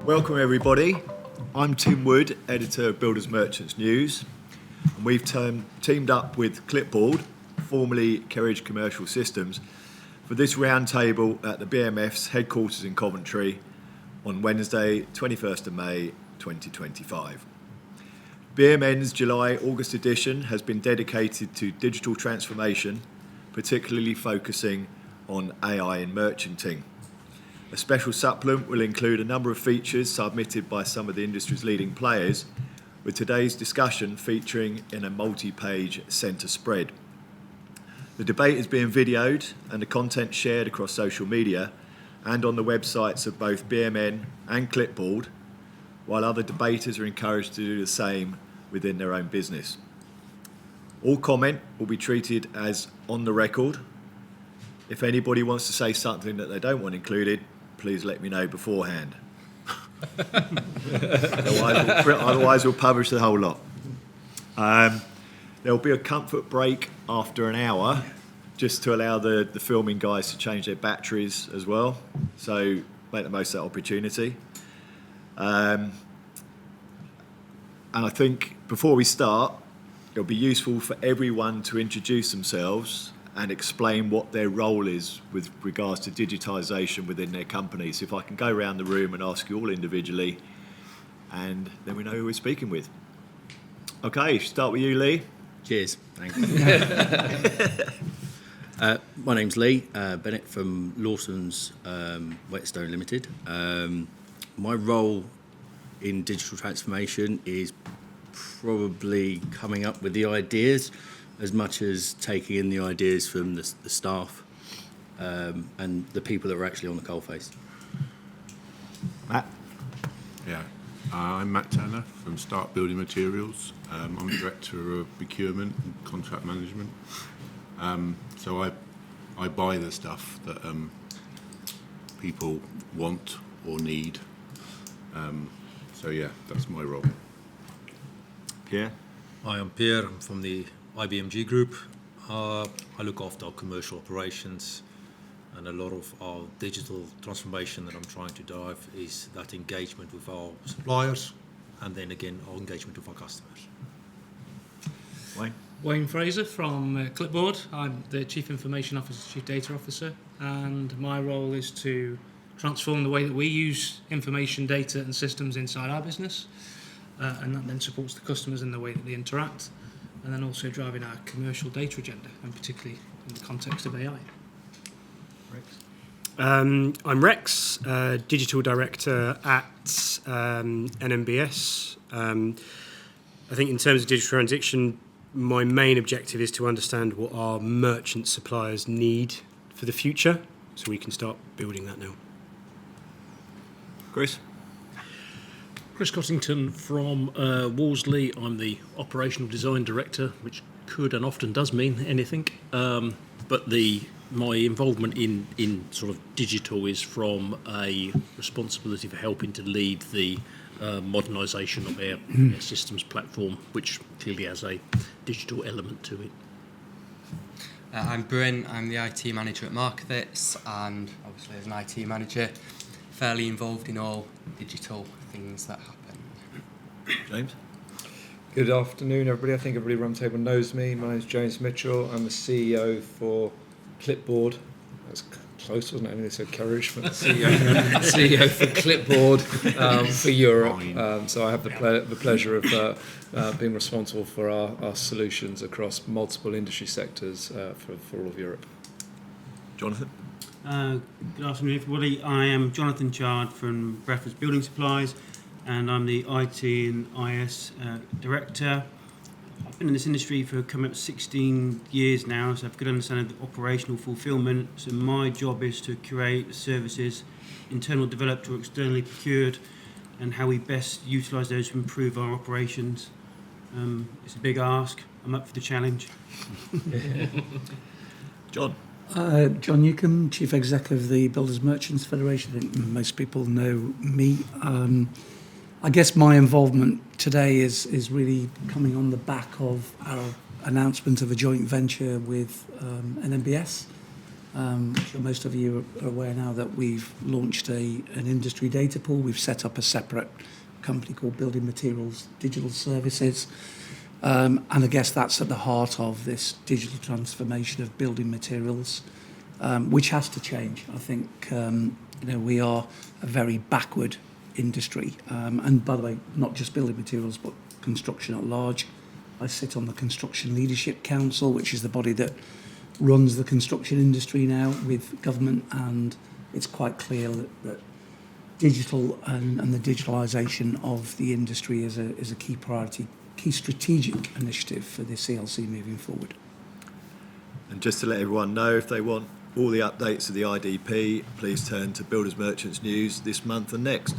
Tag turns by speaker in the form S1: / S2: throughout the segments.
S1: Welcome everybody. I'm Tim Wood, editor of Builders Merchants News, and we've teamed up with Clipboard, formerly Kerridge Commercial Systems, for this roundtable at the BMF's headquarters in Coventry on Wednesday, 21st of May 2025. BMN's July-August edition has been dedicated to digital transformation, particularly focusing on AI in merchanting. A special supplement will include a number of features submitted by some of the industry's leading players, with today's discussion featuring in a multi-page centre spread. The debate is being videoed and the content shared across social media and on the websites of both BMN and Clipboard, while other debaters are encouraged to do the same within their own business. All comment will be treated as on the record. If anybody wants to say something that they don't want included, please let me know beforehand. Otherwise we'll publish the whole lot. There will be a comfort break after an hour, just to allow the filming guys to change their batteries as well. So make the most of that opportunity. And I think before we start, it'll be useful for everyone to introduce themselves and explain what their role is with regards to digitisation within their companies. If I can go around the room and ask you all individually, and then we know who we're speaking with. Okay, start with you, Lee.
S2: Cheers. Thanks. My name's Lee Bennett from Lawson's Whetstone Limited. My role in digital transformation is probably coming up with the ideas as much as taking in the ideas from the staff and the people that are actually on the coalface.
S1: Matt?
S3: Yeah, I'm Matt Tanner from Start Building Materials. I'm Director of Procurement and Contract Management. So I buy the stuff that people want or need. So yeah, that's my role.
S1: Pierre?
S4: Hi, I'm Pierre. I'm from the IBMG Group. I look after our commercial operations, and a lot of our digital transformation that I'm trying to drive is that engagement with our suppliers, and then again our engagement with our customers.
S5: Wayne Fraser from Clipboard. I'm the Chief Information Officer, Chief Data Officer, and my role is to transform the way that we use information, data and systems inside our business, and that then supports the customers in the way that they interact, and then also driving our commercial data agenda, and particularly in the context of AI.
S1: Rex?
S6: I'm Rex, Digital Director at NMBS. I think in terms of digital transition, my main objective is to understand what our merchant suppliers need for the future, so we can start building that now.
S1: Chris?
S7: Chris Cottington from Wolseley. I'm the Operational Design Director, which could and often does mean anything. But my involvement in sort of digital is from a responsibility for helping to lead the modernisation of our systems platform, which clearly has a digital element to it.
S8: I'm Bryn. I'm the IT manager at Markowitz, and obviously as an IT manager, fairly involved in all digital things that happen.
S1: James?
S9: Good afternoon, everybody. I think everybody around the table knows me. My name's James Mitchell. I'm the CEO for Clipboard. That's close, wasn't it? I mean, they said Kerridge, but CEO for Clipboard for Europe. So I have the pleasure of being responsible for our solutions across multiple industry sectors for all of Europe.
S1: Jonathan?
S10: Good afternoon, everybody. I am Jonathan Chard from Bradford's Building Supplies, and I'm the IT and IS Director. I've been in this industry for coming up to 16 years now, so I have a good understanding of the operational fulfilment. So my job is to create services, internal developed or externally procured, and how we best utilise those to improve our operations. It's a big ask. I'm up for the challenge.
S1: John?
S11: John Newcombe, Chief Executive of the Builders Merchants Federation. I think most people know me. I guess my involvement today is really coming on the back of our announcement of a joint venture with NMBS. I'm sure most of you are aware now that we've launched an industry data pool. We've set up a separate company called Building Materials Digital Services. And I guess that's at the heart of this digital transformation of building materials, which has to change. I think we are a very backward industry. And by the way, not just building materials, but construction at large. I sit on the Construction Leadership Council, which is the body that runs the construction industry now with government, and it's quite clear that digital and the digitalisation of the industry is a key priority, key strategic initiative for the CLC moving forward.
S1: And just to let everyone know, if they want all the updates of the IDP, please turn to Builders Merchants News this month and next.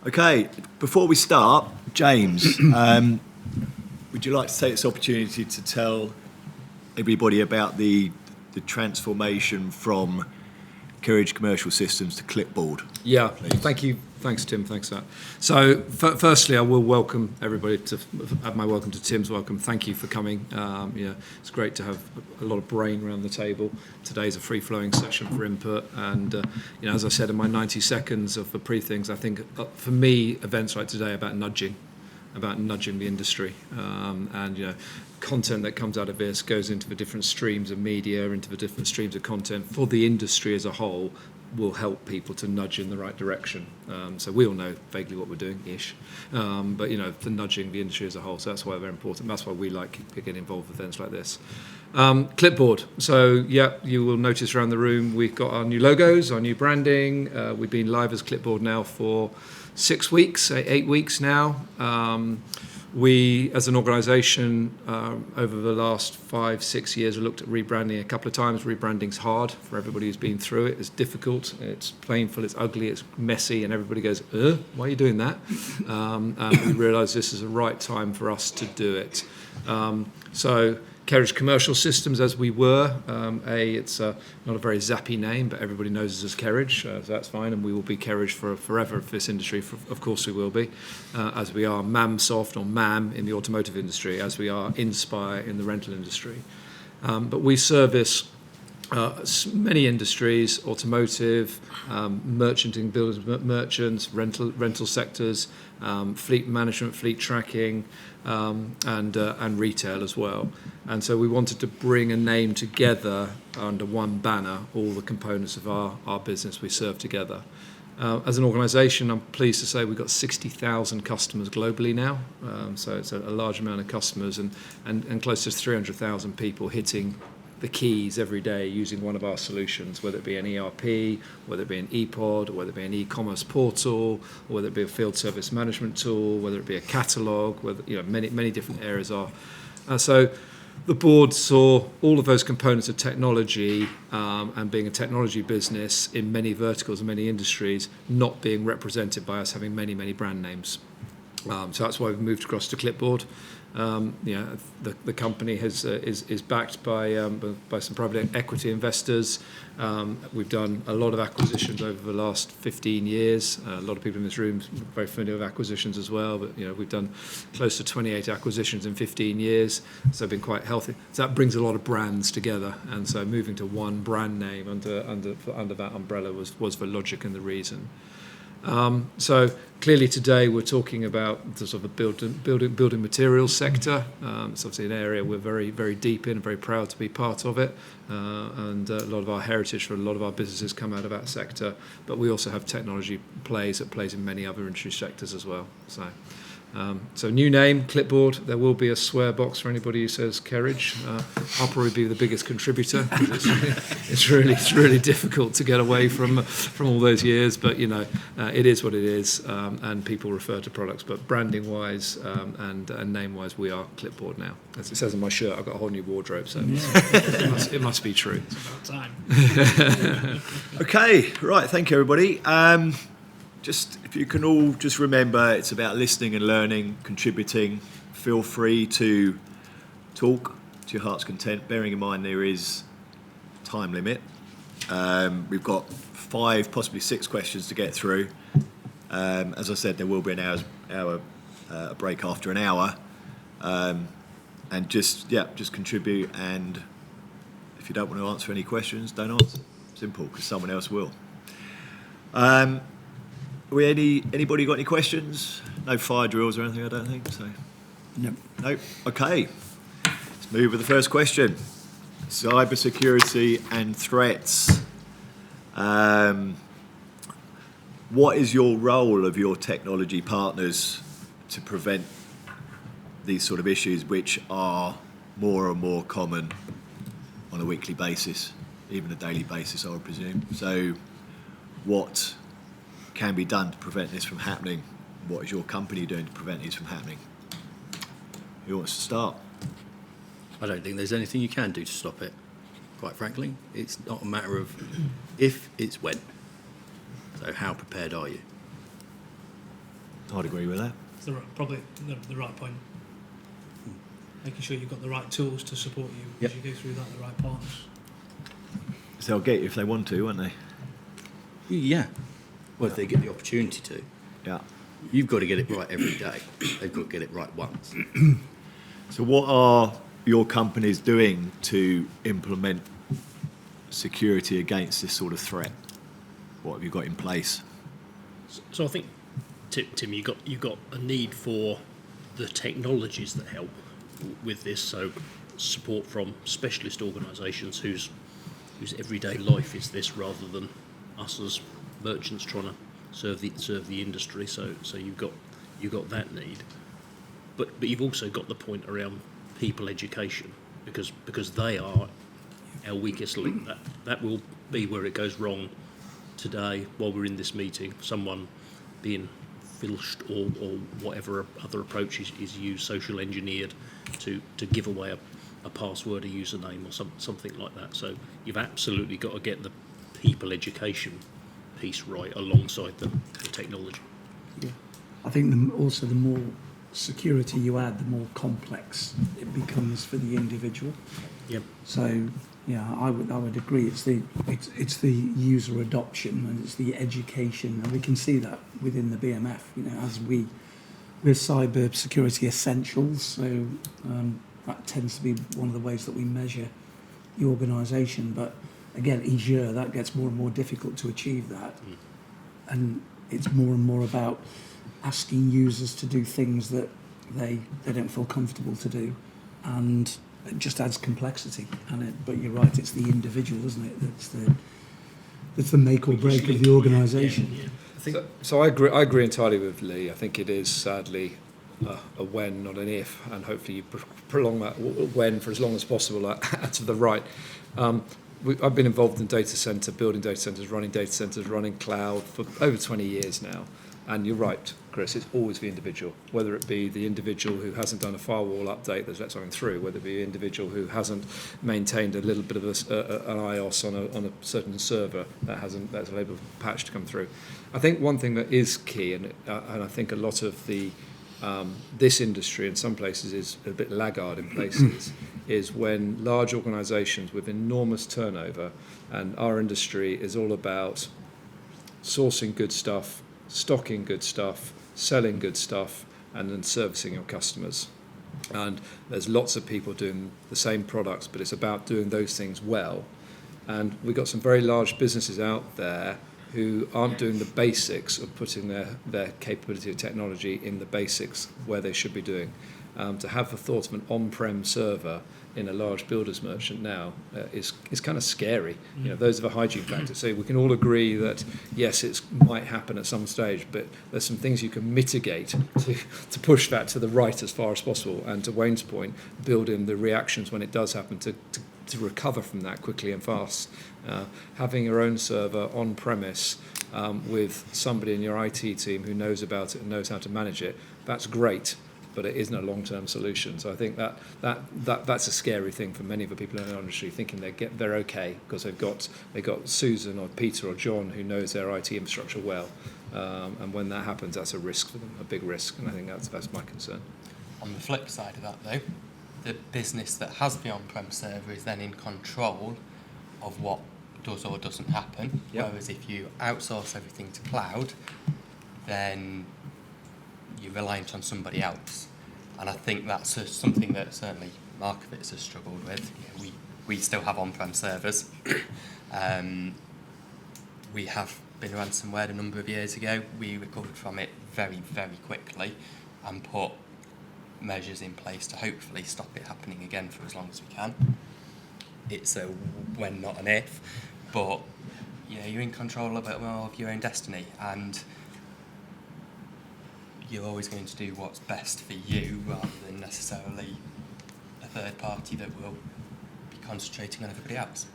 S1: Okay, before we start, James, would you like to take this opportunity to tell everybody about the transformation from Kerridge Commercial Systems to Clipboard?
S9: Yeah,
S1: please.
S9: thank you. Thanks, Tim. Thanks for that. So, firstly, I will welcome everybody to add my welcome to Tim's welcome. Thank you for coming. It's great to have a lot of brain around the table. Today's a free-flowing session for input, and as I said in my 90 seconds of the pre-things, I think for me, events like today are about nudging the industry, and content that comes out of this goes into the different streams of media, into the different streams of content for the industry as a whole, will help people to nudge in the right direction. So we all know vaguely what we're doing, but the nudging the industry as a whole. So that's why they're very important. That's why we like getting involved with events like this. Clipboard. So you will notice around the room we've got our new logos, our new branding. We've been live as Clipboard now for 6 weeks, 8 weeks now. We, as an organisation, over the last 5-6 years, have looked at rebranding a couple of times. Rebranding's hard for everybody who's been through it. It's difficult, it's painful, it's ugly, it's messy, and everybody goes, why are you doing that? And we realised this is the right time for us to do it. So Kerridge Commercial Systems, as we were, it's not a very zappy name, but everybody knows us as Kerridge, so that's fine, and we will be Kerridge for forever for this industry, of course we will be, as we are MAMSoft or MAM in the automotive industry, as we are Inspire in the rental industry. But we service many industries: automotive, merchanting, builders, merchants, rental sectors, fleet management, fleet tracking, and retail as well. And so we wanted to bring a name together under one banner, all the components of our business we serve together. As an organisation, I'm pleased to say we've got 60,000 customers globally now, so it's a large amount of customers, and close to 300,000 people hitting the keys every day using one of our solutions, whether it be an ERP, whether it be an ePod, whether it be an e-commerce portal, or whether it be a field service management tool, whether it be a catalogue, many different areas are. So the board saw all of those components of technology, and being a technology business in many verticals and many industries, not being represented by us having many brand names. So that's why we've moved across to Clipboard. The company is backed by some private equity investors. We've done a lot of acquisitions over the last 15 years. A lot of people in this room are very familiar with acquisitions as well, but we've done close to 28 acquisitions in 15 years, so been quite healthy. So that brings a lot of brands together, and so moving to one brand name under that umbrella was the logic and the reason. So clearly today we're talking about the sort of building materials sector. It's obviously an area we're very deep in and very proud to be part of it. And a lot of our heritage for a lot of our businesses come out of that sector. But we also have technology plays in many other industry sectors as well. So new name, Clipboard. There will be a swear box for anybody who says Kerridge. I'll probably be the biggest contributor. It's really difficult to get away from all those years, but it is what it is, and people refer to products. But branding wise and name wise, we are Clipboard now. As it says on my shirt, I've got a whole new wardrobe, so it must be true.
S5: It's about time.
S1: Okay, right. Thank you, everybody. Just if you can all just remember, it's about listening and learning, contributing. Feel free to talk to your heart's content, bearing in mind there is time limit. We've got 5, possibly 6 questions to get through. As I said, there will be an hour break after an hour, and just contribute. And If you don't want to answer any questions, don't answer. Simple, because someone else will. Anybody got any questions? No fire drills or anything, I don't think. So,
S11: No.
S1: no. Okay. Let's move with the first question. Cybersecurity and threats. What is your role of your technology partners to prevent these sort of issues, which are more and more common on a weekly basis, even a daily basis, I would presume? So what can be done to prevent this from happening? What is your company doing to prevent these from happening? Who wants to start?
S2: I don't think there's anything you can do to stop it, quite frankly. It's not a matter of if, it's when. So how prepared are you?
S1: I'd agree with that.
S5: It's probably the right point. Making sure you've got the right tools to support you as you go through that, the right partners.
S1: So they'll get you if they want to, won't they?
S2: Yeah. Well, if they get the opportunity to.
S1: Yeah.
S2: You've got to get it right every day. They've got to get it right once.
S1: So what are your companies doing to implement security against this sort of threat? What have you got in place?
S7: So I think, Tim, you got a need for the technologies that help with this. So support from specialist organisations whose everyday life is this, rather than us as merchants trying to serve the industry. So you've got that need, but you've also got the point around people education, because they are our weakest link. That will be where it goes wrong today while we're in this meeting. Someone being filched or whatever other approach is used, social engineered to give away a password, a username, or something like that. So you've absolutely got to get the people education piece right alongside the technology.
S11: Yeah. I think also the more security you add, the more complex it becomes for the individual.
S7: Yep.
S11: So yeah, I would agree. It's the user adoption and it's the education, and we can see that within the BMF. You know, as we're cyber security essentials, so that tends to be one of the ways that we measure the organisation. But again, each year that gets more and more difficult to achieve that, and it's more and more about asking users to do things that they don't feel comfortable to do, and it just adds complexity. But you're right, it's the individual, isn't it? That's the make or break of the organisation.
S7: Yeah. I think
S9: So I agree entirely with Lee. I think it is sadly a when, not an if, and hopefully you prolong that when for as long as possible to the right. I've been involved in building data centres, running cloud for over 20 years now. And you're right, Chris, it's always the individual, whether it be the individual who hasn't done a firewall update that's let something through, whether it be the individual who hasn't maintained a little bit of an iOS on a certain server that's a label patch to come through. I think one thing that is key, and I think a lot of this industry in some places is a bit laggard in places, is when large organisations with enormous turnover, and our industry is all about sourcing good stuff, stocking good stuff, selling good stuff, and then servicing your customers. And there's lots of people doing the same products, but it's about doing those things well. And we've got some very large businesses out there who aren't doing the basics of putting their capability of technology in the basics where they should be doing. To have the thought of an on-prem server in a large builder's merchant now is kind of scary. You know, those are the hygiene factors. So we can all agree that yes, it might happen at some stage, but there's some things you can mitigate to push that to the right as far as possible. And to Wayne's point, build in the reactions when it does happen to recover from that quickly and fast. Having your own server on premise with somebody in your IT team who knows about it and knows how to manage it, that's great. But it isn't a long-term solution. So I think that's a scary thing for many of the people in our industry, thinking they're okay because they've got Susan or Peter or John who knows their IT infrastructure well, and when that happens, that's a risk for them, a big risk, and I think that's my concern.
S8: On the flip side of that, though, the business that has the on-prem server is then in control of what does or doesn't happen.
S9: Yep.
S8: Whereas if you outsource everything to cloud, then you're reliant on somebody else. And I think that's something that certainly Markowitz has struggled with. You know, we still have on-prem servers. We have been ransomware a number of years ago. We recovered from it very, very quickly and put measures in place to hopefully stop it happening again for as long as we can. It's a when, not an if, but you're in control a bit more of your own destiny, and you're always going to do what's best for you rather than necessarily a third party that will be concentrating on everybody else.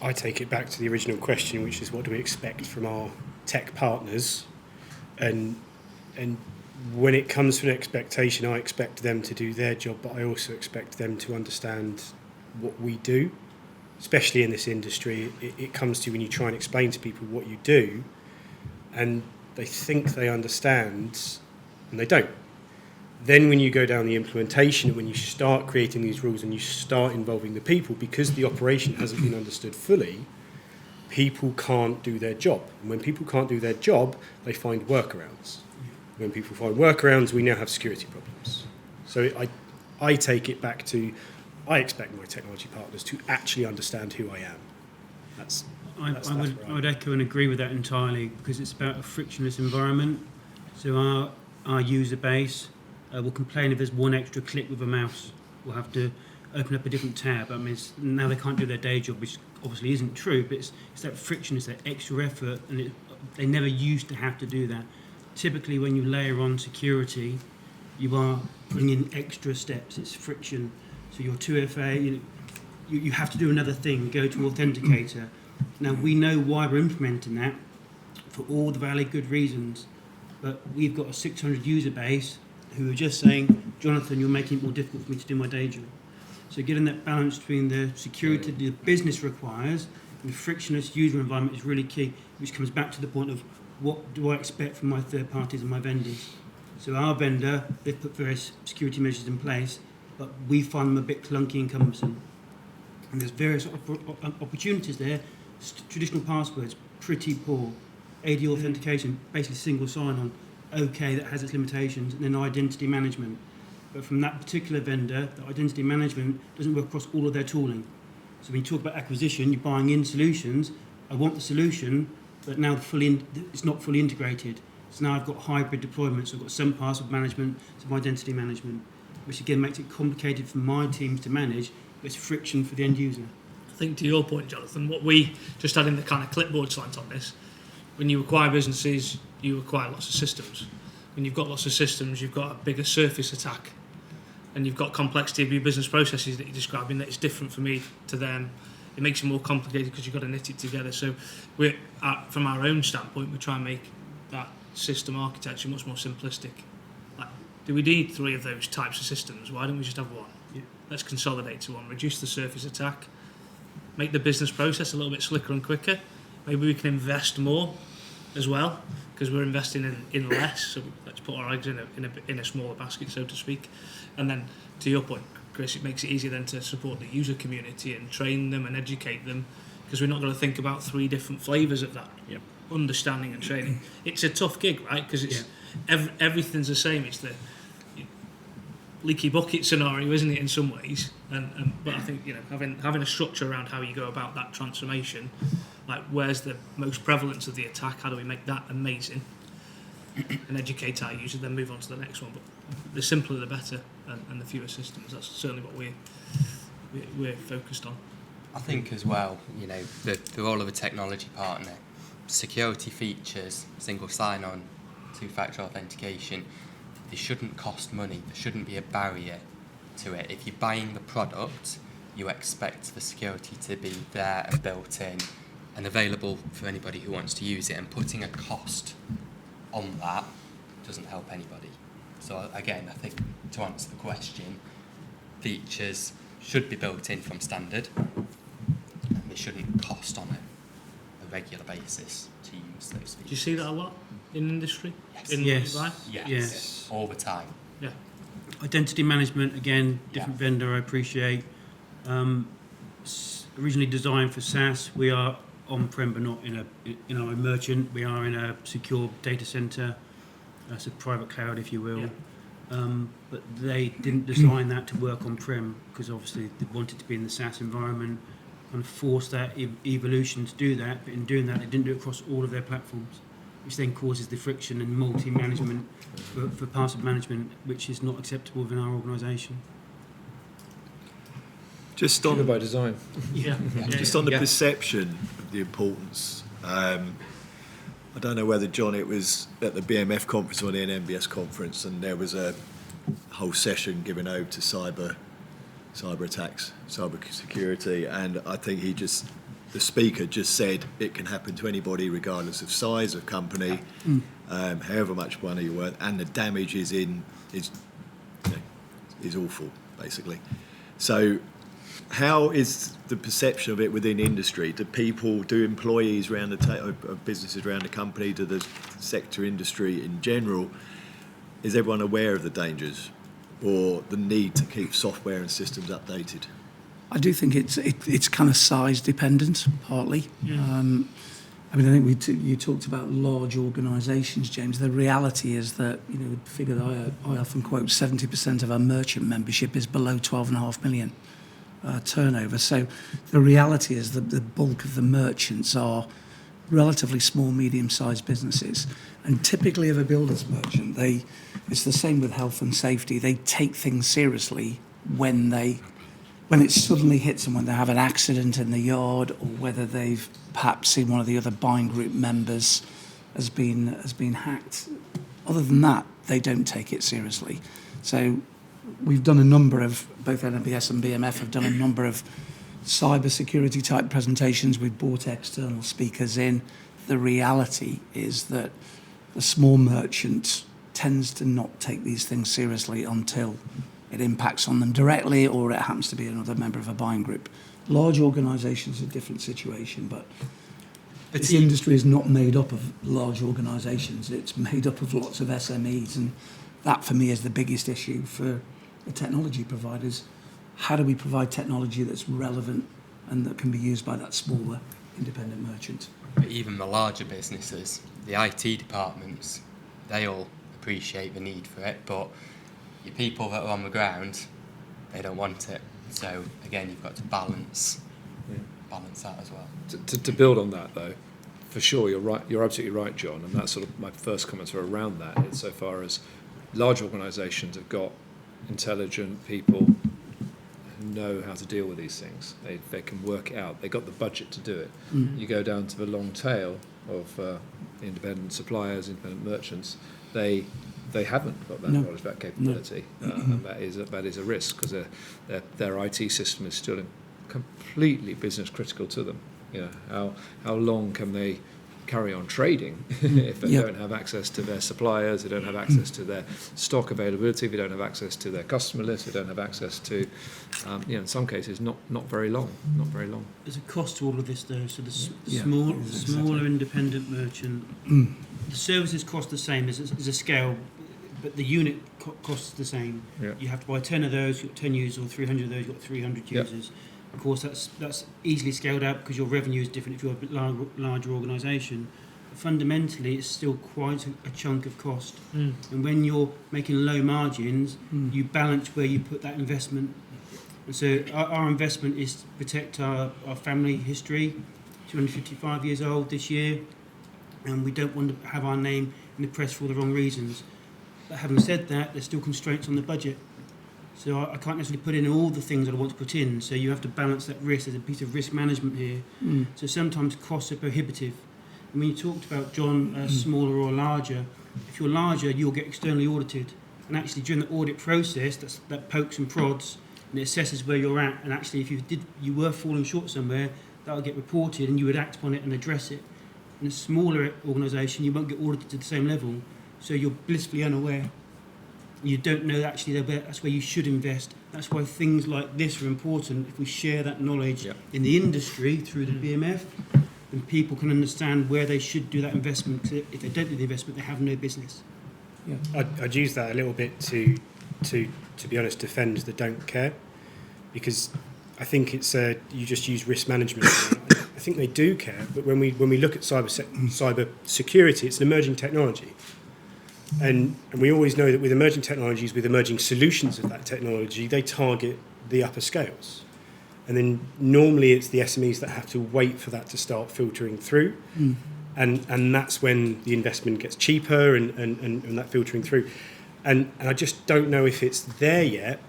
S6: I take it back to the original question, which is what do we expect from our tech partners? And when it comes to an expectation, I expect them to do their job, but I also expect them to understand what we do, especially in this industry. It comes to when you try and explain to people what you do, and they think they understand, and they don't. Then when you go down the implementation and when you start creating these rules and you start involving the people, because the operation hasn't been understood fully, people can't do their job. And when people can't do their job, they find workarounds. When people find workarounds, we now have security problems. So I take it back to, I expect my technology partners to actually understand who I am.
S10: I would echo and agree with that entirely, because it's about a frictionless environment. So our user base will complain if there's one extra click with a mouse. We'll have to open up a different tab. I mean, now they can't do their day job, which obviously isn't true, but it's that friction, it's that extra effort, and they never used to have to do that. Typically, when you layer on security, you are bringing extra steps. It's friction. So your 2FA, you have to do another thing, go to Authenticator. Now, we know why we're implementing that for all the valid good reasons, but we've got a 600 user base who are just saying, Jonathan, you're making it more difficult for me to do my day job. So getting that balance between the security the business requires and the frictionless user environment is really key, which comes back to the point of what do I expect from my third parties and my vendors. So our vendor, they've put various security measures in place, but we find them a bit clunky and cumbersome. And there's various opportunities there. Traditional passwords, pretty poor. AD authentication, basically single sign-on, okay, that has its limitations, and then identity management. But from that particular vendor, the identity management doesn't work across all of their tooling. So when you talk about acquisition, you're buying in solutions. I want the solution, but now it's not fully integrated. So now I've got hybrid deployments. So I've got some password management, some identity management, which again makes it complicated for my teams to manage, but it's friction for the end user.
S5: I think to your point, Jonathan, what we just had in the kind of clipboard slant on this, when you acquire businesses, you acquire lots of systems. When you've got lots of systems, you've got a bigger surface attack, and you've got complexity of your business processes that you're describing that is different for me to them. It makes it more complicated because you've got to knit it together. So we're, from our own standpoint, we try and make that system architecture much more simplistic. Like, do we need 3 of those types of systems? Why don't we just have one?
S10: Yeah.
S5: Let's consolidate to one, reduce the surface attack, make the business process a little bit slicker and quicker. Maybe we can invest more as well, because we're investing in less. So let's put our eggs in a smaller basket, so to speak. And then, to your point, Chris, it makes it easier then to support the user community and train them and educate them, because we're not going to think about 3 different flavours of that.
S7: Yep.
S5: Understanding and training. It's a tough gig, right? Because it's everything's the same. It's the leaky bucket scenario, isn't it, in some ways? But I think having a structure around how you go about that transformation, like where's the most prevalence of the attack? How do we make that amazing? And educate our users, then move on to the next one. But the simpler, the better, and the fewer systems. That's certainly what we're focused on.
S8: I think as well, the role of a technology partner, security features, single sign-on, 2-factor authentication, they shouldn't cost money. There shouldn't be a barrier to it. If you're buying the product, you expect the security to be there and built in and available for anybody who wants to use it, and putting a cost on that doesn't help anybody. So again, I think to answer the question, features should be built in from standard, and they shouldn't cost on a regular basis to use those features.
S5: Do you see that a lot in industry?
S10: Yes.
S5: Life?
S8: Yes. All the time.
S5: Yeah.
S10: Identity management, again, different vendor, I appreciate. Originally designed for SaaS, we are on-prem but not in our merchant. We are in a secure data center, so private cloud, if you will. but they didn't design that to work on-prem because obviously they wanted to be in the SaaS environment, kind of forced that evolution to do that, but in doing that they didn't do it across all of their platforms, which then causes the friction and multi-management for password management, which is not acceptable within our organisation.
S1: Just
S9: Triggered
S1: on
S9: by design.
S1: Just on the
S9: Yeah.
S1: perception of the importance, I don't know whether, John, it was at the BMF conference or the NMBS conference, and there was a whole session given over to cyber attacks, cyber security, and I think the speaker just said it can happen to anybody regardless of size of company, however much money you're worth, and the damage is awful, basically. So how is the perception of it within industry? Do employees around of businesses around the company, do the sector industry in general, is everyone aware of the dangers or the need to keep software and systems updated?
S11: I do think it's kind of size dependent, partly. I think you talked about large organisations, James. The reality is that, the figure that I often quote, 70% of our merchant membership is below 12.5 million turnover. So the reality is that the bulk of the merchants are relatively small, medium-sized businesses. And typically of a builder's merchant, it's the same with health and safety. They take things seriously when it suddenly hits them, when they have an accident in the yard, or whether they've perhaps seen one of the other buying group members has been hacked. Other than that, they don't take it seriously. So we've done a number of, both NMBS and BMF have done a number of cyber security type presentations. We've brought external speakers in. The reality is that the small merchant tends to not take these things seriously until it impacts on them directly, or it happens to be another member of a buying group. Large organisations are a different situation, but the industry is not made up of large organisations. It's made up of lots of SMEs, and that for me is the biggest issue for the technology providers. How do we provide technology that's relevant and that can be used by that smaller independent merchant?
S8: But even the larger businesses, the IT departments, they all appreciate the need for it, but your people that are on the ground, they don't want it. So again, you've got to balance that as well.
S9: To build on that, though, for sure, you're right. You're absolutely right, John. And that's sort of my first comments were around that. Insofar as large organisations have got intelligent people who know how to deal with these things. They can work it out. They've got the budget to do it. You go down to the long tail of independent suppliers, independent merchants. They haven't got that knowledge, that capability, and that is a risk, because their IT system is still completely business critical to them. How long can they carry on trading if they don't have access to their suppliers, they don't have access to their stock availability, they don't have access to their customer list, they don't have access to, in some cases, not very long.
S10: There's a cost to all of this, though. So the smaller independent merchant, the services cost the same as a scale, but the unit costs the same.
S9: Yeah.
S10: You have to buy 10 of those, you've got 10 users, or 300 of those, you've got 300 users. Of course, that's easily scaled out because your revenue is different if you're a larger organisation. But fundamentally, it's still quite a chunk of cost. And when you're making low margins, you balance where you put that investment. And so our investment is to protect our family history, 255 years old this year, and we don't want to have our name in the press for all the wrong reasons. But having said that, there's still constraints on the budget. So I can't necessarily put in all the things that I want to put in. So you have to balance that risk. There's a piece of risk management here. So sometimes costs are prohibitive. And when you talked about, John, smaller or larger, if you're larger, you'll get externally audited. And actually during the audit process, that pokes and prods and it assesses where you're at. And actually if you were falling short somewhere, that will get reported and you would act upon it and address it. In a smaller organisation, you won't get audited to the same level. So you're blissfully unaware. You don't know actually that's where you should invest. That's why things like this are important. If we share that knowledge in the industry through the BMF, then people can understand where they should do that investment. Because if they don't do the investment, they have no business.
S6: I'd use that a little bit to be honest, defend that don't care, because I think it's you just use risk management. I think they do care, but when we look at cyber security, it's an emerging technology. And we always know that with emerging technologies, with emerging solutions of that technology, they target the upper scales. And then normally it's the SMEs that have to wait for that to start filtering through. And that's when the investment gets cheaper and that filtering through. And I just don't know if it's there yet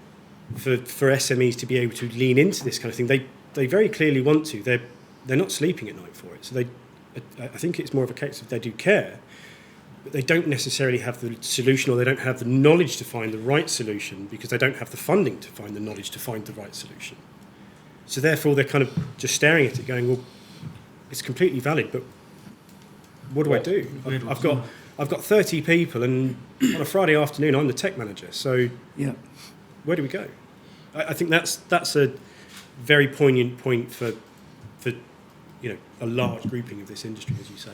S6: for SMEs to be able to lean into this kind of thing. They very clearly want to. They're not sleeping at night for it. So I think it's more of a case of they do care, but they don't necessarily have the solution, or they don't have the knowledge to find the right solution because they don't have the funding to find the knowledge to find the right solution. So therefore, they're kind of just staring at it going, well, it's completely valid, but what do I do? I've got 30 people, and on a Friday afternoon, I'm the tech manager. So where do we go? I think that's a very poignant point for a large grouping of this industry, as you say.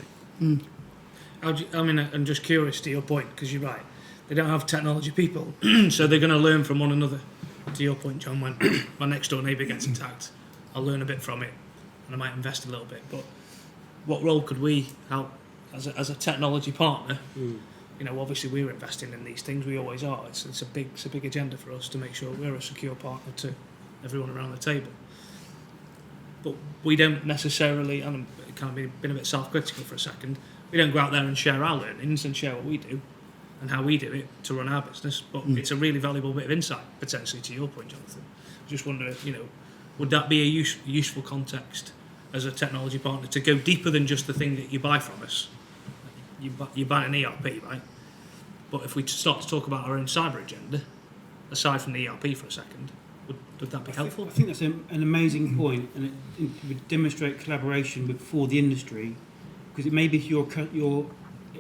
S5: I'm just curious to your point, because you're right. They don't have technology people, so they're going to learn from one another. To your point, John, when my next door neighbour gets attacked, I'll learn a bit from it, and I might invest a little bit. But what role could we help as a technology partner? Obviously we're investing in these things. We always are. It's a big agenda for us to make sure we're a secure partner to everyone around the table. But we don't necessarily, and I've kind of been a bit self-critical for a second, we don't go out there and share our learnings and share what we do and how we do it to run our business. But it's a really valuable bit of insight, potentially, to your point, Jonathan. I just wonder, would that be a useful context as a technology partner to go deeper than just the thing that you buy from us? You buy an ERP, right? But if we start to talk about our own cyber agenda, aside from the ERP for a second, would that be helpful?
S10: I think that's an amazing point, and it would demonstrate collaboration for the industry, because it may be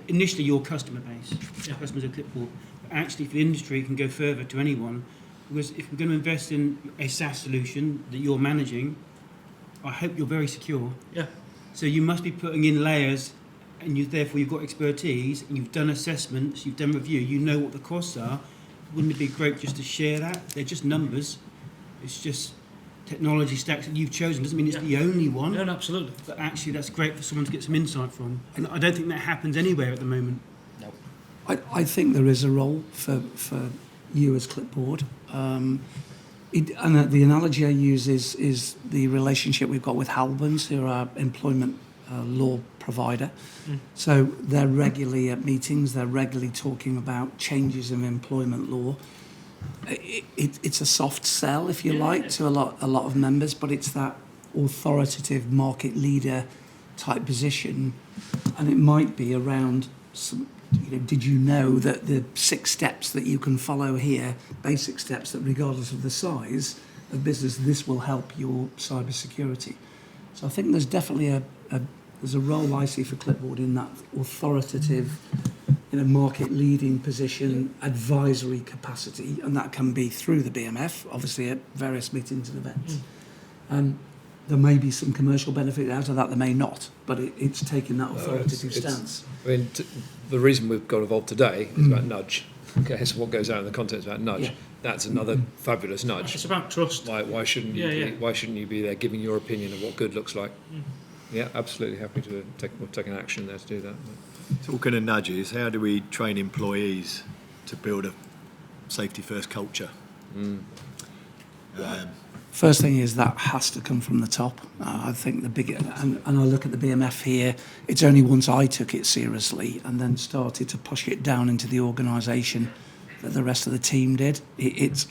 S10: initially your customer base, customers of Clipboard, but actually for the industry it can go further to anyone, because if we're going to invest in a SaaS solution that you're managing, I hope you're very secure.
S5: Yeah.
S10: So you must be putting in layers, and therefore you've got expertise, and you've done assessments, you've done review, you know what the costs are. Wouldn't it be great just to share that? They're just numbers. It's just technology stacks that you've chosen. Doesn't mean it's the only one.
S5: No, absolutely.
S10: But actually, that's great for someone to get some insight from. And I don't think that happens anywhere at the moment.
S8: No.
S11: I think there is a role for you as Clipboard. And the analogy I use is the relationship we've got with Halbans, who are our employment law provider. So they're regularly at meetings, they're regularly talking about changes in employment law. It's a soft sell, if you like, to a lot of members, but it's that authoritative market leader type position, and it might be around some. Did you know that the 6 steps that you can follow here, basic steps that regardless of the size of business, this will help your cyber security. So I think there's definitely there's a role I see for Clipboard in that authoritative, market leading position, advisory capacity, and that can be through the BMF, obviously at various meetings and events. There may be some commercial benefit out of that, there may not, but it's taking that authoritative stance.
S9: The reason we've got involved today is about nudge. Okay, so what goes out in the content is about nudge.
S11: Yeah.
S9: That's another fabulous nudge.
S5: It's about trust.
S9: Why shouldn't you? Why shouldn't you be there giving your opinion of what good looks like? Yeah, absolutely happy to take an action there to do that.
S1: Talking of nudges, how do we train employees to build a safety first culture?
S11: First thing is that has to come from the top. I think the big, and I look at the BMF here, it's only once I took it seriously and then started to push it down into the organisation that the rest of the team did. It's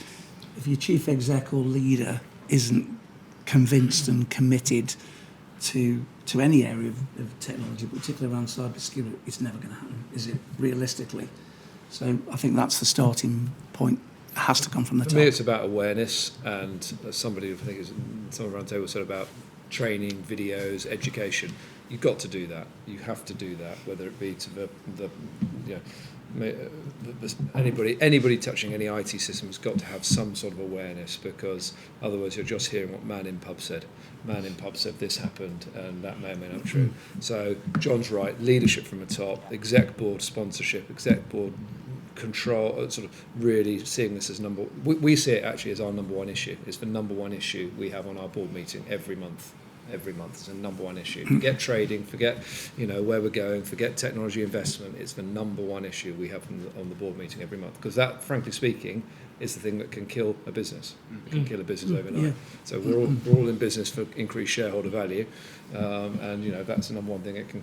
S11: if your chief exec or leader isn't convinced and committed to any area of technology, particularly around cybersecurity, it's never going to happen, is it, realistically? So I think that's the starting point. It has to come from the top.
S9: For me, it's about awareness, and somebody, I think someone around the table said about training, videos, education. You've got to do that. You have to do that, whether it be to anybody touching any IT system has got to have some sort of awareness, because otherwise you're just hearing what man in pub said. Man in pub said this happened, and that may or may not be true. So John's right, leadership from the top, exec board sponsorship, exec board control, sort of really seeing this as we see it actually as our number one issue. It's the number one issue we have on our board meeting every month, every month. It's the number one issue. Forget trading, forget where we're going, forget technology investment. It's the number one issue we have on the board meeting every month, because that, frankly speaking, is the thing that can kill a business. It can kill a business overnight.
S11: Yeah.
S9: So we're all in business for increased shareholder value, and that's the number one thing that can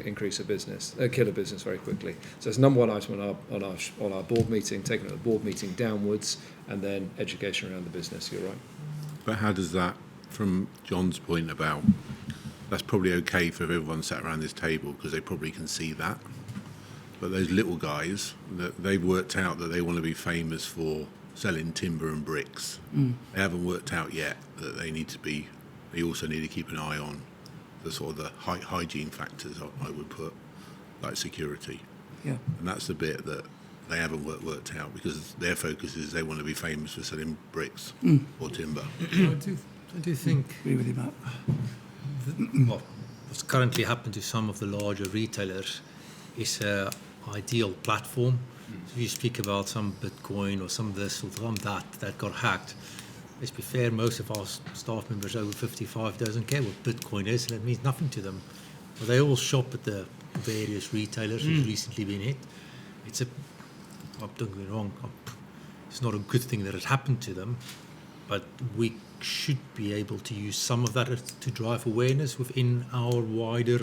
S9: increase a business, kill a business very quickly. So it's number one item on our board meeting, taking the board meeting downwards, and then education around the business. You're right.
S3: But how does that, from John's point about, that's probably okay for everyone sat around this table because they probably can see that. But those little guys, they've worked out that they want to be famous for selling timber and bricks. They haven't worked out yet that they also need to keep an eye on the sort of the hygiene factors, I would put, like security.
S11: Yeah.
S3: And that's the bit that they haven't worked out, because their focus is they want to be famous for selling bricks or timber.
S4: I do think
S11: Agree with you, Matt.
S4: what's currently happened to some of the larger retailers is an ideal platform. So if you speak about some Bitcoin or some of this or some that got hacked, let's be fair, most of our staff members over 55 doesn't care what Bitcoin is, and it means nothing to them. But they all shop at the various retailers who've recently been hit. Don't get me wrong, it's not a good thing that it happened to them, but we should be able to use some of that to drive awareness within our wider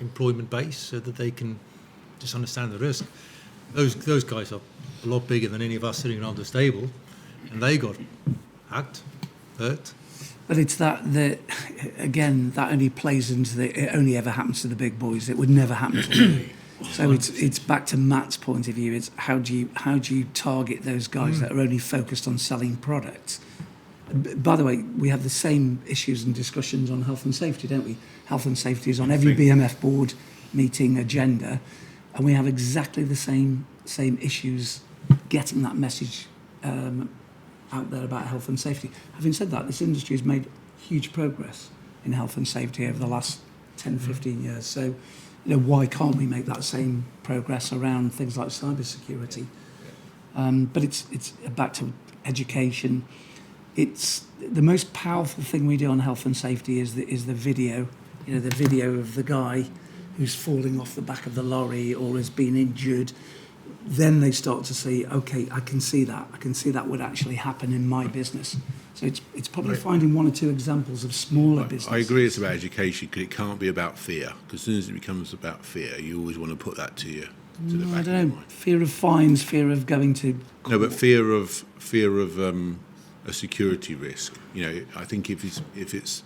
S4: employment base so that they can just understand the risk. Those guys are a lot bigger than any of us sitting around this table, and they got hacked, hurt.
S11: But it's that again, that only plays into it only ever happens to the big boys. It would never happen to me. So it's back to Matt's point of view. It's how do you target those guys that are only focused on selling products? By the way, we have the same issues and discussions on health and safety, don't we? Health and safety is on every BMF board meeting agenda, and we have exactly the same issues getting that message out there about health and safety. Having said that, this industry has made huge progress in health and safety over the last 10, 15 years. So, why can't we make that same progress around things like cybersecurity? But it's back to education. It's the most powerful thing we do on health and safety is the video. The video of the guy who's falling off the back of the lorry or has been injured. Then they start to see, okay, I can see that. I can see that would actually happen in my business. So it's probably finding one or two examples of smaller businesses.
S3: I agree it's about education, because it can't be about fear. Because as soon as it becomes about fear, you always want to put that to the back of your mind.
S11: Fear of fines, fear of going to court.
S3: No, but fear of a security risk. I think if it's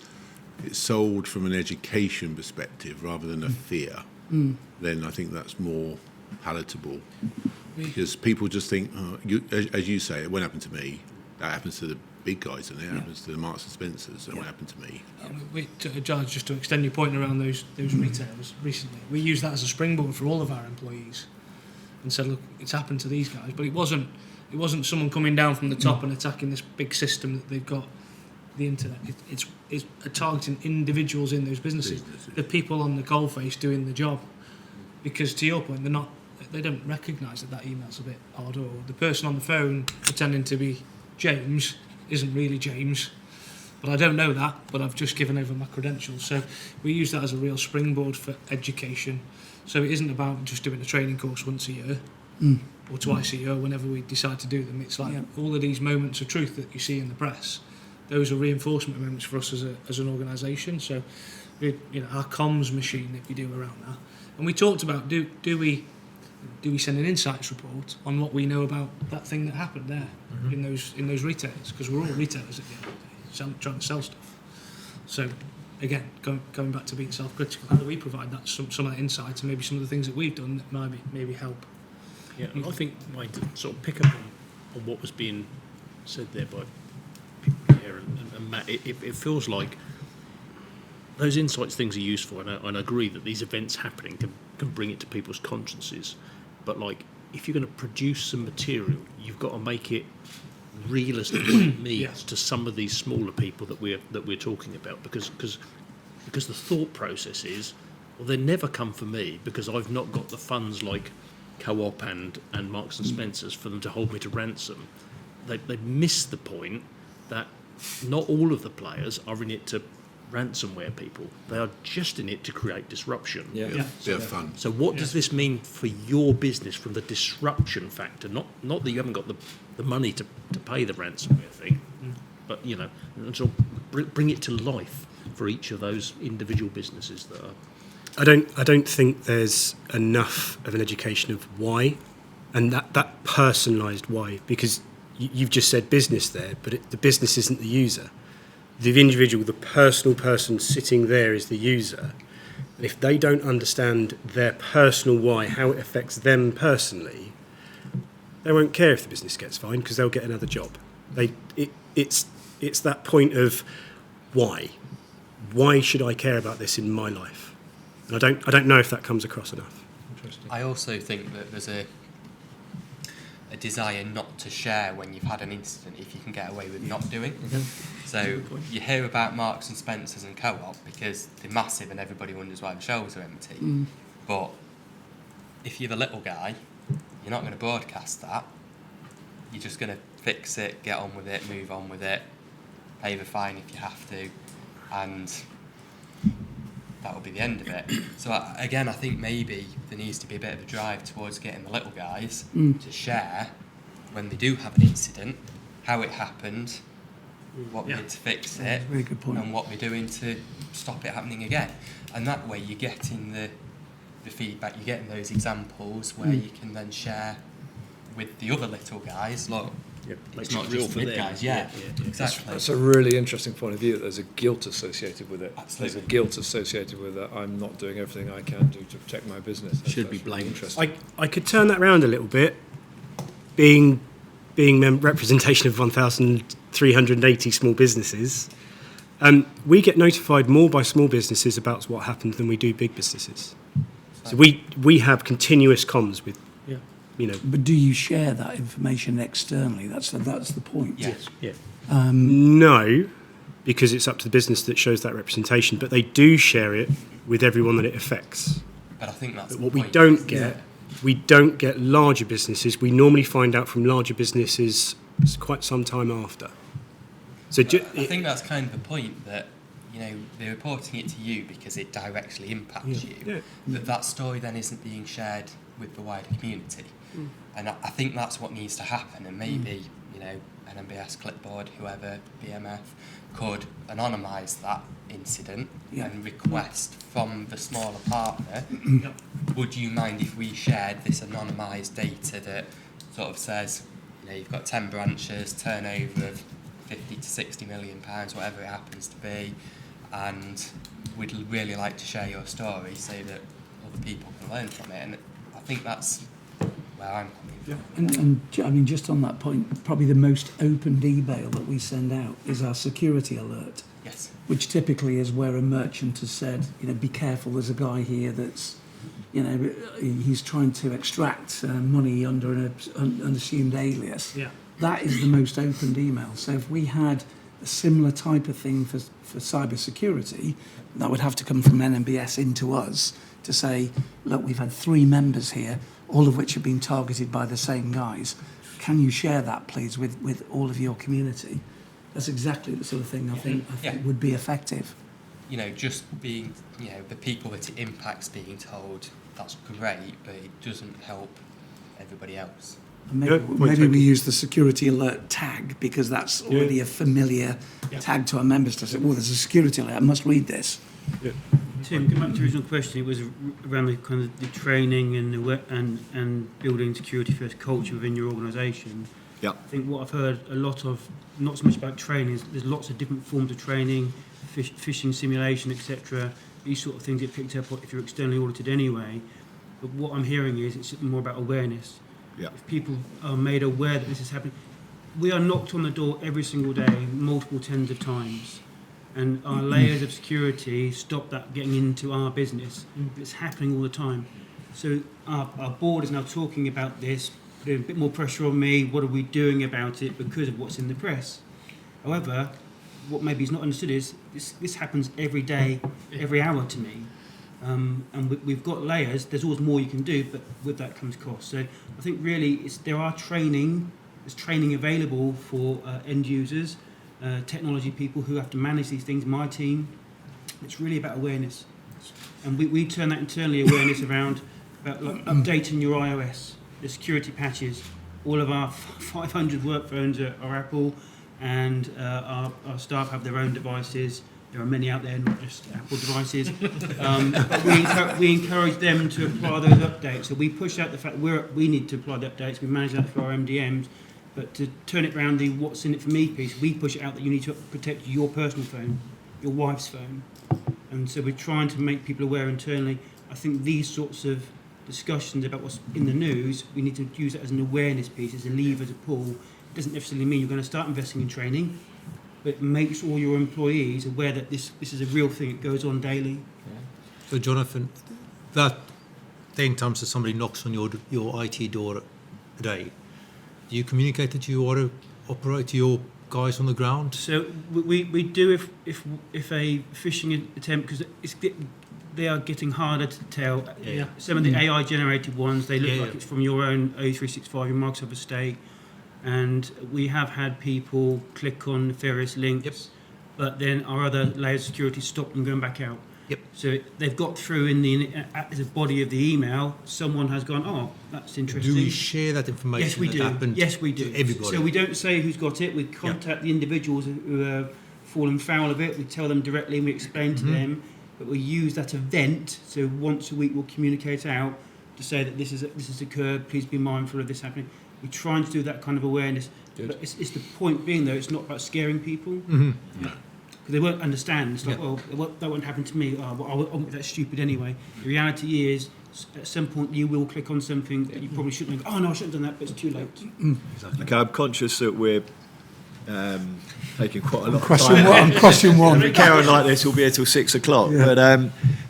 S3: sold from an education perspective rather than a fear, then I think that's more palatable. Because people just think, as you say, it won't happen to me. That happens to the big guys, and it happens to the Marks and Spencers. It won't happen to me.
S5: Giles, just to extend your point around those retailers recently, we used that as a springboard for all of our employees, and said, look, it's happened to these guys, but it wasn't someone coming down from the top and attacking this big system that they've got, the internet. It's targeting individuals in those businesses, the people on the coalface doing the job, because to your point, they don't recognise that email's a bit odd, or the person on the phone pretending to be James isn't really James, but I don't know that, but I've just given over my credentials. So we use that as a real springboard for education. So it isn't about just doing a training course once a year or twice a year whenever we decide to do them. It's like all of these moments of truth that you see in the press, those are reinforcement moments for us as an organisation. So our comms machine that we do around that. And we talked about do we send an insights report on what we know about that thing that happened there in those retailers, because we're all retailers at the end of the day, trying to sell stuff. So again, going back to being self-critical, how do we provide that some of that insight and maybe some of the things that we've done that might maybe help?
S7: Yeah, and I think, Wayne, to sort of pick up on what was being said there by people here and Matt, it feels like those insights things are useful, and I agree that these events happening can bring it to people's consciences. But like, if you're going to produce some material, you've got to make it real as to what it means to some of these smaller people that we're talking about, because the thought process is, well, they never come for me because I've not got the funds like Co-op and Marks and Spencers for them to hold me to ransom. They miss the point that not all of the players are in it to ransomware people. They are just in it to create disruption.
S3: Bit of fun.
S7: So what does this mean for your business from the disruption factor? Not that you haven't got the money to pay the ransomware thing, but, you know, and so bring it to life for each of those individual businesses that are...
S6: I don't think there's enough of an education of why, and that personalised why, because you've just said business there, but the business isn't the user. The individual, the personal person sitting there is the user. And if they don't understand their personal why, how it affects them personally, they won't care if the business gets fined because they'll get another job. It's that point of why. Why should I care about this in my life? And I don't know if that comes across enough.
S9: Interesting.
S8: I also think that there's a desire not to share when you've had an incident if you can get away with not doing. So you hear about Marks and Spencers and Co-op because they're massive and everybody wonders why the shelves are empty. But if you're the little guy, you're not going to broadcast that. You're just going to fix it, get on with it, move on with it, pay the fine if you have to, and that will be the end of it. So again, I think maybe there needs to be a bit of a drive towards getting the little guys to share when they do have an incident, how it happened, what we did to fix it,
S11: Very good point.
S8: and what we're doing to stop it happening again. And that way you're getting the feedback, you're getting those examples where you can then share with the other little guys, look, it's not just the big guys, exactly.
S9: That's a really interesting point of view. That there's a guilt associated with it.
S8: Absolutely.
S9: There's a guilt associated with it. I'm not doing everything I can do to protect my business.
S2: Should be
S9: That's really
S2: blamed.
S9: interesting.
S6: I could turn that around a little bit, being representation of 1,380 small businesses. We get notified more by small businesses about what happened than we do big businesses. So we have continuous comms with, you know.
S11: But do you share that information externally? That's the point.
S8: Yes.
S7: Yeah.
S6: No, because it's up to the business that shows that representation, but they do share it with everyone that it affects.
S8: But I think that's
S6: But
S8: the
S6: what we
S8: point.
S6: don't get, we don't get larger businesses. We normally find out from larger businesses quite some time after. So
S8: I think that's kind of the point, that you know they're reporting it to you because it directly impacts you.
S6: Yeah.
S8: But that story then isn't being shared with the wider community, and I think that's what needs to happen. And maybe you know NMBS, Clipboard, whoever, BMF could anonymise that incident and request from the smaller partner. Would you mind if we shared this anonymised data that sort of says, you know, you've got 10 branches, turnover of 50 to 60 million pounds, whatever it happens to be, and we'd really like to share your story so that other people can learn from it. And I think that's where I'm coming from.
S11: And I mean, just on that point, probably the most opened email that we send out is our security alert.
S8: Yes.
S11: Which typically is where a merchant has said, you know, be careful, there's a guy here that's, you know, he's trying to extract money under an assumed alias.
S5: Yeah.
S11: That is the most opened email. So if we had a similar type of thing for cyber security, that would have to come from NMBS into us to say, look, we've had 3 members here, all of which have been targeted by the same guys. Can you share that, please, with all of your community? That's exactly the sort of thing I think would be effective.
S8: You know, just being, you know, the people that it impacts being told, that's great, but it doesn't help everybody else.
S11: And
S6: Good point,
S11: maybe
S6: thank
S11: we
S6: you.
S11: use the security alert tag because that's already a familiar tag to our members to say, well, there's a security alert, I must read this.
S10: Tim, going back to the original question, it was around the kind of the training and building security first culture within your organisation.
S1: Yeah.
S10: I think what I've heard a lot of, not so much about training, is there's lots of different forms of training, phishing simulation, etc. These sort of things get picked up if you're externally audited anyway. But what I'm hearing is it's more about awareness.
S1: Yeah.
S10: If people are made aware that this is happening, we are knocked on the door every single day, multiple tens of times. And our layers of security stop that getting into our business. It's happening all the time. So our board is now talking about this, putting a bit more pressure on me. What are we doing about it because of what's in the press? However, what maybe is not understood is this happens every day, every hour to me. And we've got layers. There's always more you can do, but with that comes cost. So I think really there's training available for end users, technology people who have to manage these things. My team, It's really about awareness. And we turn that internally awareness around about like, updating your iOS, the security patches. All of our 500 work phones are Apple, and our staff have their own devices. There are many out there, not just Apple devices. But we encourage them to apply those updates. So we push out the fact that we need to apply the updates. We manage that through our MDMs. But to turn it around the what's in it for me piece, we push it out that you need to protect your personal phone, your wife's phone. And so we're trying to make people aware internally. I think these sorts of discussions about what's in the news, we need to use it as an awareness piece, as a lever to pull. It doesn't necessarily mean you're going to start investing in training, but it makes all your employees aware that this is a real thing. It goes on daily.
S4: So, Jonathan, that 10 times that somebody knocks on your IT door a day, do you communicate that you want to operate to your guys on the ground?
S10: So we do if a phishing attempt, because they are getting harder to tell.
S4: Yeah.
S10: Some of the AI generated ones, they look
S4: Yeah,
S10: like it's from your own O365, your Microsoft estate, and we have had people click on nefarious links.
S4: Yep.
S10: But then our other layer of security stopped them going back out.
S4: Yep.
S10: So they've got through in the body of the email. Someone has gone, oh, that's interesting.
S4: Do we share that information?
S10: Yes, we
S4: that
S10: do.
S4: happened
S10: Yes, we do.
S4: to everybody?
S10: So we don't say who's got it. We contact the individuals who have fallen foul of it. We tell them directly and we explain to them. But we use that event. So once a week we'll communicate out to say that this has occurred. Please be mindful of this happening. We're trying to do that kind of awareness.
S9: Good.
S10: But it's the point being, though, it's not about scaring people.
S4: Mhm.
S10: Because they won't understand. It's like, well, that won't happen to me. Oh, well, that's stupid anyway. The reality is, at some point, you will click on something that you probably shouldn't have. Oh, no, I shouldn't have done that, but it's too late.
S4: Exactly.
S1: Okay, I'm conscious that we're taking quite a lot
S11: Question
S1: of time.
S11: one. Question one.
S1: If we carry on like this, we'll be here till 6 o'clock. Yeah. But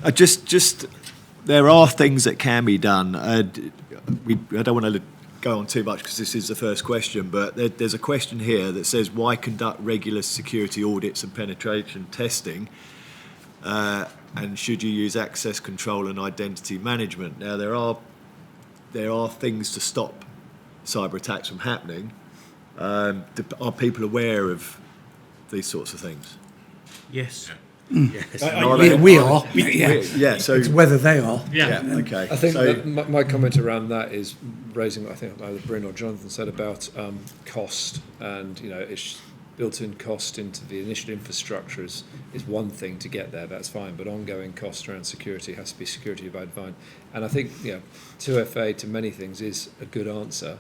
S1: I just there are things that can be done. I don't want to go on too much because this is the first question, but there's a question here that says, why conduct regular security audits and penetration testing? And should you use access control and identity management? Now, there are things to stop cyber attacks from happening. Are people aware of these sorts of things?
S10: Yes.
S4: Yes.
S11: We are.
S1: Yeah, so
S11: It's whether they are.
S1: yeah, okay.
S9: I think
S1: so,
S9: that my comment around that is raising what I think either Bryn or Jonathan said about cost, and it's built-in cost into the initial infrastructure is one thing to get there. That's fine, but ongoing cost around security has to be security by design. And I think 2FA to many things is a good answer,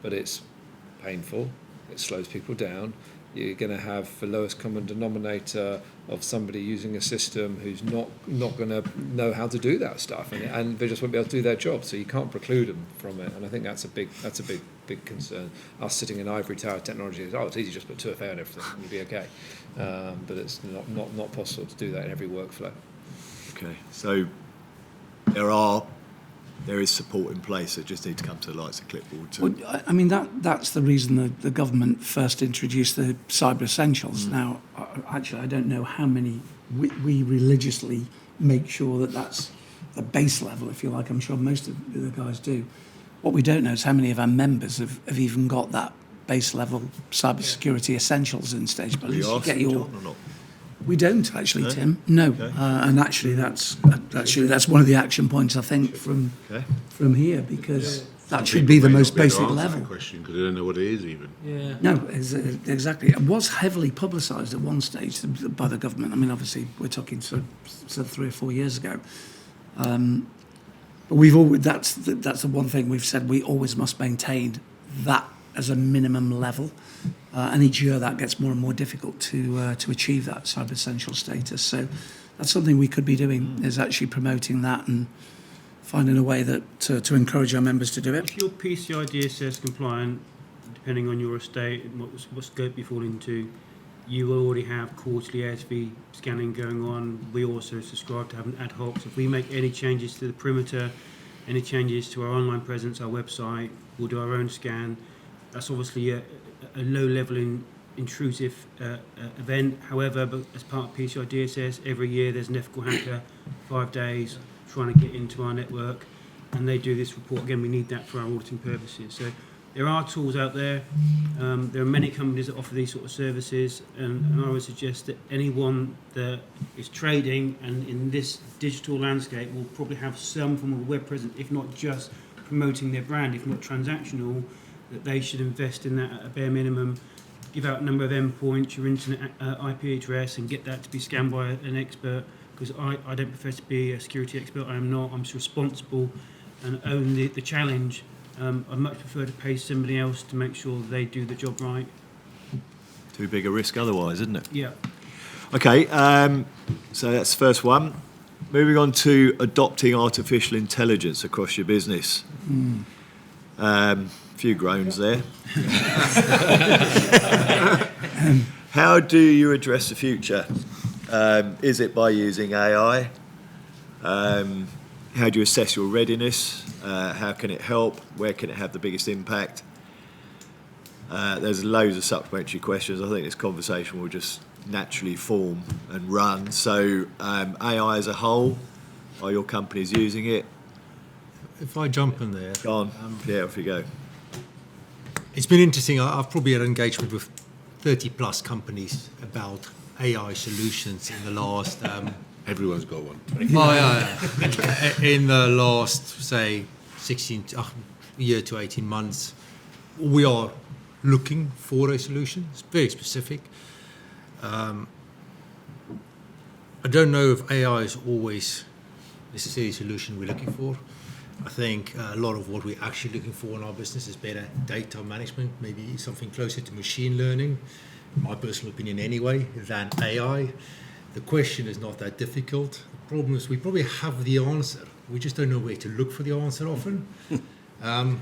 S9: but it's painful. It slows people down. You're going to have the lowest common denominator of somebody using a system who's not going to know how to do that stuff, and they just won't be able to do their job. So you can't preclude them from it, and I think that's a big concern. Us sitting in ivory tower technology is it's easy, just put 2FA on everything and you'll be okay, but it's not possible to do that in every workflow.
S1: okay, so there is support in place that just need to come to the likes of Clipboard.
S11: Well, I mean, that's the reason the government first introduced the Cyber Essentials. Now, actually, I don't know how many we religiously make sure that that's the base level, if you like. I'm sure most of the guys do. What we don't know is how many of our members have even got that base level cybersecurity essentials in stage. But at least you get your...
S1: Or not?
S11: We don't actually,
S1: No?
S11: Tim. No,
S1: Okay.
S11: and actually that's one of the action points I think from here, because that should be the most basic level.
S3: Question because I don't know what it is even.
S4: Yeah.
S11: No, exactly. It was heavily publicised at one stage by the government. I mean, obviously we're talking sort of 3 or 4 years ago. But we've always that's the one thing we've said, we always must maintain that as a minimum level. And each year that gets more and more difficult to achieve that cyber essential status. So that's something we could be doing, is actually promoting that and finding a way that to encourage our members to do it.
S10: If you're PCI DSS compliant, depending on your estate and what scope you fall into, you will already have quarterly ASV scanning going on. We also subscribe to have an ad hoc. So if we make any changes to the perimeter, any changes to our online presence, our website, we'll do our own scan. That's obviously a low-level intrusive event. However, but as part of PCI DSS, every year there's an ethical hacker, 5 days, trying to get into our network, and they do this report. Again, we need that for our auditing purposes. So there are tools out there. There are many companies that offer these sort of services, and I would suggest that anyone that is trading and in this digital landscape will probably have some form of a web presence, if not just promoting their brand, if not transactional, that they should invest in that at a bare minimum. Give out a number of endpoints, your internet IP address, and get that to be scanned by an expert, because I don't profess to be a security expert. I am not. I'm just responsible and own the challenge. I much prefer to pay somebody else to make sure they do the job right.
S1: Too big a risk otherwise, isn't it?
S10: Yeah.
S1: Okay, so that's the first one. Moving on to adopting artificial intelligence across your business. Few groans there. How do you address the future? Is it by using AI? How do you assess your readiness? How can it help? Where can it have the biggest impact? There's loads of supplementary questions. I think this conversation will just naturally form and run. So AI as a whole, are your companies using it?
S4: If I jump in there.
S1: Go on. Yeah, off you go.
S4: It's been interesting. I've probably had engagement with 30 plus companies about AI solutions in the last...
S3: Everyone's got one.
S4: in the last, say, 16 year to 18 months, we are looking for a solution. It's very specific. I don't know if AI is always necessarily a solution we're looking for. I think a lot of what we're actually looking for in our business is better data management, maybe something closer to machine learning, in my personal opinion anyway, than AI. The question is not that difficult. The problem is we probably have the answer. We just don't know where to look for the answer often. And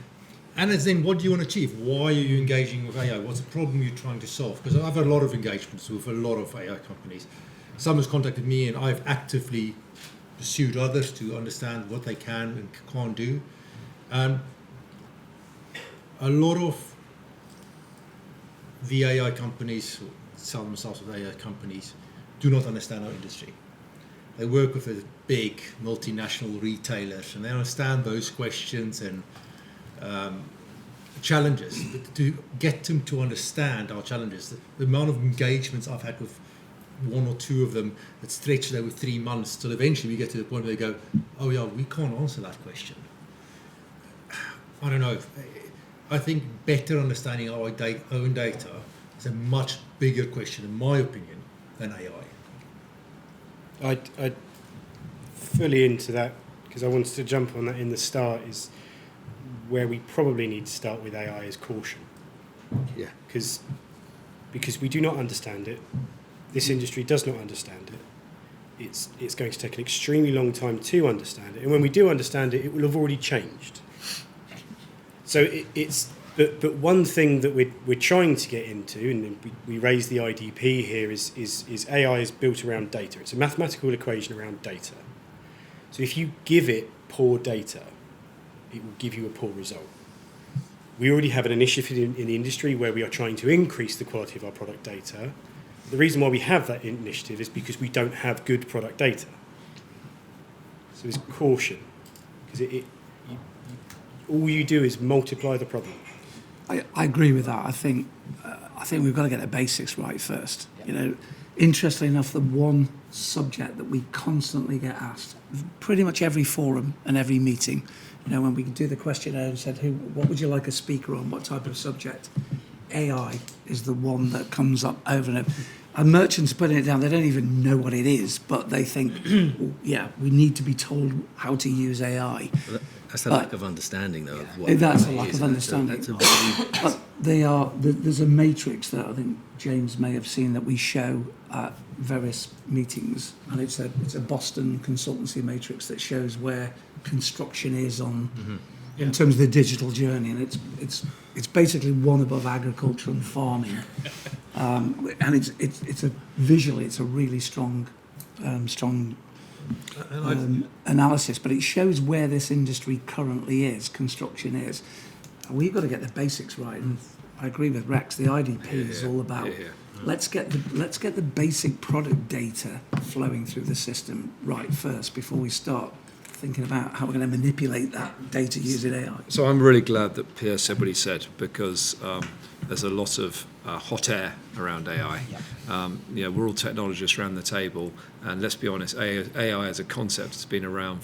S4: it's then, what do you want to achieve? Why are you engaging with AI? What's the problem you're trying to solve? Because I've had a lot of engagements with a lot of AI companies. Some has contacted me, and I've actively pursued others to understand what they can and can't do. A lot of the AI companies, sell themselves with AI companies, do not understand our industry. They work with the big multinational retailers, and they understand those questions and challenges. But to get them to understand our challenges, the amount of engagements I've had with one or two of them that stretched over 3 months till eventually we get to the point where they go, oh yeah, we can't answer that question. I don't know. I think better understanding our own data is a much bigger question, in my opinion, than AI.
S6: I'd fully into that, because I wanted to jump on that in the start, is where we probably need to start with AI is caution.
S4: Yeah.
S6: Because we do not understand it. This industry does not understand it. It's going to take an extremely long time to understand it. And when we do understand it, it will have already changed. So but one thing that we're trying to get into, and we raise the IDP here, is AI is built around data. It's a mathematical equation around data. So if you give it poor data, it will give you a poor result. We already have an initiative in the industry where we are trying to increase the quality of our product data. The reason why we have that initiative is because we don't have good product data. So there's caution, because all you do is multiply the problem.
S11: I agree with that. I think we've got to get the basics right first. You know, interestingly enough, the one subject that we constantly get asked, pretty much every forum and every meeting, you know, when we do the questionnaire and said, what would you like a speaker on, what type of subject? AI is the one that comes up over and over. And merchants putting it down, they don't even know what it is, but they think, well, yeah, we need to be told how to use AI.
S2: That's a lack of understanding, though. Of what
S11: that's a
S2: AI
S11: lack
S2: is,
S11: of understanding.
S2: But
S11: there's a matrix that I think James may have seen that we show at various meetings, and it's a Boston consultancy matrix that shows where construction is on in terms of the digital journey, and it's basically one above agriculture and farming, and it's visually it's a really strong analysis, but it shows where this industry currently is, construction is. We've got to get the basics right, and I agree with Rex. The IDP is all about let's get the basic product data flowing through the system right first before we start thinking about how we're going to manipulate that data using AI.
S9: So I'm really glad that Pierre said what he said, because there's a lot of hot air around AI. We're all technologists around the table, and let's be honest, AI as a concept has been around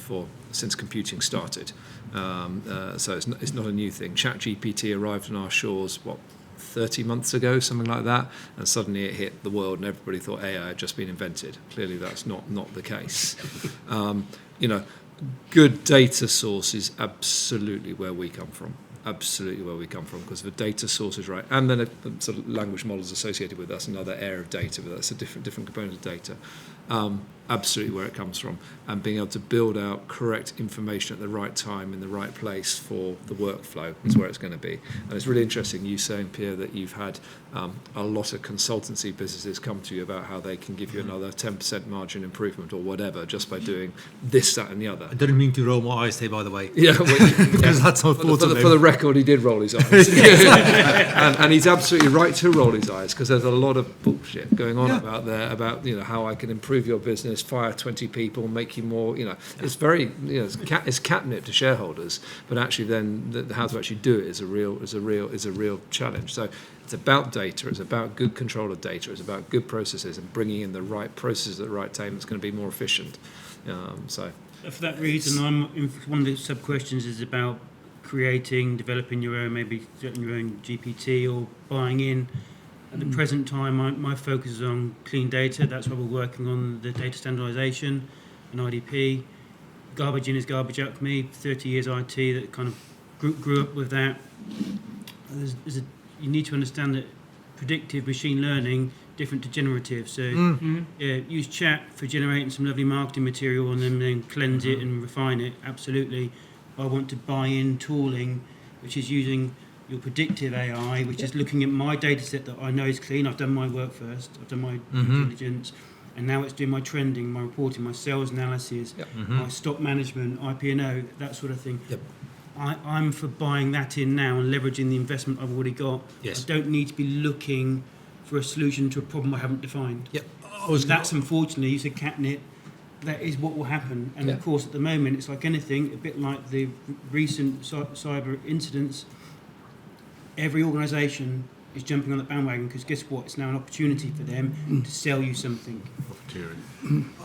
S9: since computing started. So it's not a new thing. ChatGPT arrived on our shores, 30 months ago, something like that, and suddenly it hit the world and everybody thought AI had just been invented. Clearly that's not the case. Good data source is absolutely where we come from. Absolutely where we come from, because the data source is right, and then the sort of language models associated with that's another area of data, but that's a different component of data. Absolutely where it comes from, and being able to build out correct information at the right time in the right place for the workflow is where it's going to be. And it's really interesting you saying, Pierre, that you've had a lot of consultancy businesses come to you about how they can give you another 10% margin improvement or whatever just by doing this, that and the other.
S4: I didn't mean to roll my eyes there, by the way.
S9: Yeah,
S4: because that's not thought of him.
S9: For the record, he did roll his eyes. and he's absolutely right to roll his eyes, because there's a lot of bullshit going on about there about how I can improve your business, fire 20 people, make you more. It's very it's catnip to shareholders, but actually then how to actually do it is a real challenge. So it's about data, it's about good control of data, it's about good processes and bringing in the right processes at the right time that's going to be more efficient.
S10: For that reason, one of the sub questions is about developing your own, maybe your own GPT or buying in. At the present time, my focus is on clean data. That's why we're working on the data standardisation and IDP. Garbage in is garbage out for me. 30 years IT that kind of grew up with that. You need to understand that predictive machine learning different to generative. So use chat for generating some lovely marketing material and then cleanse it and refine it. Absolutely. I want to buy in tooling, which is using your predictive AI, which is looking at my data set that I know is clean. I've done my work first. I've done my due diligence. And now it's doing my trending, my reporting, my sales analysis, my stock management, IP&O, that sort of thing.
S4: Yep.
S10: I'm for buying that in now and leveraging the investment I've already got.
S4: Yes.
S10: I don't need to be looking for a solution to a problem I haven't defined.
S4: Yep.
S10: That's unfortunately, you said catnip, that is what will happen. And of course, at the moment, it's like anything, a bit like the recent cyber incidents. Every organisation is jumping on the bandwagon because guess what? It's now an opportunity for them to sell you something.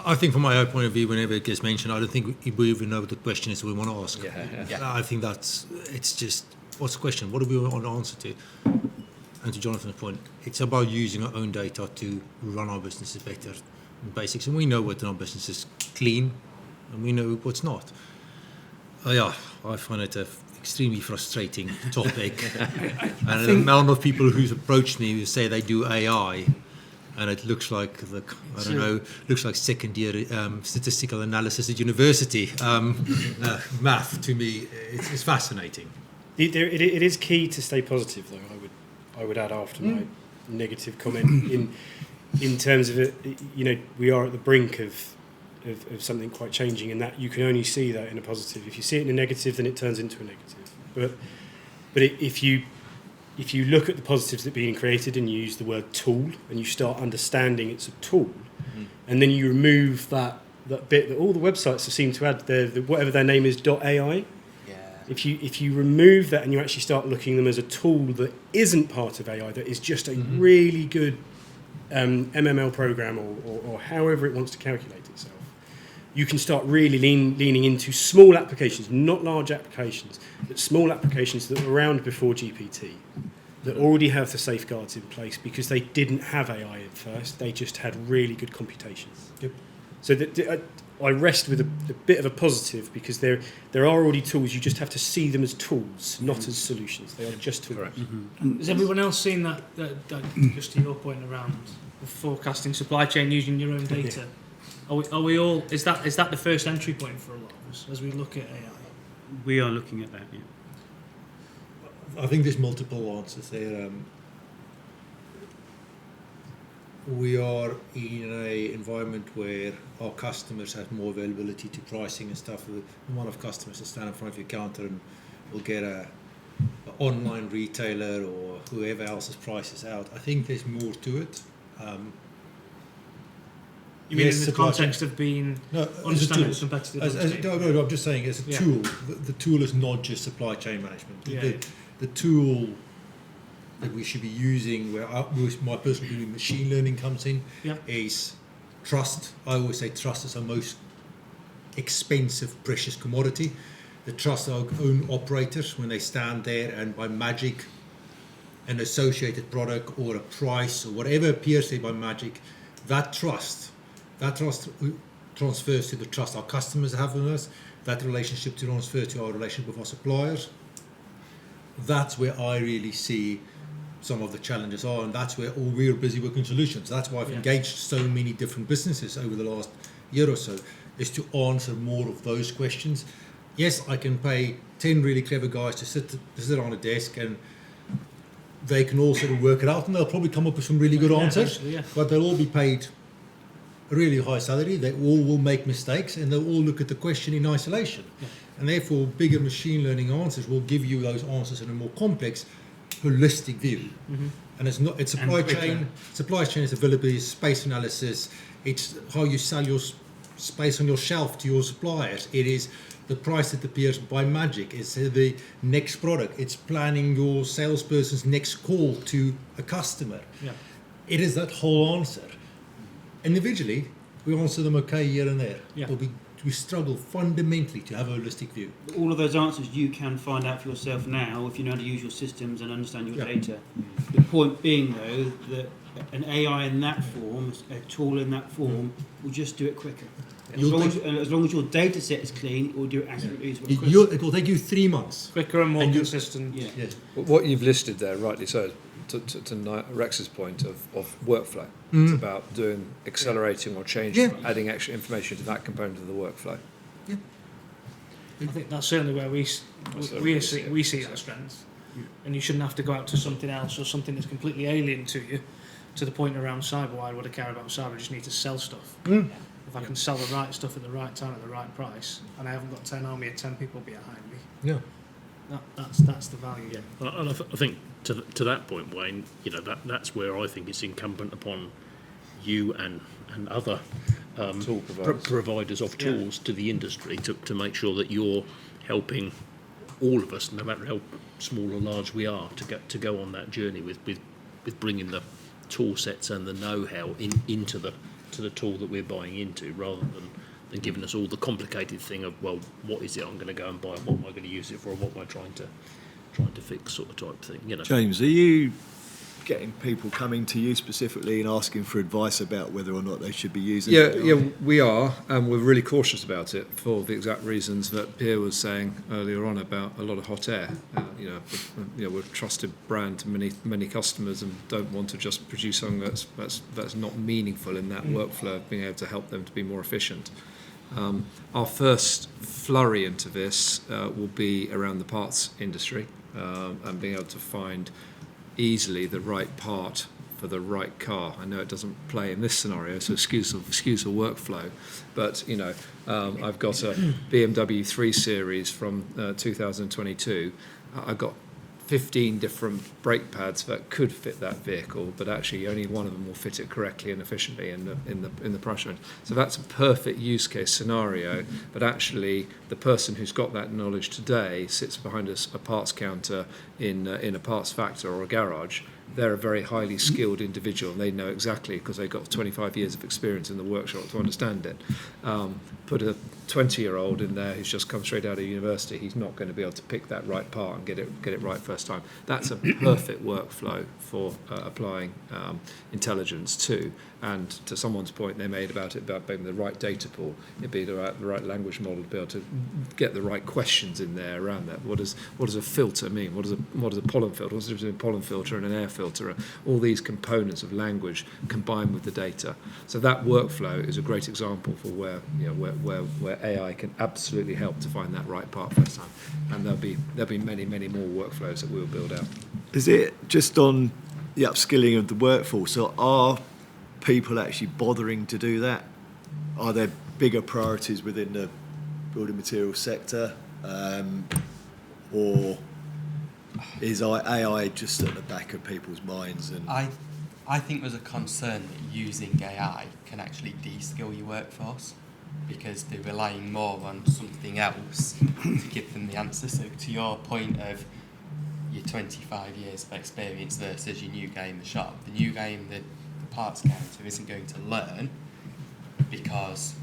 S4: I think from my own point of view, whenever it gets mentioned, I don't think we even know what the question is we want to ask. I think it's just, what's the question? What do we want to answer to? And to Jonathan's point, it's about using our own data to run our businesses better in basics. And we know what in our business is clean and we know what's not. I find it a extremely frustrating topic. And the amount of people who's approached me who say they do AI, and it looks like looks like second year statistical analysis at university. Math to me, it's fascinating.
S6: It is key to stay positive, though. I would add after my negative comment in terms of it. We are at the brink of something quite changing, and that you can only see that in a positive. If you see it in a negative, then it turns into a negative. But if you look at the positives that are being created and you use the word tool and you start understanding it's a tool, and then you remove that bit that all the websites seem to add, whatever their name is, .ai. If you remove that and you actually start looking at them as a tool that isn't part of AI, that is just a really good MML program or however it wants to calculate itself, you can start really leaning into small applications, not large applications, but small applications that were around before GPT, that already have the safeguards in place because they didn't have AI at first. They just had really good computation.
S4: Yep.
S6: So I rest with a bit of a positive because there are already tools. You just have to see them as tools, not as solutions. They are just tools.
S5: Has everyone else seen that just to your point around the forecasting supply chain using your own data? Are we all? Is that the first entry point for a lot of us as we look at AI?
S10: We are looking at that. Yeah.
S4: I think there's multiple answers there. We are in an environment where our customers have more availability to pricing and stuff. One of customers will stand in front of your counter and will get an online retailer or whoever else's prices out. I think there's more to it.
S5: You mean
S12: Yes,
S5: in the
S12: supply
S5: context of being understanding the competitive landscape?
S12: No, I'm just saying, as a
S5: Yeah.
S12: tool, the tool is not just supply chain management.
S5: Yeah.
S12: The tool that we should be using, where my personal view machine learning comes in,
S5: Yeah.
S12: is trust. I always say trust is our most expensive, precious commodity. The trust our own operators when they stand there and by magic an associated product or a price or whatever appears there by magic, that trust transfers to the trust our customers have with us, that relationship transfers to our relationship with our suppliers. That's where I really see some of the challenges are, and that's where we're busy working solutions. That's why I've engaged so many different businesses over the last year or so, is to answer more of those questions. Yes, I can pay 10 really clever guys to sit on a desk, and they can all sort of work it out, and they'll probably come up with some really good answers, but they'll all be paid a really high salary. They all will make mistakes, and they'll all look at the question in isolation. And therefore, bigger machine learning answers will give you those answers in a more complex, holistic view. And it's supply chain. Supply chain is availability, space analysis. It's how you sell your space on your shelf to your suppliers. It is the price that appears by magic. It's the next product. It's planning your salesperson's next call to a customer. It is that whole answer. Individually, we answer them okay here and there, but we struggle fundamentally to have a holistic view.
S10: All of those answers you can find out for yourself now if you know how to use your systems and understand your data. The point being, though, that an AI in that form, a tool in that form, will just do it quicker. As long as your data set is clean, it will do it accurately as well.
S12: It will take you 3 months.
S5: Quicker and more consistent.
S9: What you've listed there, rightly so, to Rex's point of workflow. It's about accelerating or changing, adding extra information to that component of the workflow.
S5: I think that's certainly where we see that strength. And you shouldn't have to go out to something else or something that's completely alien to you. To the point around cyber, why would I care about cyber? I just need to sell stuff. If I can sell the right stuff at the right time at the right price, and I haven't got 10 army of 10 people behind me, that's the value.
S7: And I think to that point, Wayne, that's where I think it's incumbent upon you and other
S9: tool
S7: providers of tools to the industry to make sure that you're helping all of us, no matter how small or large we are, to go on that journey with bringing the tool sets and the know-how into the tool that we're buying into, rather than giving us all the complicated thing of, well, what is it I'm going to go and buy, what am I going to use it for, what am I trying to fix, sort of type thing.
S1: James, are you getting people coming to you specifically and asking for advice about whether or not they should be using it?
S9: Yeah, we are, and we're really cautious about it for the exact reasons that Pierre was saying earlier on about a lot of hot air. We're a trusted brand to many customers and don't want to just produce something that's not meaningful in that workflow of being able to help them to be more efficient. Our first flurry into this will be around the parts industry and being able to find easily the right part for the right car. I know it doesn't play in this scenario, so excuse the workflow, but I've got a BMW 3 Series from 2022. I've got 15 different brake pads that could fit that vehicle, but actually only one of them will fit it correctly and efficiently in the price range. So that's a perfect use case scenario, but actually the person who's got that knowledge today sits behind a parts counter in a parts factory or a garage. They're a very highly skilled individual, and they know exactly, because they've got 25 years of experience in the workshop to understand it. Put a 20-year-old in there who's just come straight out of university, he's not going to be able to pick that right part and get it right first time. That's a perfect workflow for applying intelligence to. And to someone's point they made about being the right data pool, it'd be the right language model to be able to get the right questions in there around that. What does a filter mean? What does a pollen filter? What's the difference between a pollen filter and an air filter? All these components of language combined with the data. So that workflow is a great example for where AI can absolutely help to find that right part first time. And there'll be many more workflows that we'll build out.
S1: Is it just on the upskilling of the workforce? So are people actually bothering to do that? Are there bigger priorities within the building materials sector, or is AI just at the back of people's minds? And
S8: I I think there's a concern that using AI can actually de-skill your workforce because they're relying more on something else to give them the answer. So to your point of your 25 years of experience versus your new guy in the shop, the new guy in the parts counter isn't going to learn because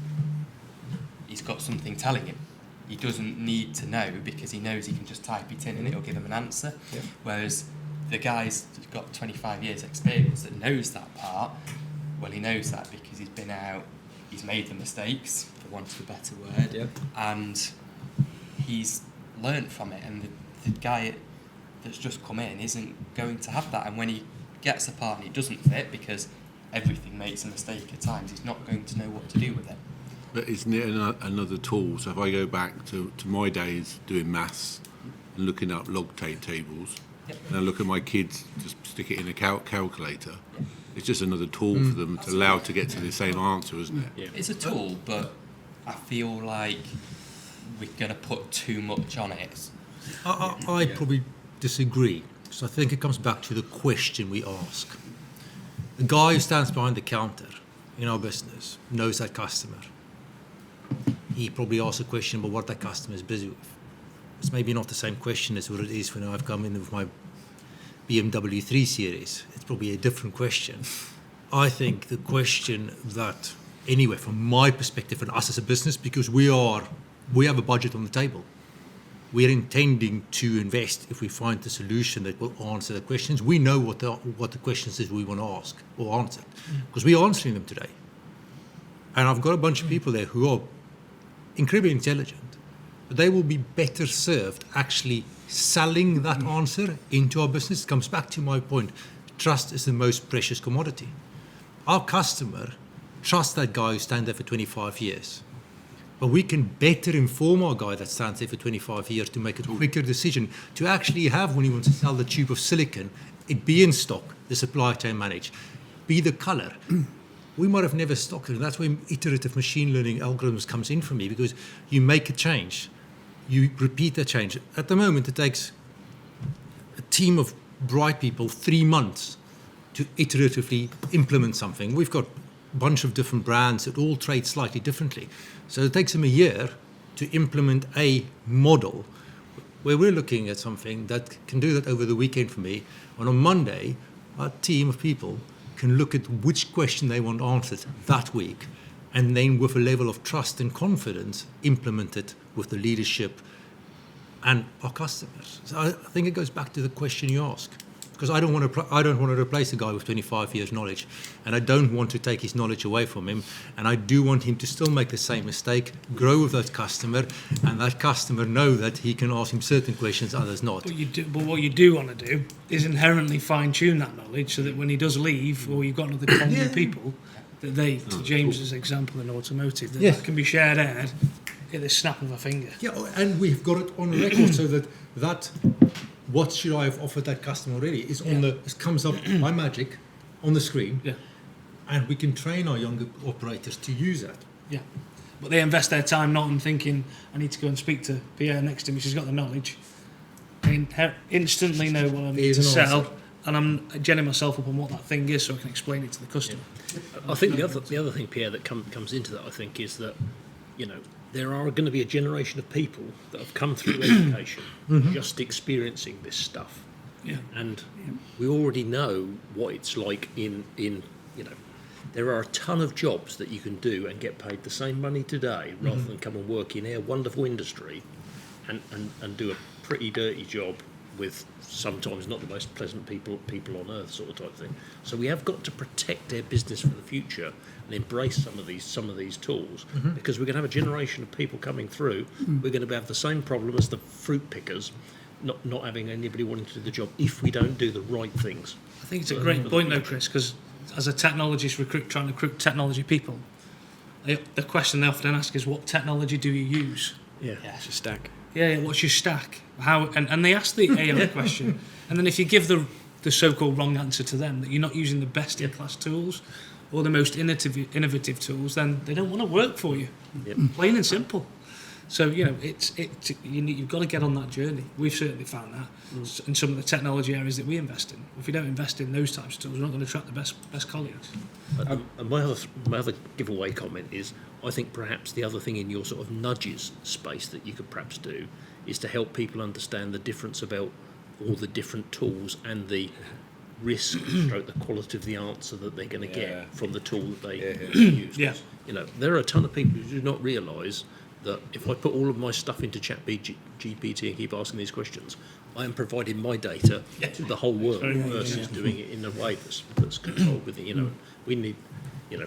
S8: he's got something telling him. He doesn't need to know because he knows he can just type it in and it'll give him an answer.
S9: Yeah.
S8: Whereas the guy's got 25 years experience that knows that part, well, he knows that because he's been out, he's made the mistakes, for want of a better word,
S9: Yeah.
S8: and he's learnt from it. And the guy that's just come in isn't going to have that. And when he gets a part and it doesn't fit because everything makes a mistake at times, he's not going to know what to do with it.
S3: But isn't it another tool? So if I go back to my days doing maths and looking up log tables,
S8: Yep.
S3: and I look at my kids, just stick it in a calculator, it's just another tool for them to allow to get to the same answer, isn't it?
S7: Yeah.
S8: It's a tool, but I feel like we're going to put too much on it.
S4: I probably disagree, because I think it comes back to the question we ask. The guy who stands behind the counter in our business knows that customer. He probably asks a question about what that customer is busy with. It's maybe not the same question as what it is when I've come in with my BMW 3 Series. It's probably a different question. I think the question that, anyway, from my perspective and us as a business, because we have a budget on the table. We are intending to invest if we find the solution that will answer the questions. We know what the questions is we want to ask or answer, because we are answering them today. And I've got a bunch of people there who are incredibly intelligent, but they will be better served actually selling that answer into our business. It comes back to my point. Trust is the most precious commodity. Our customer trusts that guy who stands there for 25 years. But we can better inform our guy that stands there for 25 years to make a quicker decision, to actually have, when he wants to sell the tube of silicon, it be in stock, the supply chain managed, be the color. We might have never stocked it, and that's where iterative machine learning algorithms comes in for me, because you make a change, you repeat that change. At the moment, it takes a team of bright people 3 months to iteratively implement something. We've got a bunch of different brands that all trade slightly differently. So it takes them a year to implement a model where we're looking at something that can do that over the weekend for me. And on Monday, our team of people can look at which question they want answered that week, and then with a level of trust and confidence, implement it with the leadership and our customers. So I think it goes back to the question you ask. Because I don't want to replace a guy with 25 years knowledge, and I don't want to take his knowledge away from him, and I do want him to still make the same mistake, grow with that customer, and that customer know that he can ask him certain questions, others not.
S5: But what you do want to do is inherently fine-tune that knowledge so that when he does leave, or you've got another column of people, that they, to James's example in automotive, that can be shared out at the snap of a finger.
S4: Yeah, and we've got it on record so that what should I have offered that customer already is on it comes up by magic on the screen, and we can train our younger operators to use that.
S5: Yeah, but they invest their time not in thinking, I need to go and speak to Pierre next to me, she's got the knowledge. They instantly know what I need to sell, and I'm gelling myself up on what that thing is so I can explain it to the customer.
S7: I think the other thing, Pierre, that comes into that, I think, is that, you know, there are going to be a generation of people that have come through education just experiencing this stuff.
S5: Yeah.
S7: And we already know what it's like in you know, there are a ton of jobs that you can do and get paid the same money today rather than come and work in our wonderful industry and do a pretty dirty job with sometimes not the most pleasant people on earth, sort of type thing. So we have got to protect their business for the future and embrace some of these tools, because we're going to have a generation of people coming through. We're going to have the same problem as the fruit pickers, not having anybody wanting to do the job if we don't do the right things.
S5: I think it's a great point though, Chris, because as a technologist trying to recruit technology people, the question they often ask is, what technology do you use?
S6: Yeah, it's a stack.
S5: Yeah, what's your stack? How? And they ask the AI question, and then if you give the so-called wrong answer to them, that you're not using the best-in-class tools or the most innovative tools, then they don't want to work for you. Plain and simple. So, you know, you've got to get on that journey. We've certainly found that in some of the technology areas that we invest in. If we don't invest in those types of tools, we're not going to attract the best colleagues.
S7: And my other giveaway comment is, I think perhaps the other thing in your sort of nudges space that you could perhaps do is to help people understand the difference about all the different tools and the risk, stroke the quality of the answer that they're going to get from the tool that they use.
S5: Yeah.
S7: You know, there are a ton of people who do not realise that if I put all of my stuff into ChatGPT and keep asking these questions, I am providing my data to the whole world versus doing it in a way that's controlled with it. You know, we need, you know,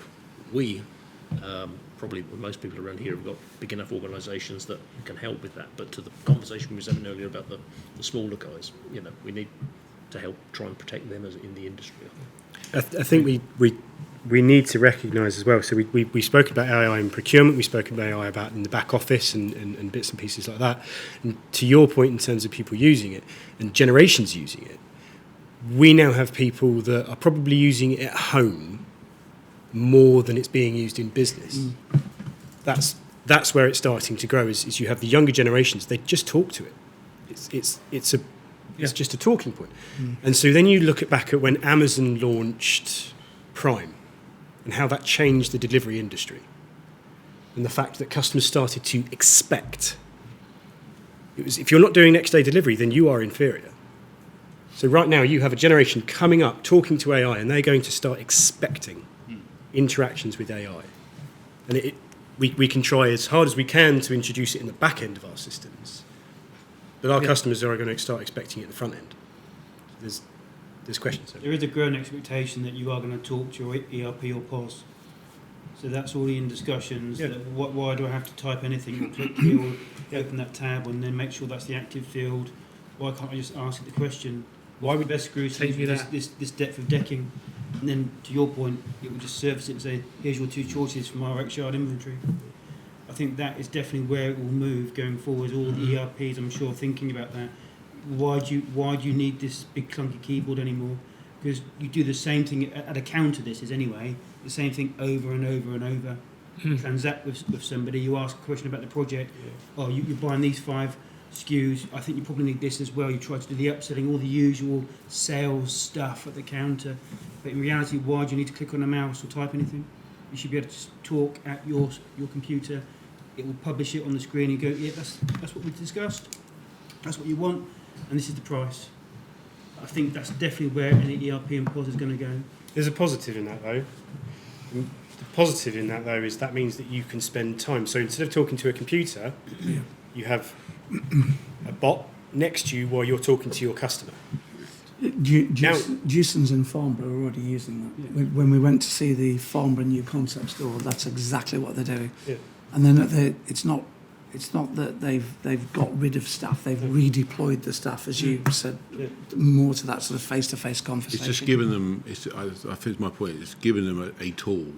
S7: probably most people around here have got big enough organisations that can help with that. But to the conversation we were having earlier about the smaller guys, you know, we need to help try and protect them as in the industry.
S6: I think we need to recognise as well. So we spoke about AI in procurement, we spoke about AI about in the back office and bits and pieces like that. And to your point in terms of people using it and generations using it, we now have people that are probably using it at home more than it's being used in business. That's where it's starting to grow. Is you have the younger generations, they just talk to it. It's just a talking point. And so then you look back at when Amazon launched Prime and how that changed the delivery industry, and the fact that customers started to expect. It was, if you're not doing next day delivery, then you are inferior. So right now you have a generation coming up talking to AI, and they're going to start expecting interactions with AI. And we can try as hard as we can to introduce it in the back end of our systems, but our customers are going to start expecting it at the front end. There's questions.
S10: There is a growing expectation that you are going to talk to your ERP or POS. So that's already in discussions.
S6: Yeah.
S10: That why do I have to type anything? Click here or open that tab and then make sure that's the active field. Why can't I just ask it the question? Why would best scrutiny this depth of decking? And then to your point, it would just service it and say, here's your 2 choices from our X-yard inventory. I think that is definitely where it will move going forward. All the ERPs, I'm sure, thinking about that. Why do you need this big clunky keyboard anymore? Because you do the same thing at a counter. This is anyway the same thing over and over and over. Transact with somebody. You ask a question about the project. Oh, you're buying these 5 SKUs. I think you probably need this as well. You try to do the upselling, all the usual sales stuff at the counter. But in reality, why do you need to click on a mouse or type anything? You should be able to just talk at your computer. It will publish it on the screen and go, yeah, that's what we discussed. That's what you want. And this is the price. I think that's definitely where any ERP and POS is going to go.
S6: There's a positive in that, though. The positive in that, though, is that means that you can spend time. So instead of talking to a computer, you have a bot next to you while you're talking to your customer.
S11: Jason's in Farnborough are already using that. When we went to see the Farnborough new concept store, that's exactly what they're doing.
S6: Yeah.
S11: And then it's not that they've got rid of staff, they've redeployed the staff, as you said, more to that sort of face-to-face conversation.
S3: It's just giving them, I think my point, it's giving them a tool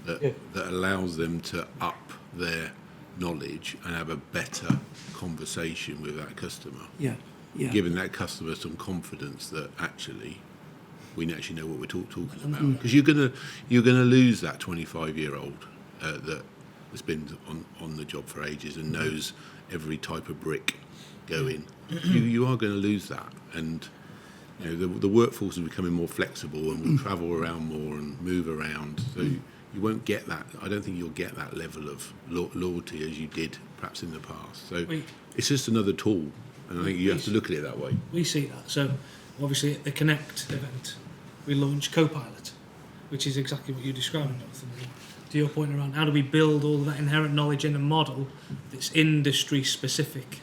S3: that allows them to up their knowledge and have a better conversation with that customer.
S11: Yeah.
S3: Giving that customer some confidence that actually we actually know what we're talking about. Because you're gonna lose that 25-year-old that has been on the job for ages and knows every type of brick going. You are going to lose that, and you know the workforce is becoming more flexible and will travel around more and move around. So you won't get that. I don't think you'll get that level of loyalty as you did perhaps in the past. So it's just another tool, and I think you have to look at it that way.
S5: We see that. So obviously at the Connect event, we launched Copilot, which is exactly what you're describing, Jonathan. To your point around how do we build all of that inherent knowledge in a model that's industry specific.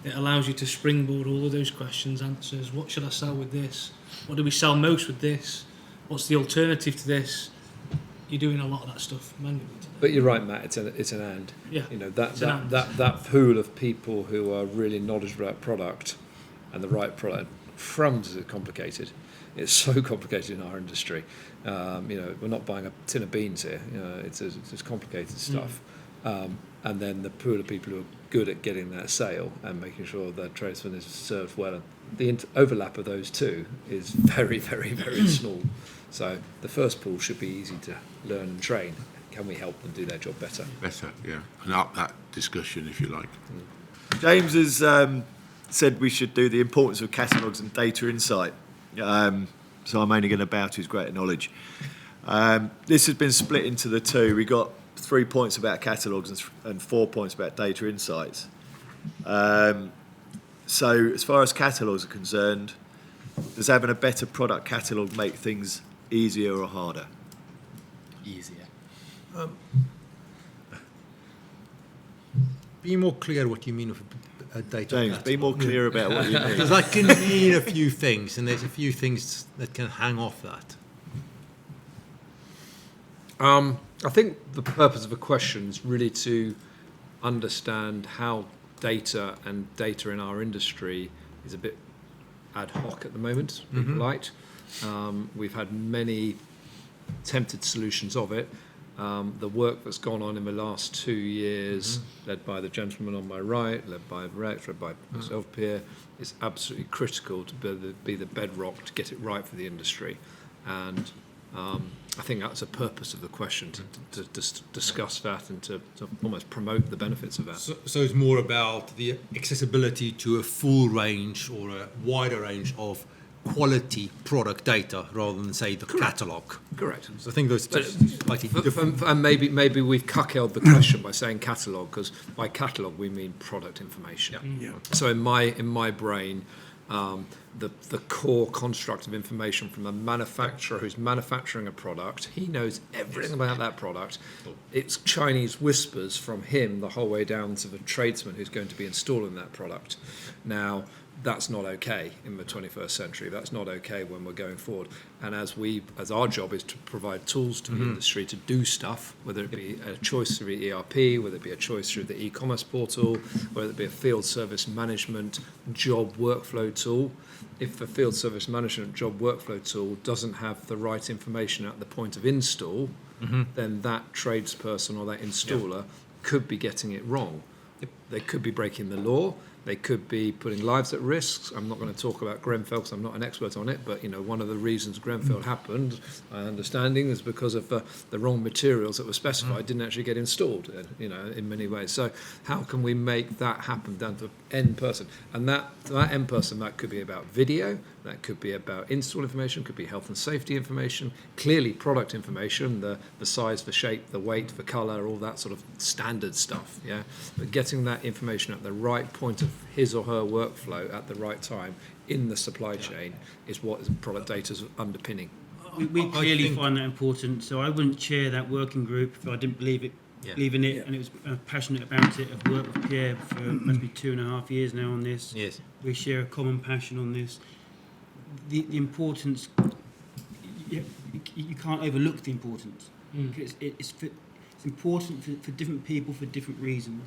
S5: It allows you to springboard all of those questions, answers. What should I sell with this? What do we sell most with this? What's the alternative to this? You're doing a lot of that stuff manually today.
S9: But you're right, Matt. It's an and.
S5: Yeah.
S9: You know that pool of people who are really knowledgeable about product and the right product. Frums is complicated. It's so complicated in our industry. We're not buying a tin of beans here. It's complicated stuff. And then the pool of people who are good at getting that sale and making sure that tradesman is served well. And the overlap of those two is very, very, very small. So the first pool should be easy to learn and train. can we help them do their job better?
S3: Better, yeah. And up that discussion, if you like.
S1: James has said we should do the importance of catalogues and data insight. So I'm only going to bow to his greater knowledge. This has been split into the two. We got 3 points about catalogues and 4 points about data insights. So as far as catalogues are concerned, does having a better product catalogue make things easier or harder?
S8: Easier.
S12: Be more clear what you mean with a data.
S1: James, be more clear about what you mean.
S12: Because that can mean a few things, and there's a few things that can hang off that.
S9: I think the purpose of a question is really to understand how data in our industry is a bit ad hoc at the moment, people light. We've had many attempted solutions of it. The work that's gone on in the last 2 years, led by the gentleman on my right, led by Rex, led by myself, Pierre, is absolutely critical to be the bedrock to get it right for the industry. And I think that's the purpose of the question, to discuss that and to almost promote the benefits of that.
S12: So it's more about the accessibility to a full range or a wider range of quality product data rather than, say, the catalogue.
S9: Correct.
S12: So I think those slightly different.
S9: And maybe we've cuckolded the question by saying catalogue, because by catalogue we mean product information.
S12: Yeah.
S9: So in my brain, the core construct of information from a manufacturer who's manufacturing a product, he knows everything about that product. It's Chinese whispers from him the whole way down to the tradesman who's going to be installing that product. Now, that's not okay in the 21st century. That's not okay when we're going forward. And as our job is to provide tools to the industry to do stuff, whether it be a choice through the ERP, whether it be a choice through the e-commerce portal, whether it be a field service management job workflow tool. If the field service management job workflow tool doesn't have the right information at the point of install, then that tradesperson or that installer could be getting it wrong. They could be breaking the law. They could be putting lives at risk. I'm not going to talk about Grenfell because I'm not an expert on it, but one of the reasons Grenfell happened, my understanding, is because of the wrong materials that were specified didn't actually get installed, in many ways. So how can we make that happen down to end person? And that end person, that could be about video, that could be about install information, could be health and safety information, clearly product information, the size, the shape, the weight, the colour, all that sort of standard stuff. Yeah, but getting that information at the right point of his or her workflow at the right time in the supply chain is what product data is underpinning.
S10: We clearly find that important, so I wouldn't chair that working group if I didn't believe in it, and it was passionate about it. I've worked with Pierre for must be 2.5 years now on this.
S12: Yes.
S10: We share a common passion on this. The importance, you can't overlook the importance. It's important for different people for different reasons.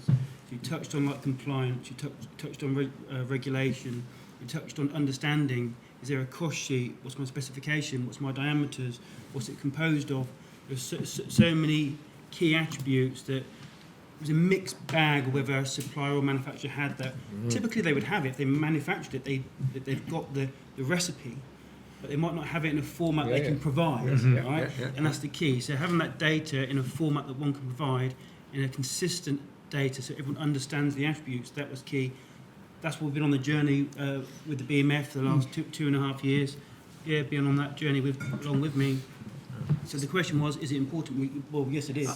S10: You touched on compliance, you touched on regulation, you touched on understanding. Is there a cost sheet? What's my specification? What's my diameters? What's it composed of? There's so many key attributes that it was a mixed bag whether a supplier or manufacturer had that. Typically they would have it. If they manufactured it, they've got the recipe, but they might not have it in a format they can provide, right? And that's the key. So having that data in a format that one can provide, in a consistent data, so everyone understands the attributes, that was key. That's what we've been on the journey with the BMF for the last 2.5 years. Yeah, being on that journey along with me. So the question was, is it important? Well, yes, it is.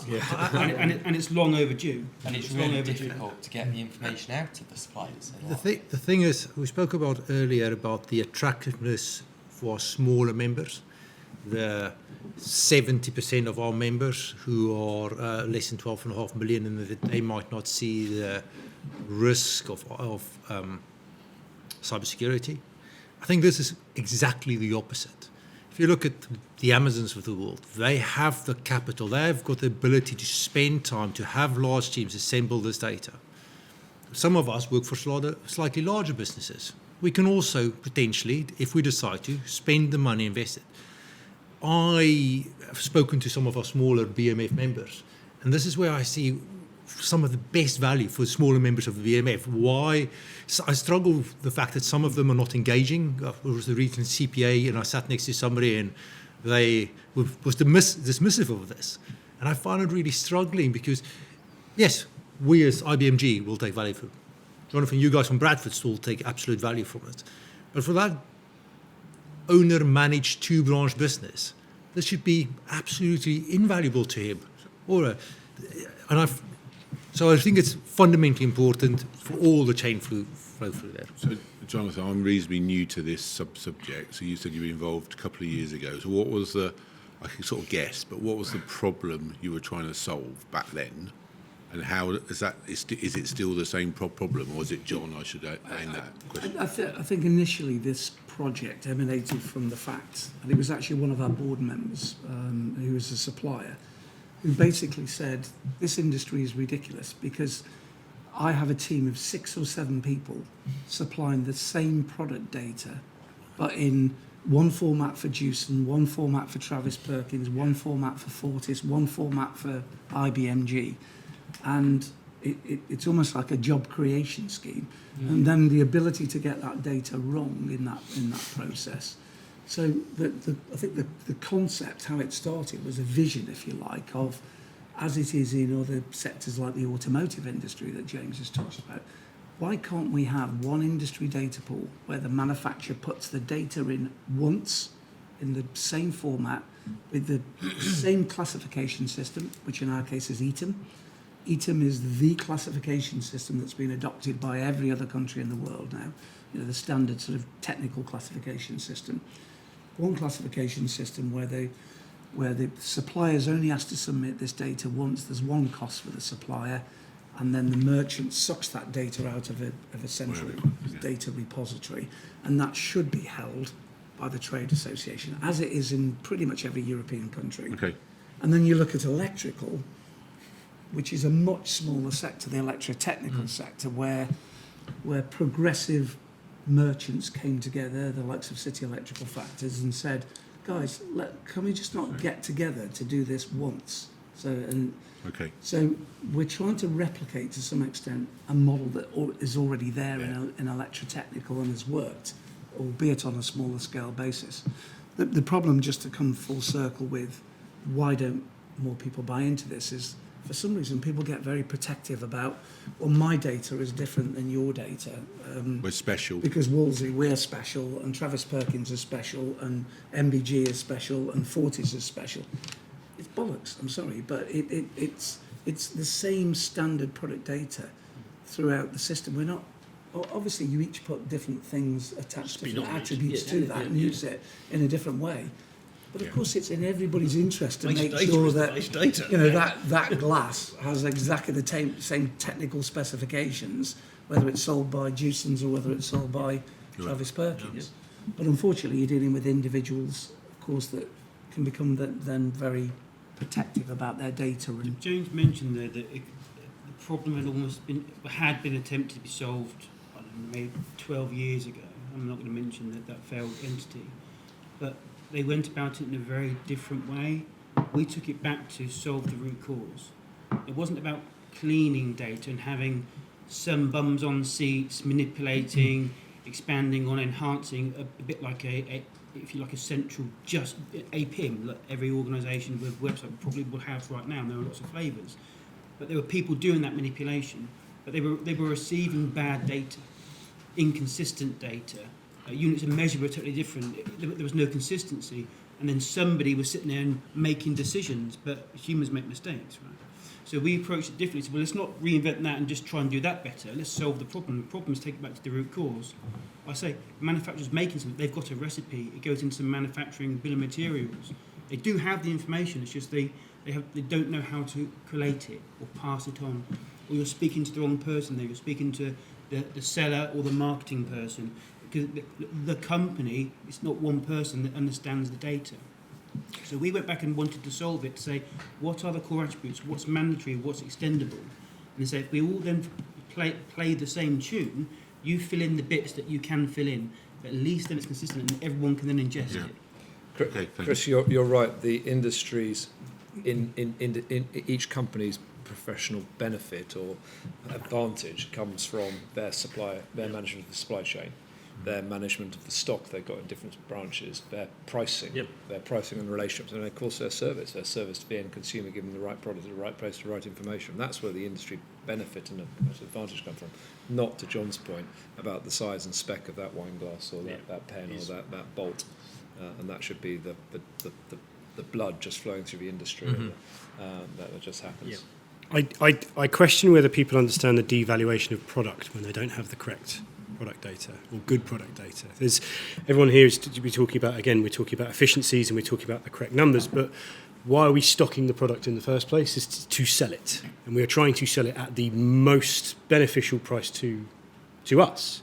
S10: And it's long overdue.
S8: And it's really difficult to get the information out to the suppliers.
S12: The thing is, we spoke about earlier about the attractiveness for smaller members. The 70% of our members who are less than 12.5 million, and that they might not see the risk of cybersecurity. I think this is exactly the opposite. If you look at the Amazons of the world, they have the capital, they've got the ability to spend time to have large teams assemble this data. Some of us work for slightly larger businesses. We can also potentially, if we decide to, spend the money invested. I have spoken to some of our smaller BMF members, and this is where I see some of the best value for smaller members of the BMF. Why? I struggle with the fact that some of them are not engaging. I was the region CPA, and I sat next to somebody, and they was dismissive of this. And I find it really struggling because, yes, we as IBMG will take value from it. Jonathan, you guys from Bradford will take absolute value from it. But for that owner-managed two-branch business, this should be absolutely invaluable to him. So I think it's fundamentally important for all the chain flow through there.
S3: So, Jonathan, I'm reasonably new to this subject. So you said you were involved a couple of years ago. So what was I can sort of guess, but what was the problem you were trying to solve back then? And how is it still the same problem, or is it John? I should aim that question.
S11: I think initially this project emanated from the fact, and it was actually one of our board members who was a supplier, who basically said, this industry is ridiculous because I have a team of 6 or 7 people supplying the same product data, but in one format for Jewson, one format for Travis Perkins, one format for Fortis, one format for IBMG. And it's almost like a job creation scheme. And then the ability to get that data wrong in that process. So I think the concept, how it started, was a vision, if you like, of, as it is in other sectors like the automotive industry that James has talked about, why can't we have one industry data pool where the manufacturer puts the data in once in the same format with the same classification system, which in our case is ETIM. ETIM is the classification system that's been adopted by every other country in the world now, the standard sort of technical classification system. One classification system where the suppliers only has to submit this data once. There's one cost for the supplier, and then the merchant sucks that data out of a central data repository, and that should be held by the trade association, as it is in pretty much every European country.
S3: Okay.
S11: And then you look at electrical, which is a much smaller sector, the electrotechnical sector, where progressive merchants came together, the likes of City Electrical Factors, and said, guys, can we just not get together to do this once? So we're trying to replicate to some extent a model that is already there in electrotechnical and has worked, albeit on a smaller scale basis. The problem, just to come full circle with why don't more people buy into this, is for some reason people get very protective about, well, my data is different than your data.
S3: We're special.
S11: Because Wolsey, we're special, and Travis Perkins is special, and MBG is special, and Fortis is special. It's bollocks, I'm sorry, but it's the same standard product data throughout the system. We're not, obviously you each put different things attached, different attributes to that and use it in a different way. But of course, it's in everybody's interest to make sure that that glass has exactly the same technical specifications, whether it's sold by Jewson's or whether it's sold by Travis Perkins. But unfortunately, you're dealing with individuals, of course, that can become then very protective about their data. And
S10: James mentioned there that the problem had been attempted to be solved, I don't know, maybe 12 years ago. I'm not going to mention that failed entity, but they went about it in a very different way. We took it back to solve the root cause. It wasn't about cleaning data and having some bums on seats, manipulating, expanding on, enhancing, a bit like if you like, a central just a PIM that every organisation with website probably will have right now, and there are lots of flavours. But there were people doing that manipulation, but they were receiving bad data, inconsistent data. Units of measure were totally different. There was no consistency, and then somebody was sitting there and making decisions. But humans make mistakes, right? So we approached it differently. So, well, let's not reinvent that and just try and do that better. Let's solve the problem. The problem is take it back to the root cause. I say manufacturers making something. They've got a recipe. It goes into manufacturing bill of materials. They do have the information. It's just they don't know how to collate it or pass it on. Or you're speaking to the wrong person there. You're speaking to the seller or the marketing person. Because the company, it's not one person that understands the data. So we went back and wanted to solve it, to say, what are the core attributes, what's mandatory, what's extendable? And say, if we all then play the same tune, you fill in the bits that you can fill in, but at least then it's consistent and everyone can then ingest it.
S9: Chris, you're right. The industries in each company's professional benefit or advantage comes from their supplier, their management of the supply chain. their management of the stock they've got in different branches, their pricing, their pricing and relationships, and of course their service to the end consumer, giving the right product at the right place, the right information. That's where the industry benefit and advantage come from, not to John's point about the size and spec of that wine glass or that pen or that bolt, and that should be the blood just flowing through the industry that just happens.
S6: I question whether people understand the devaluation of product when they don't have the correct product data or good product data. Everyone here is to be talking about, again, we're talking about efficiencies and we're talking about the correct numbers, but why are we stocking the product in the first place? Is to sell it. And we are trying to sell it at the most beneficial price to us.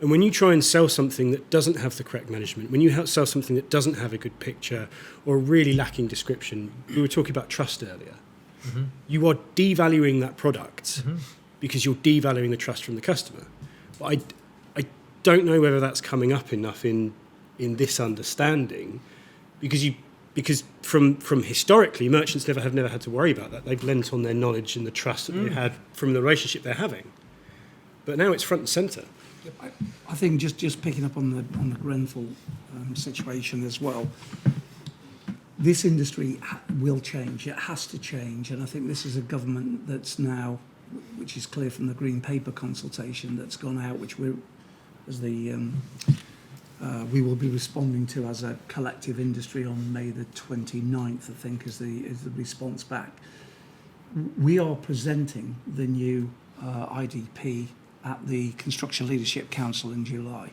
S6: And when you try and sell something that doesn't have the correct management, when you sell something that doesn't have a good picture or a really lacking description, we were talking about trust earlier, you are devaluing that product because you're devaluing the trust from the customer. But I don't know whether that's coming up enough in this understanding, because from historically, merchants have never had to worry about that. They've lent on their knowledge and the trust that they had from the relationship they're having. But now it's front and centre.
S11: I think just picking up on the Grenfell situation as well. This industry will change. It has to change, and I think this is a government that's now, which is clear from the Green Paper consultation that's gone out, which we will be responding to as a collective industry on May the 29th. I think is the response back. We are presenting the new IDP at the Construction Leadership Council in July,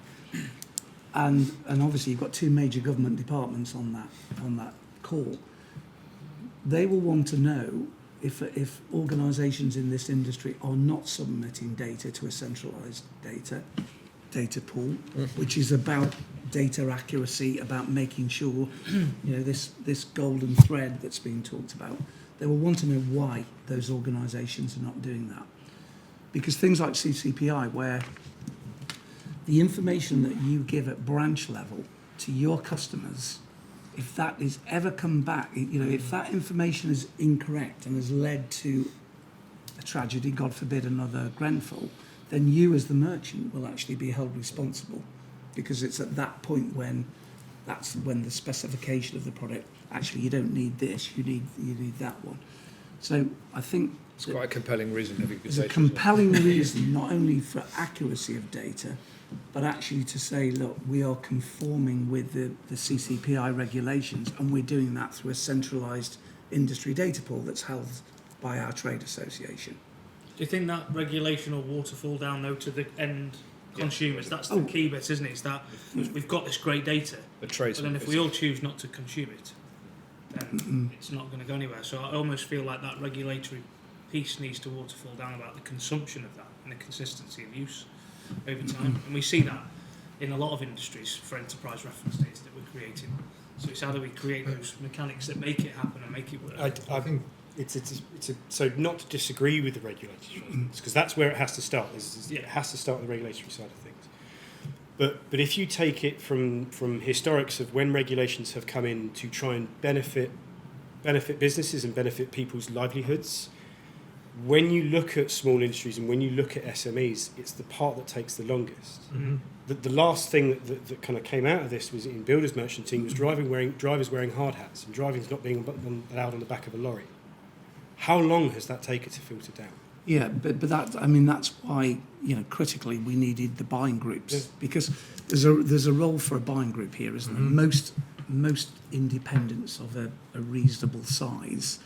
S11: and obviously you've got two major government departments on that call. They will want to know if organisations in this industry are not submitting data to a centralised data pool, which is about data accuracy, about making sure this golden thread that's being talked about. They will want to know why those organisations are not doing that. Because things like CCPI, where the information that you give at branch level to your customers, if that is ever come back, if that information is incorrect and has led to a tragedy, God forbid another Grenfell, then you as the merchant will actually be held responsible, because it's at that point when the specification of the product, actually you don't need this, you need that one. So I think
S9: it's quite a compelling reason to have a good
S11: data. It's a compelling reason not only for accuracy of data, but actually to say, look, we are conforming with the CCPI regulations, and we're doing that through a centralised industry data pool that's held by our trade association.
S5: Do you think that regulation will waterfall down, though, to the end consumers? That's the key bit, isn't it? It's that we've got this great data, but then if we all choose not to consume it, then it's not going to go anywhere. So I almost feel like that regulatory piece needs to waterfall down about the consumption of that and the consistency of use over time. And we see that in a lot of industries for enterprise reference data that we're creating. So it's how do we create those mechanics that make it happen and make it work?
S6: I think so not to disagree with the regulatory, because that's where it has to start. It has to start on the regulatory side of things. But if you take it from historics of when regulations have come in to try and benefit businesses and benefit people's livelihoods, when you look at small industries and when you look at SMEs, it's the part that takes the longest. The last thing that kind of came out of this was in builders merchanting was drivers wearing hard hats and driving's not being allowed on the back of a lorry. How long has that taken to filter down?
S11: Yeah, but that's why critically we needed the buying groups, because there's a role for a buying group here, isn't there? Most independents of a reasonable size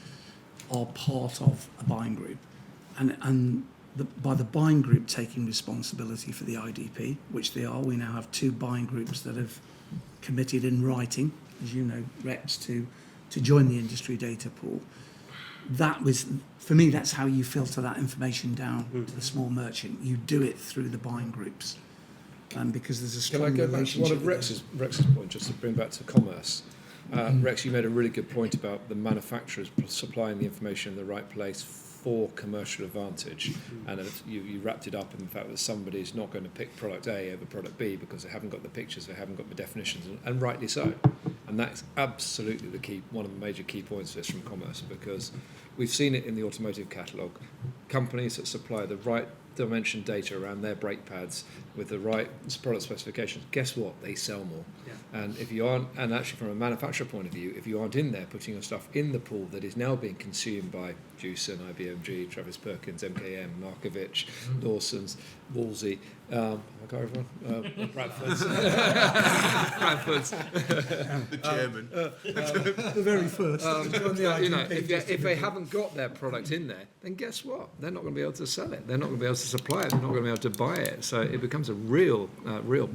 S11: are part of a buying group, and by the buying group taking responsibility for the IDP, which they are, we now have two buying groups that have committed in writing, as you know, reps to join the industry data pool. That was, for me, that's how you filter that information down to the small merchant. You do it through the buying groups, because there's a strong relationship.
S9: Can I go back to one of Rex's point, just to bring back to commerce? Rex, you made a really good point about the manufacturers supplying the information in the right place for commercial advantage, and you wrapped it up in the fact that somebody's not going to pick product A over product B because they haven't got the pictures, they haven't got the definitions, and rightly so. And that's absolutely one of the major key points of this from commerce, because we've seen it in the automotive catalogue. Companies that supply the right dimension data around their brake pads with the right product specifications, guess what? They sell more.
S5: Yeah.
S9: And if you aren't, and actually from a manufacturer point of view, if you aren't in there putting your stuff in the pool that is now being consumed by Jewson, IBMG, Travis Perkins, MKM, Markovich, Dawson's, Wolsey, have I got everyone? Bradford's. Bradford's.
S1: The chairman.
S11: The very first.
S9: If they haven't got their product in there, then guess what? They're not going to be able to sell it. They're not going to be able to supply it. They're not going to be able to buy it. So it becomes a real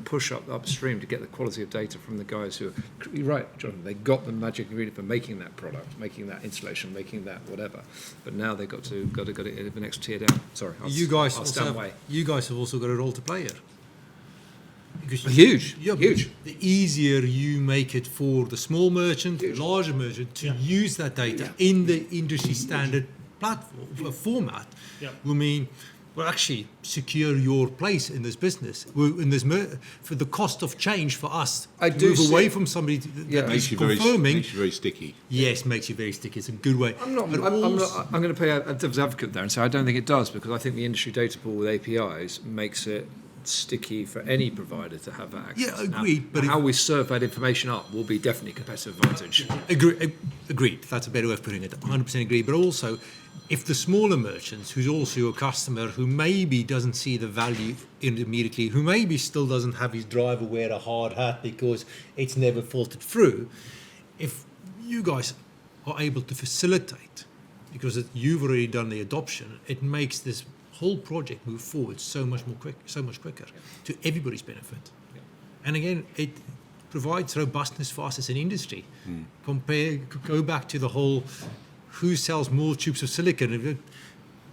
S9: push upstream to get the quality of data from the guys who. You're right, John. They got the magic ingredient for making that product, making that installation, making that whatever. But now they've got to get it the next tier down. Sorry,
S12: You guys
S9: I'll
S12: also
S9: stand
S12: have,
S9: away.
S12: you guys have also got a role to play here. Because
S9: Huge.
S12: Huge. The easier you make it for the small merchant, the larger merchant to use that data in the industry standard platform format, will mean will actually secure your place in this business. For the cost of change for us to move away from somebody that is confirming.
S3: Makes you very sticky.
S12: Yes, makes you very sticky. It's a good way.
S9: I'm going to play a devil's advocate there and say I don't think it does, because I think the industry data pool with APIs makes it sticky for any provider to have that access.
S12: Yeah, agreed.
S9: Now, but how we serve that information up will be definitely a competitive advantage.
S12: Agreed. That's a better way of putting it. 100% agree. But also, if the smaller merchants, who's also a customer who maybe doesn't see the value in immediately, who maybe still doesn't have his driver wear a hard hat because it's never filtered through, if you guys are able to facilitate, because you've already done the adoption, it makes this whole project move forward so much quicker to everybody's benefit. And again, it provides robustness for us as an industry. Go back to the whole who sells more tubes of silicon.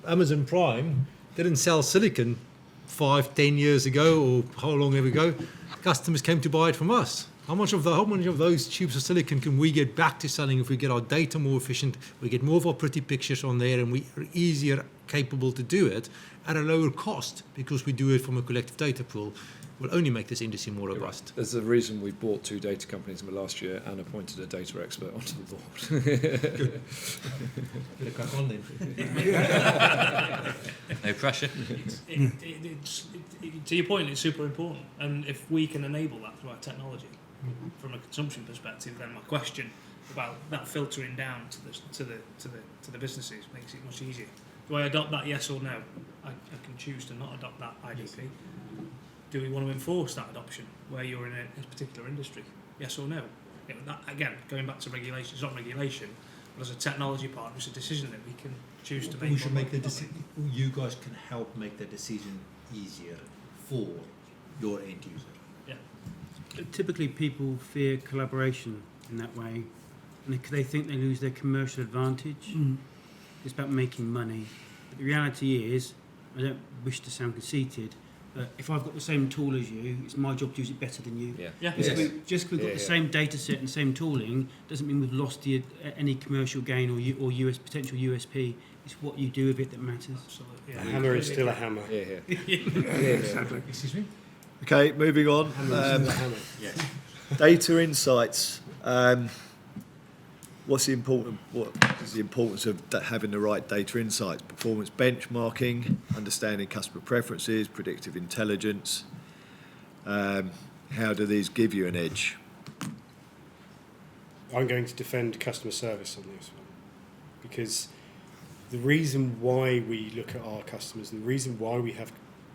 S12: Amazon Prime didn't sell silicon 5-10 years ago, or how long ago. Customers came to buy it from us. How much of those tubes of silicon can we get back to selling if we get our data more efficient, we get more of our pretty pictures on there, and we are easier capable to do it at a lower cost because we do it from a collective data pool, will only make this industry more robust.
S9: There's a reason we bought 2 data companies in the last year and appointed a data expert onto the board.
S12: Better crack on then.
S8: No pressure.
S5: To your point, it's super important, and if we can enable that through our technology, from a consumption perspective, then my question about that filtering down to the businesses makes it much easier. Do I adopt that, yes or no? I can choose to not adopt that IDP. Do we want to enforce that adoption where you're in a particular industry? Yes or no? That, again, going back to regulation, it's not regulation, but as a technology partner, it's a decision that we can choose to make.
S12: We should make the decision. You guys can help make the decision easier for your end user.
S5: Yeah.
S10: Typically, people fear collaboration in that way, and they think they lose their commercial advantage. It's about making money. But the reality is, I don't wish to sound conceited, but if I've got the same tool as you, it's my job to use it better than you. Just because we've got the same data set and same tooling doesn't mean we've lost any commercial gain or potential USP. It's what you do with it that matters.
S5: Absolutely.
S6: A hammer is still a hammer.
S5: Exactly.
S12: Excuse me?
S1: Okay, moving on. Data insights. What is the importance of having the right data insights? Performance benchmarking, understanding customer preferences, predictive intelligence. How do these give you an edge?
S6: I'm going to defend customer service on this one, because the reason why we look at our customers, and the reason why we have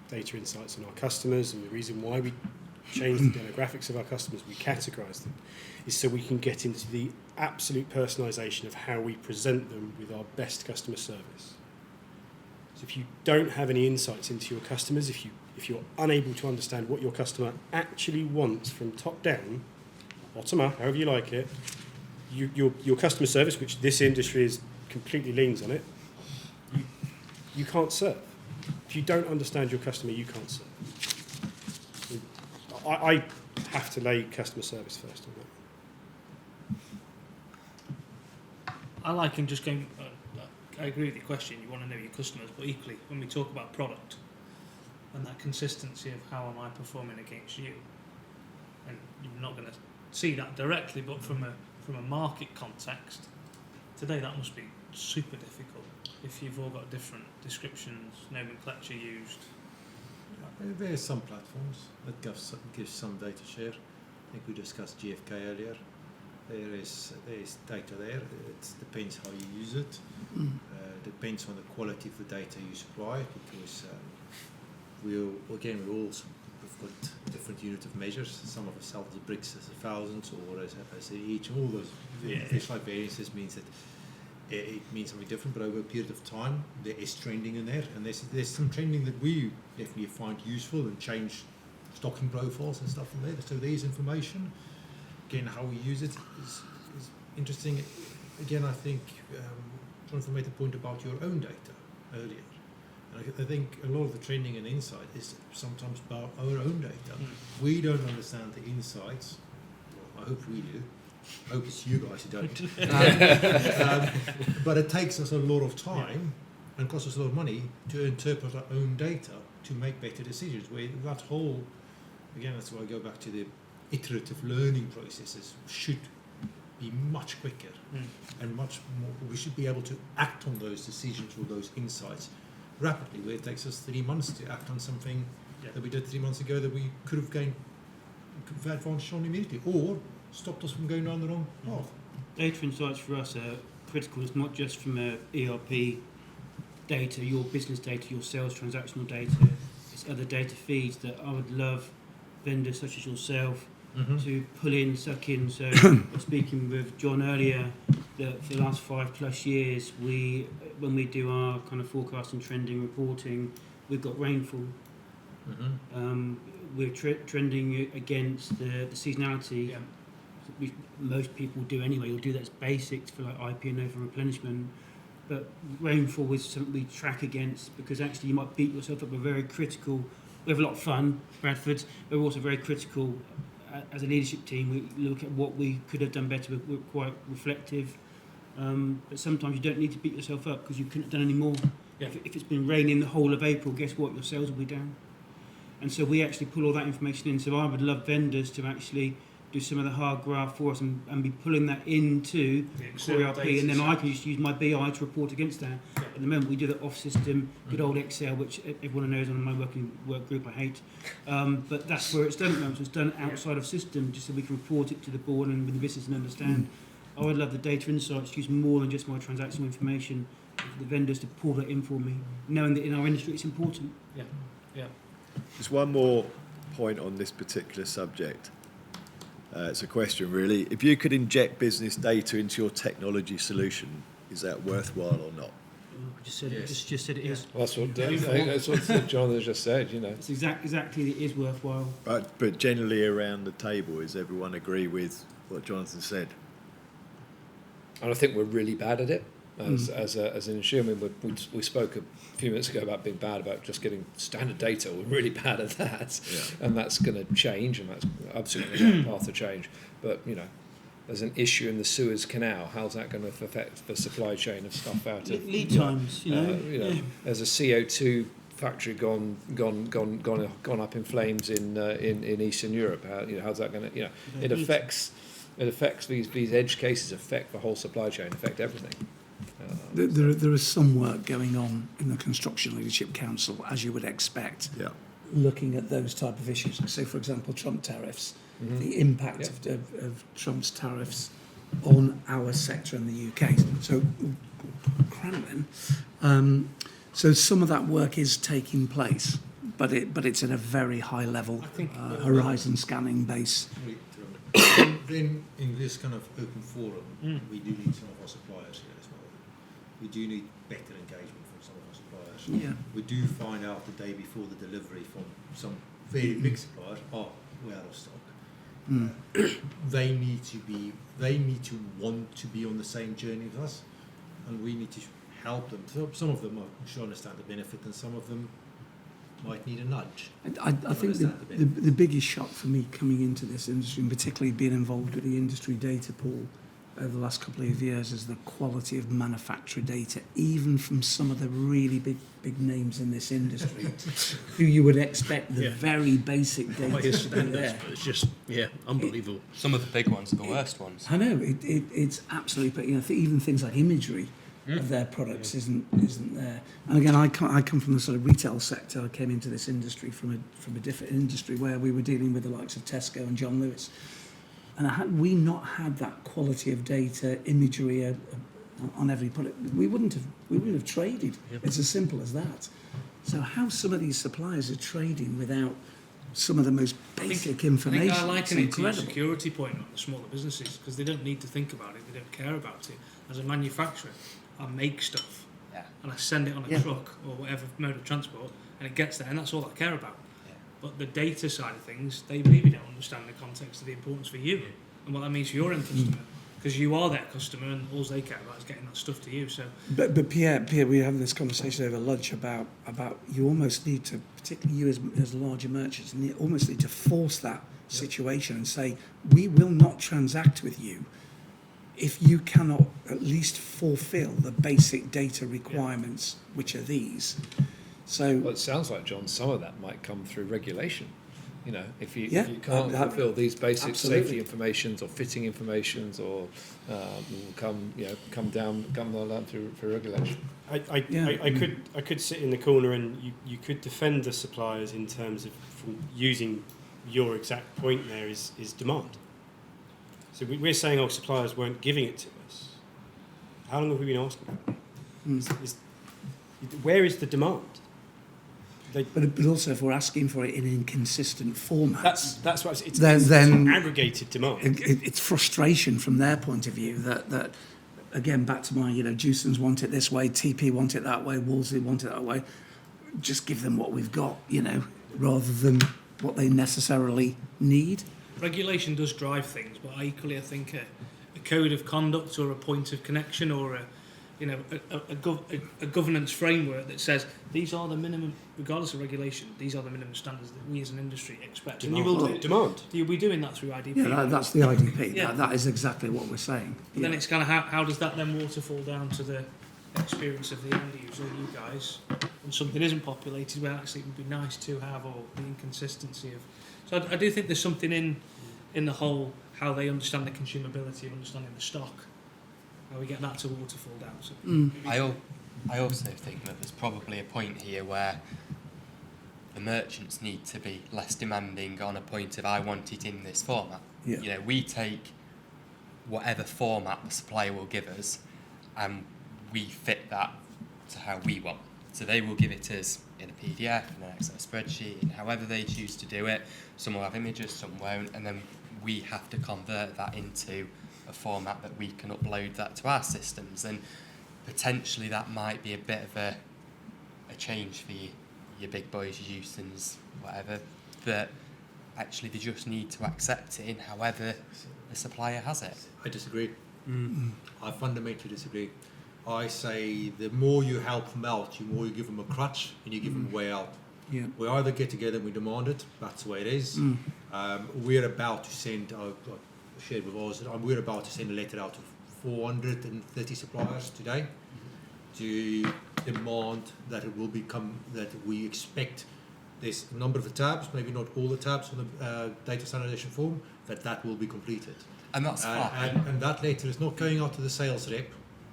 S6: data insights on our customers, and the reason why we change the demographics of our customers, we categorise them, is so we can get into the absolute personalisation of how we present them with our best customer service. So if you don't have any insights into your customers, if you're unable to understand what your customer actually wants from top down, bottom up, however you like it, your customer service, which this industry is completely leans on it, you can't serve. If you don't understand your customer, you can't serve. I have to lay customer service first on that.
S5: I like and just going. I agree with your question. You want to know your customers, but equally, when we talk about product and that consistency of how am I performing against you, and you're not going to see that directly, but from a market context, today that must be super difficult if you've all got different descriptions, nomenclature used.
S12: There are some platforms that give some data share. I think we discussed GFK earlier. There is data there. It depends how you use it. Depends on the quality of the data you supply, because we've got different unit of measures. Some of us sell the bricks as thousands or as each. All those fish-like variances means that it means something different, but over a period of time there is trending in there, and there's some trending that we definitely find useful and change stocking profiles and stuff from there. So there's information. Again, how we use it is interesting. Again, I think Jonathan made the point about your own data earlier. And I think a lot of the trending and insight is sometimes about our own data. We don't understand the insights. Well, I hope we do. I hope it's you guys who don't. But it takes us a lot of time and costs us a lot of money to interpret our own data to make better decisions. Where that whole, again, that's why I go back to the iterative learning processes should be much quicker and much more. We should be able to act on those decisions or those insights rapidly, where it takes us 3 months to act on something that we did 3 months ago that we could have had advantage on immediately, or stopped us from going down the wrong path.
S10: Data insights for us are critical. It's not just from ERP data, your business data, your sales transactional data. It's other data feeds that I would love vendors such as yourself to pull in, suck in. So I was speaking with John earlier that for the last 5+ years, when we do our kind of forecasting, trending, reporting, we've got rainfall. We're trending against the seasonality. Most people do anyway. You'll do that as basics for like IP&O for replenishment. But rainfall is something we track against, because actually you might beat yourself up. We're very critical. We have a lot of fun, Bradford, but we're also very critical as a leadership team. We look at what we could have done better. We're quite reflective. But sometimes you don't need to beat yourself up because you couldn't have done any more. If it's been raining the whole of April, guess what? Your sales will be down. And so we actually pull all that information in. So I would love vendors to actually do some of the hard graft for us and be pulling that into ERP, and then I can just use my BI to report against that. At the moment, we do that off system, good old Excel, which everyone knows on my work group I hate. But that's where it's done at the moment. So it's done outside of system, just so we can report it to the board and with the business and understand. I would love the data insights to use more than just my transactional information, for the vendors to pull that in for me, knowing that in our industry it's important.
S1: Just one more point on this particular subject. It's a question, really. If you could inject business data into your technology solution, is that worthwhile or not?
S10: Just said it is.
S9: Well, that's what Jonathan just said, you know.
S10: It's exactly it is worthwhile.
S1: But generally around the table, does everyone agree with what Jonathan said?
S9: And I think we're really bad at it as an industry. I mean, we spoke a few minutes ago about being bad about just getting standard data. We're really bad at that, and that's going to change, and that's absolutely a path to change. But you know, there's an issue in the Suez Canal. How's that going to affect the supply chain of stuff out of
S10: lead times?
S9: There's a CO2 factory gone up in flames in Eastern Europe. How's that going to? It affects these edge cases. Affect the whole supply chain. Affect everything.
S11: There is some work going on in the Construction Leadership Council, as you would expect, looking at those type of issues. So, for example, Trump tariffs, the impact of Trump's tariffs on our sector in the UK. So, so some of that work is taking place, but it's at a very high level, horizon scanning base.
S12: Then, in this kind of open forum, we do need some of our suppliers here as well. We do need better engagement from some of our suppliers.
S11: Yeah.
S12: We do find out the day before the delivery from some very big suppliers, we're out of stock. They need to want to be on the same journey with us, and we need to help them. So some of them should understand the benefit, and some of them might need a nudge.
S11: I think the biggest shock for me coming into this industry, and particularly being involved with the industry data pool over the last couple of years, is the quality of manufacturer data, even from some of the really big names in this industry, who you would expect the very basic data to be there.
S7: It's just, unbelievable.
S8: Some of the big ones are the worst ones.
S11: I know, it's absolutely, but even things like imagery, of their products isn't there. And again, I come from the sort of retail sector. I came into this industry from a different industry where we were dealing with the likes of Tesco and John Lewis. And had we not had that quality of data, imagery on every product, we wouldn't have traded. Yep. It's as simple as that. So how some of these suppliers are trading without some of the most basic information.
S5: I think I liken it to your security point on the smaller businesses, because they don't need to think about it, they don't care about it. As a manufacturer, I make stuff and I send it on a truck or whatever mode of transport, and it gets there, and that's all I care about. But the data side of things, they maybe don't understand the context of the importance for you and what that means for your end customer, because you are their customer and all they care about is getting that stuff to you. So,
S11: but Pierre, we were having this conversation over lunch about you almost need to, particularly you as larger merchants, almost need to force that situation and say, we will not transact with you if you cannot at least fulfil the basic data requirements, which are these. So,
S9: well, it sounds like, John, some of that might come through regulation. You know, if you can't fulfil these basic safety informations or fitting informations, or come down through regulation.
S6: I could sit in the corner and you could defend the suppliers in terms of from using your exact point there is demand. So we're saying suppliers weren't giving it to us. How long have we been asking about it? Where is the demand?
S11: But also, if we're asking for it in inconsistent formats,
S6: that's what it's
S11: then
S6: aggregated demand.
S11: It's frustration from their point of view that again, back to my, Jewsons want it this way, TP want it that way, Wolseley want it that way. Just give them what we've got, rather than what they necessarily need.
S5: Regulation does drive things, but I think a code of conduct or a point of connection or a governance framework that says these are the minimum, regardless of regulation, these are the minimum standards that we as an industry expect.
S6: And you will demand.
S5: You'll be doing that through IDP.
S11: Yeah, that's the IDP. That is exactly what we're saying.
S5: But then it's kind of how does that then waterfall down to the experience of the end user, you guys, when something isn't populated, where actually it would be nice to have, or the inconsistency of. So I do think there's something in the whole how they understand the consumability of understanding the stock. How we get that to waterfall down. So
S8: I also think that there's probably a point here where the merchants need to be less demanding on a point of I want it in this format.
S11: Yeah.
S8: We take whatever format the supplier will give us and we fit that to how we want. So they will give it us in a PDF, in an Excel spreadsheet, in however they choose to do it. Some will have images, some won't, and then we have to convert that into a format that we can upload that to our systems, and potentially that might be a bit of a change for your big boys, your Eustons, whatever, that actually they just need to accept it in however the supplier has it.
S12: I disagree. I fundamentally disagree. I say the more you help them out, the more you give them a crutch and you give them a way out.
S11: Yeah.
S12: We either get together and we demand it, that's the way it is. We're about to send, I shared with us, we're about to send a letter out to 430 suppliers today to demand that it will become, that we expect there's a number of the tabs, maybe not all the tabs on the data standardization form, that will be completed.
S8: And that's fine.
S12: And that letter is not going out to the sales rep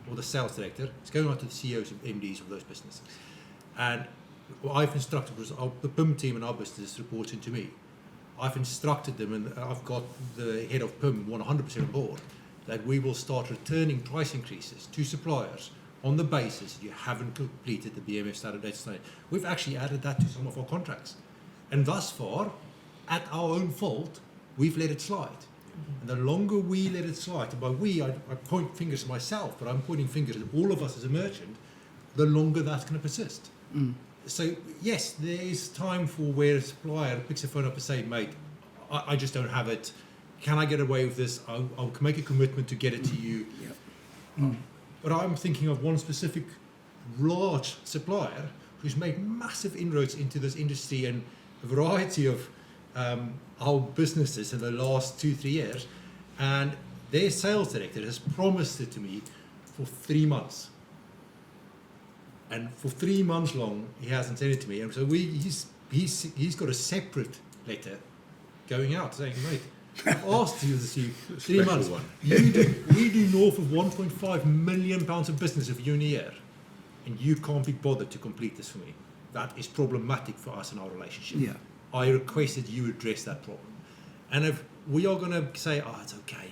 S12: or the sales director, it's going out to the CEOs and MDs of those businesses. And what I've instructed was the PIM team in our business reporting to me. I've instructed them, and I've got the head of PIM 100% on board, that we will start returning price increases to suppliers on the basis that you haven't completed the BMF standard data standard. We've actually added that to some of our contracts. And thus far, at our own fault, we've let it slide. And the longer we let it slide, and by we, I point fingers at myself, but I'm pointing fingers at all of us as a merchant, the longer that's going to persist. So, yes, there is time for where a supplier picks the phone up and say, mate, I just don't have it. Can I get away with this? I'll make a commitment to get it to you. But I'm thinking of one specific large supplier who's made massive inroads into this industry and a variety of our businesses in the last 2-3 years. And their sales director has promised it to me for 3 months. And for 3 months long, he hasn't sent it to me. And so he's got a separate letter going out saying, mate, asked you this 3
S3: Special
S12: months.
S3: one.
S12: We do north of 1.5 million pounds of business of you in a year, and you can't be bothered to complete this for me. That is problematic for us in our relationship.
S11: Yeah.
S12: I requested you address that problem. And if we are going to say, it's okay,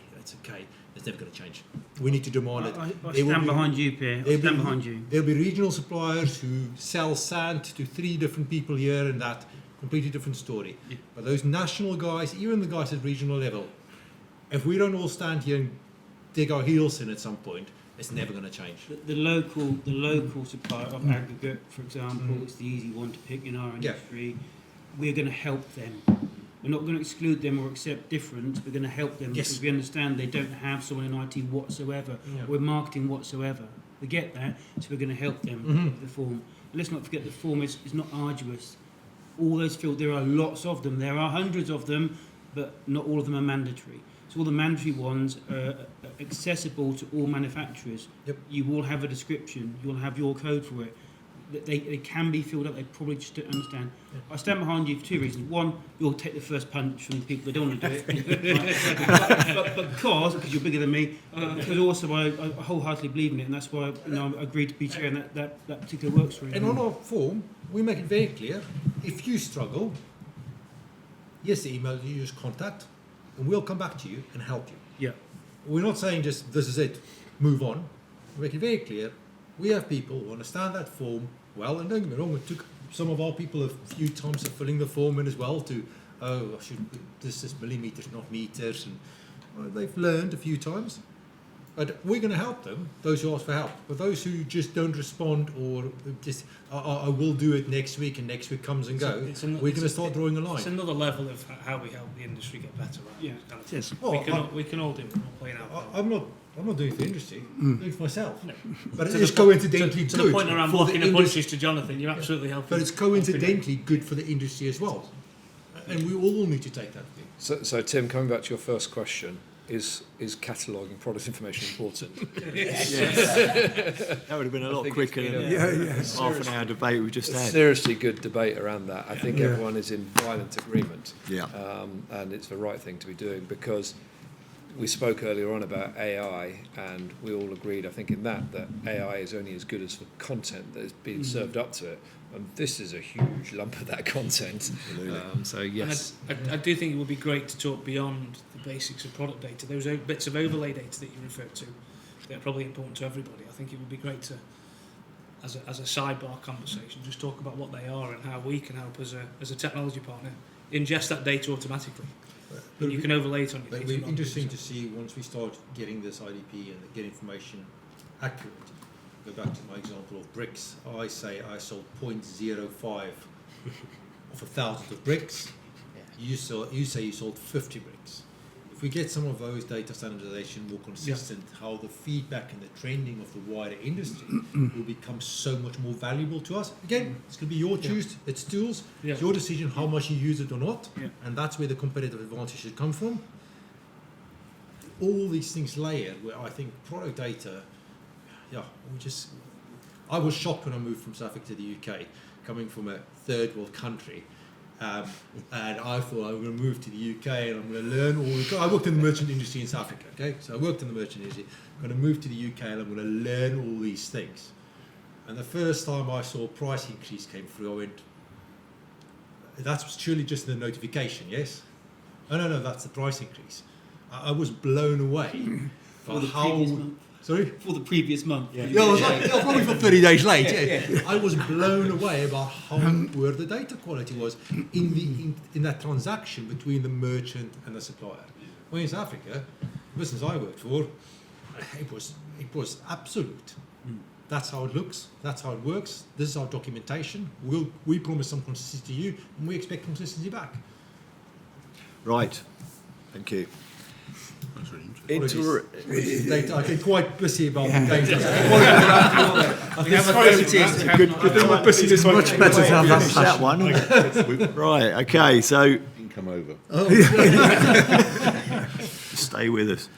S12: it's never going to change. We need to demand it.
S10: I
S12: There will
S10: stand
S12: be-
S10: behind you, Pierre. I
S12: there'll
S10: stand
S12: be-
S10: behind you.
S12: There'll be regional suppliers who sell sand to 3 different people here and that, completely different story.
S10: Yeah.
S12: But those national guys, even the guys at regional level, if we don't all stand here and dig our heels in at some point, it's never going to change.
S10: The local supplier of aggregate, for example, is the easy one to pick in our
S12: Yeah.
S10: industry. We're going to help them. We're not going to exclude them or accept difference. We're going to help them
S12: Yes.
S10: because we understand they don't have someone in IT whatsoever
S12: Yeah.
S10: or marketing whatsoever. We get that, so we're going to help them with the form. And let's not forget the form is not arduous. All those fields, there are lots of them. There are hundreds of them, but not all of them are mandatory. So all the mandatory ones are accessible to all manufacturers.
S12: Yep.
S10: You will have a description. You'll have your code for it. They can be filled up. They probably just don't understand. I stand behind you for 2 reasons. One, you'll take the first punch from the people that don't want to do it. but because you're bigger than me, because also I wholeheartedly believe in it, and that's why I agreed to be chair in that particular work stream.
S12: And on our form, we make it very clear, if you struggle, here's the email, you use contact, and we'll come back to you and help you.
S10: Yeah.
S12: We're not saying just, this is it, move on. We make it very clear, we have people who understand that form well, and don't get me wrong, it took some of our people a few times of filling the form in as well to, this is millimetres, not metres, and they've learned a few times. But we're going to help them, those who ask for help. But those who just don't respond or just, I will do it next week, and next week comes and go, we're going to start drawing a line.
S5: It's another level of how we help the industry get better. Right?
S10: Yeah.
S11: It is.
S5: We can all do it. We're not playing out.
S12: I'm not doing it for the industry. I'm doing it for myself.
S5: No.
S12: But
S5: To
S12: it's
S5: the po-
S12: coincidentally
S5: to
S12: good
S5: the point around
S12: for the
S5: blocking the
S12: industry.
S5: punches to Jonathan, you're absolutely helping.
S12: But it's coincidentally good for the industry as well. And we all need to take that thing.
S9: So Tim, coming back to your first question, is cataloguing product information important?
S1: That would have been a lot
S9: think
S1: quicker
S9: it's
S1: than
S9: been
S1: the half an hour debate we just had.
S9: Seriously good debate around that. I think everyone is in violent agreement.
S1: Yeah.
S9: And it's the right thing to be doing, because we spoke earlier on about AI, and we all agreed, I think, in that AI is only as good as the content that is being served up to it. And this is a huge lump of that content. So yes.
S5: And I do think it would be great to talk beyond the basics of product data. Those bits of overlay data that you referred to, they're probably important to everybody. I think it would be great to, as a sidebar conversation, just talk about what they are and how we can help as a technology partner ingest that data automatically. And you can overlay it on your
S12: But
S5: data.
S12: it'll be interesting to see once we start getting this IDP and get information accurate. Go back to my example of bricks. I say I sold 0.05 of 1,000 of bricks. You say you sold 50 bricks. If we get some of those data standardization more consistent, how the feedback and the trending of the wider industry will become so much more valuable to us. Again, it's going to be your choice. It's tools.
S5: Yeah.
S12: It's your decision how much you use it or not.
S5: Yeah.
S12: And that's where the competitive advantage should come from. All these things layered, where I think product data, I was shocked when I moved from South Africa to the UK, coming from a third world country. And I thought I was going to move to the UK and I'm going to learn all I worked in the merchant industry in South Africa, okay? So I worked in the merchant industry. I'm going to move to the UK and I'm going to learn all these things. And the first time I saw a price increase came through, I went, that's surely just the notification, yes? Oh, no, that's the price increase. I was blown away by how... Sorry?
S10: For the previous month.
S12: I was like, probably for 30 days late. I was blown away about how poor the data quality was in that transaction between the merchant and the supplier. When in South Africa, the business I worked for, it was absolute. That's how it looks. That's how it works. This is our documentation. We promise some consistency to you, and we expect consistency back.
S1: Right. Thank you.
S3: That's really interesting.
S12: Data. I get quite busy about the data.
S10: We have a
S1: It's much better to have that one. Right. Okay. So
S3: You can come over.
S1: stay with us.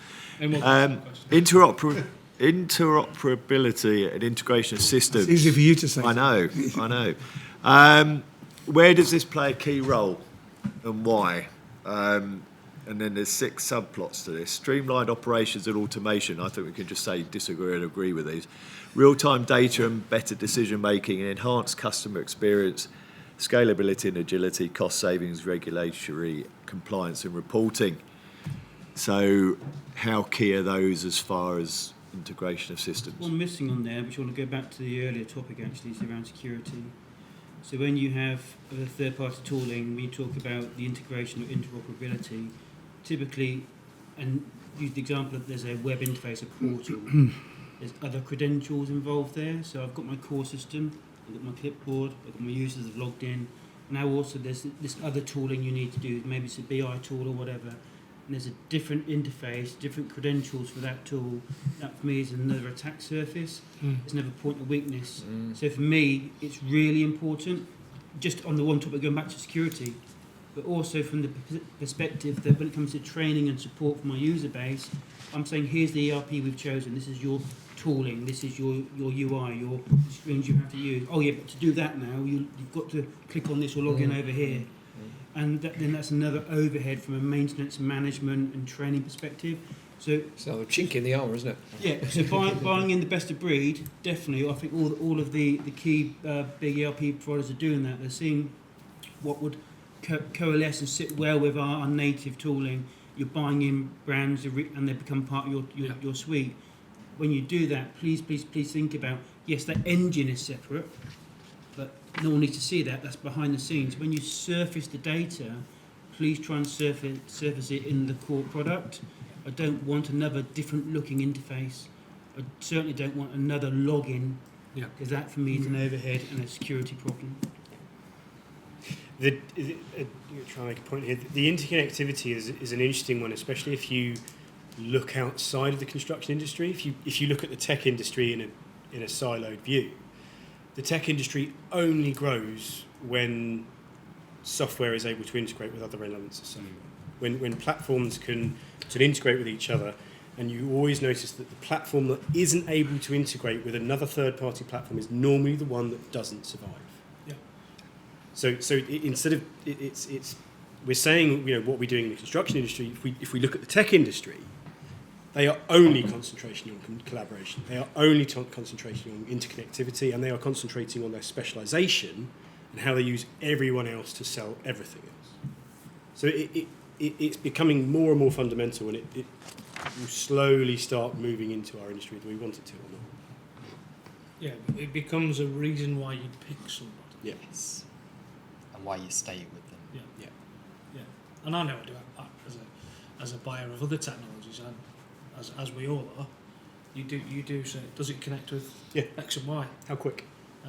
S5: Interoperability.
S1: Interoperability and integration of systems.
S11: It's easy for you to say.
S1: I know. Where does this play a key role, and why? and then there's 6 subplots to this. Streamlined operations and automation. I think we can just say disagree and agree with these. Real-time data and better decision-making and enhanced customer experience, scalability and agility, cost savings, regulatory compliance and reporting. So how key are those as far as integration of systems?
S10: One missing on there, which I want to go back to the earlier topic actually, is around security. So when you have a third-party tooling, we talk about the integration or interoperability. Typically, and use the example that there's a web interface, a portal. There's other credentials involved there. So I've got my core system, I've got my clipboard, I've got my users have logged in. Now also there's this other tooling you need to do. Maybe it's a BI tool or whatever. And there's a different interface, different credentials for that tool. That for me is another attack surface. It's another point of weakness. So for me, it's really important, just on the one topic, going back to security, but also from the perspective that when it comes to training and support for my user base, I'm saying here's the ERP we've chosen, this is your tooling, this is your UI, your screens you have to use. Oh yeah, but to do that now, you've got to click on this or log in over here. And then that's another overhead from a maintenance, management and training perspective. So
S9: a chink in the armour, isn't it?
S10: Yeah, so buying in the best of breed, definitely. I think all of the key big ERP providers are doing that. They're seeing what would coalesce and sit well with our native tooling. You're buying in brands and they become part of your suite. When you do that, please think about, yes, that engine is separate, but no one needs to see that. That's behind the scenes. When you surface the data, please try and surface it in the core product. I don't want another different looking interface. I certainly don't want another login, because that for me is an overhead and a security problem.
S6: You're trying to make a point here. The interconnectivity is an interesting one, especially if you look outside of the construction industry. If you look at the tech industry in a siloed view, the tech industry only grows when software is able to integrate with other elements of software. When platforms can integrate with each other, and you always notice that the platform that isn't able to integrate with another third-party platform is normally the one that doesn't survive.
S5: Yeah.
S6: So instead of we're saying what we're doing in the construction industry. If we look at the tech industry, they are only concentrating on collaboration. They are only concentrating on interconnectivity, and they are concentrating on their specialisation and how they use everyone else to sell everything else. So it's becoming more and more fundamental, and it will slowly start moving into our industry whether we want it to or not.
S5: Yeah, it becomes a reason why you pick somebody.
S6: Yes.
S8: And why you stay with them.
S5: Yeah. And I know I do that as a buyer of other technologies, and as we all are, you do say, does it connect with X and Y?
S6: How quick?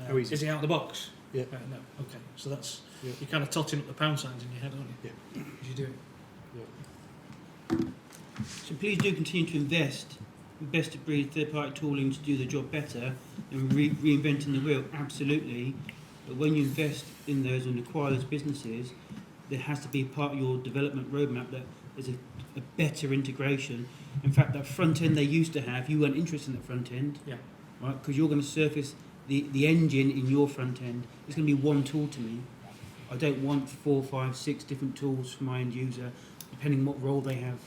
S6: How easy?
S5: Is it out of the box?
S6: Yeah.
S5: No. Okay. So that's you're kind of totting up the pound signs in your head, aren't you?
S6: Yeah.
S5: As you do it.
S10: So please do continue to invest in best of breed third-party tooling to do the job better and reinventing the wheel, absolutely. But when you invest in those and acquire those businesses, there has to be part of your development roadmap that there's a better integration. In fact, that front end they used to have, you weren't interested in that front end, right? Because you're going to surface the engine in your front end. It's going to be one tool to me. I don't want 4, 5, 6 different tools for my end user, depending on what role they have.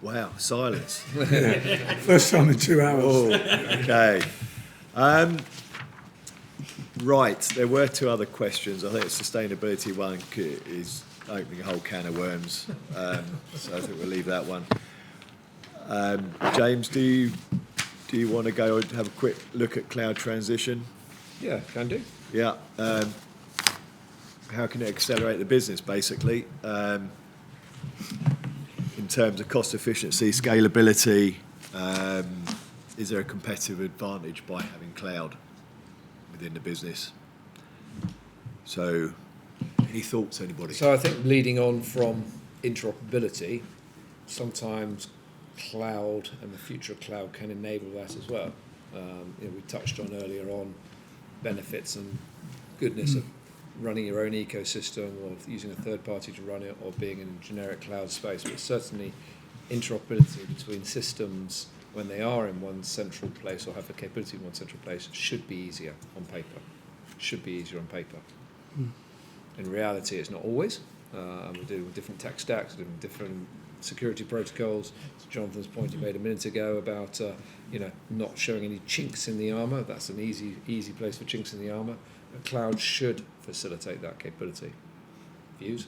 S1: Wow, silence.
S11: First time in 2 hours.
S1: Oh, okay. Right, there were 2 other questions. I think the sustainability one is opening a whole can of worms, so I think we'll leave that one. James, do you want to go and have a quick look at cloud transition?
S9: Yeah, can do.
S1: Yeah. How can it accelerate the business, basically, in terms of cost efficiency, scalability? Is there a competitive advantage by having cloud within the business? So, any thoughts, anybody?
S9: So I think leading on from interoperability, sometimes cloud and the future of cloud can enable that as well. We touched on earlier on benefits and goodness of running your own ecosystem or using a third party to run it or being in a generic cloud space, but certainly interoperability between systems when they are in one central place or have the capability in one central place should be easier on paper. should be easier on paper. In reality, it's not always. And we do with different tech stacks, different security protocols. To Jonathan's point he made a minute ago about not showing any chinks in the armour. That's an easy place for chinks in the armour. A cloud should facilitate that capability. Views?